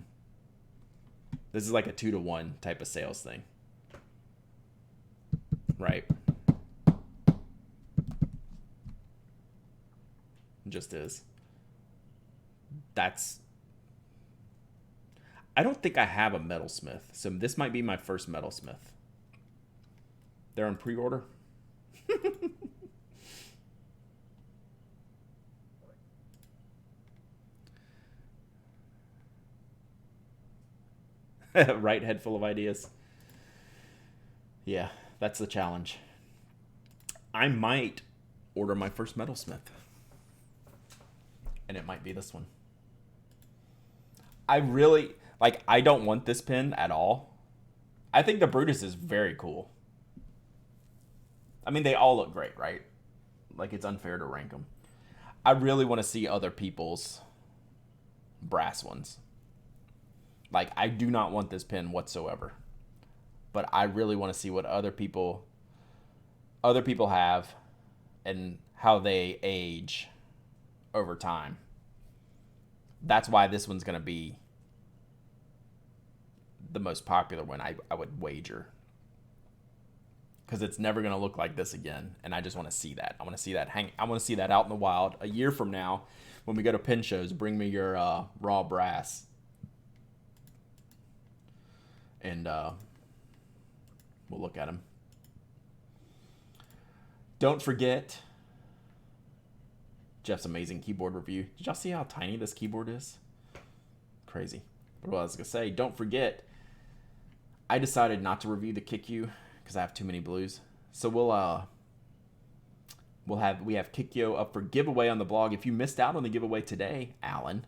This is like a 2-to-1 type of sales thing. Right? It just is. That's... I don't think I have a Metalsmith, so this might be my first Metalsmith. They're on pre-order. Right head full of ideas. Yeah, that's the challenge. I might order my first Metalsmith. And it might be this one. I really... Like, I don't want this pen at all. I think the Brutus is very cool. I mean, they all look great, right? Like, it's unfair to rank them. I really want to see other people's brass ones. Like, I do not want this pen whatsoever. But I really want to see what other people have and how they age over time. That's why this one's going to be the most popular one, I would wager. Because it's never going to look like this again. And I just want to see that. I want to see that I want to see that out in the wild. A year from now, when we go to pen shows, bring me your raw brass. And we'll look at them. Don't forget Jeff's amazing keyboard review. Did y'all see how tiny this keyboard is? Crazy. But what I was going to say, don't forget, I decided not to review the Kikyo because I have too many blues. So we have Kikyo up for giveaway on the blog. If you missed out on the giveaway today, Alan,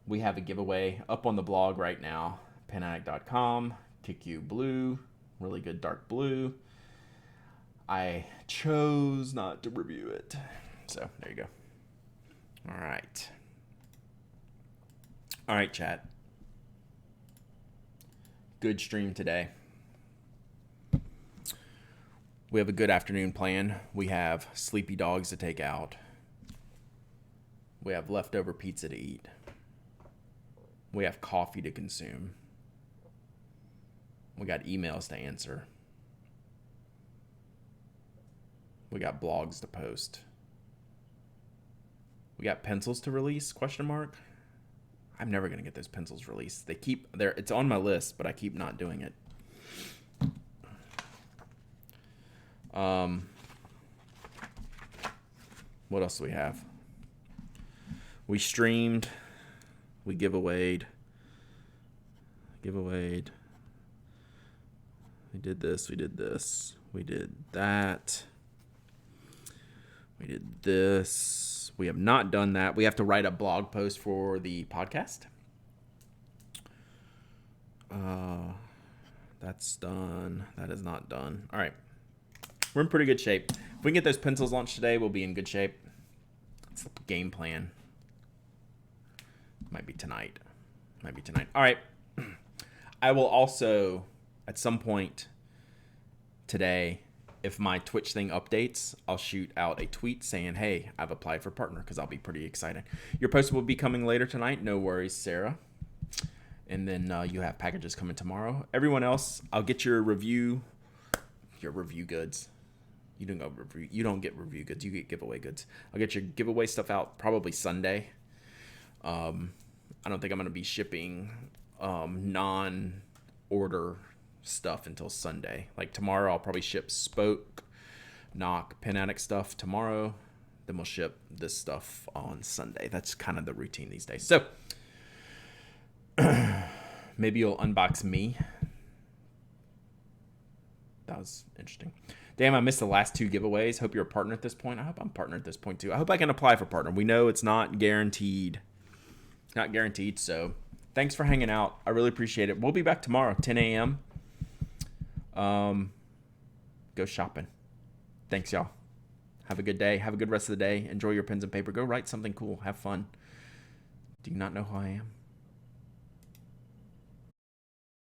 We have a giveaway up on the blog right now, penaddict.com. KQ blue, really good dark blue. I chose not to review it. So there you go. All right. All right, chat. Good stream today. We have a good afternoon plan. We have sleepy dogs to take out. We have leftover pizza to eat. We have coffee to consume. We got emails to answer. We got blogs to post. We got pencils to release, question mark. I'm never going to get those pencils released. They keep there. It's on my list, but I keep not doing it. What else do we have? We streamed. We giveawayed. We did this. We did this. We did that. We did this. We have not done that. We have to write a blog post for the podcast. That's done. That is not done. All right. We're in pretty good shape. If we can get those pencils launched today, we'll be in good shape. It's the game plan. Might be tonight. All right. I will also, at some point today, if my Twitch thing updates, I'll shoot out a tweet saying, hey, I've applied for partner, because I'll be pretty excited. Your post will be coming later tonight. No worries, Sarah. And then you have packages coming tomorrow. Everyone else, I'll get your review goods. You don't get review goods. You get giveaway goods. I'll get your giveaway stuff out probably Sunday. I don't think I'm going to be shipping non-order stuff until Sunday. Like tomorrow, I'll probably ship Spoke, Knock, Pen Addict stuff tomorrow. Then we'll ship this stuff on Sunday. That's kind of the routine these days. So maybe you'll unbox me. That was interesting. Damn, I missed the last 2 giveaways. Hope you're a partner at this point. I hope I'm a partner at this point too. I hope I can apply for partner. We know it's not guaranteed. So thanks for hanging out. I really appreciate it. We'll be back tomorrow, 10 a.m. Go shopping. Thanks, y'all. Have a good day. Have a good rest of the day. Enjoy your pens and paper. Go write something cool. Have fun. Do you not know who I am?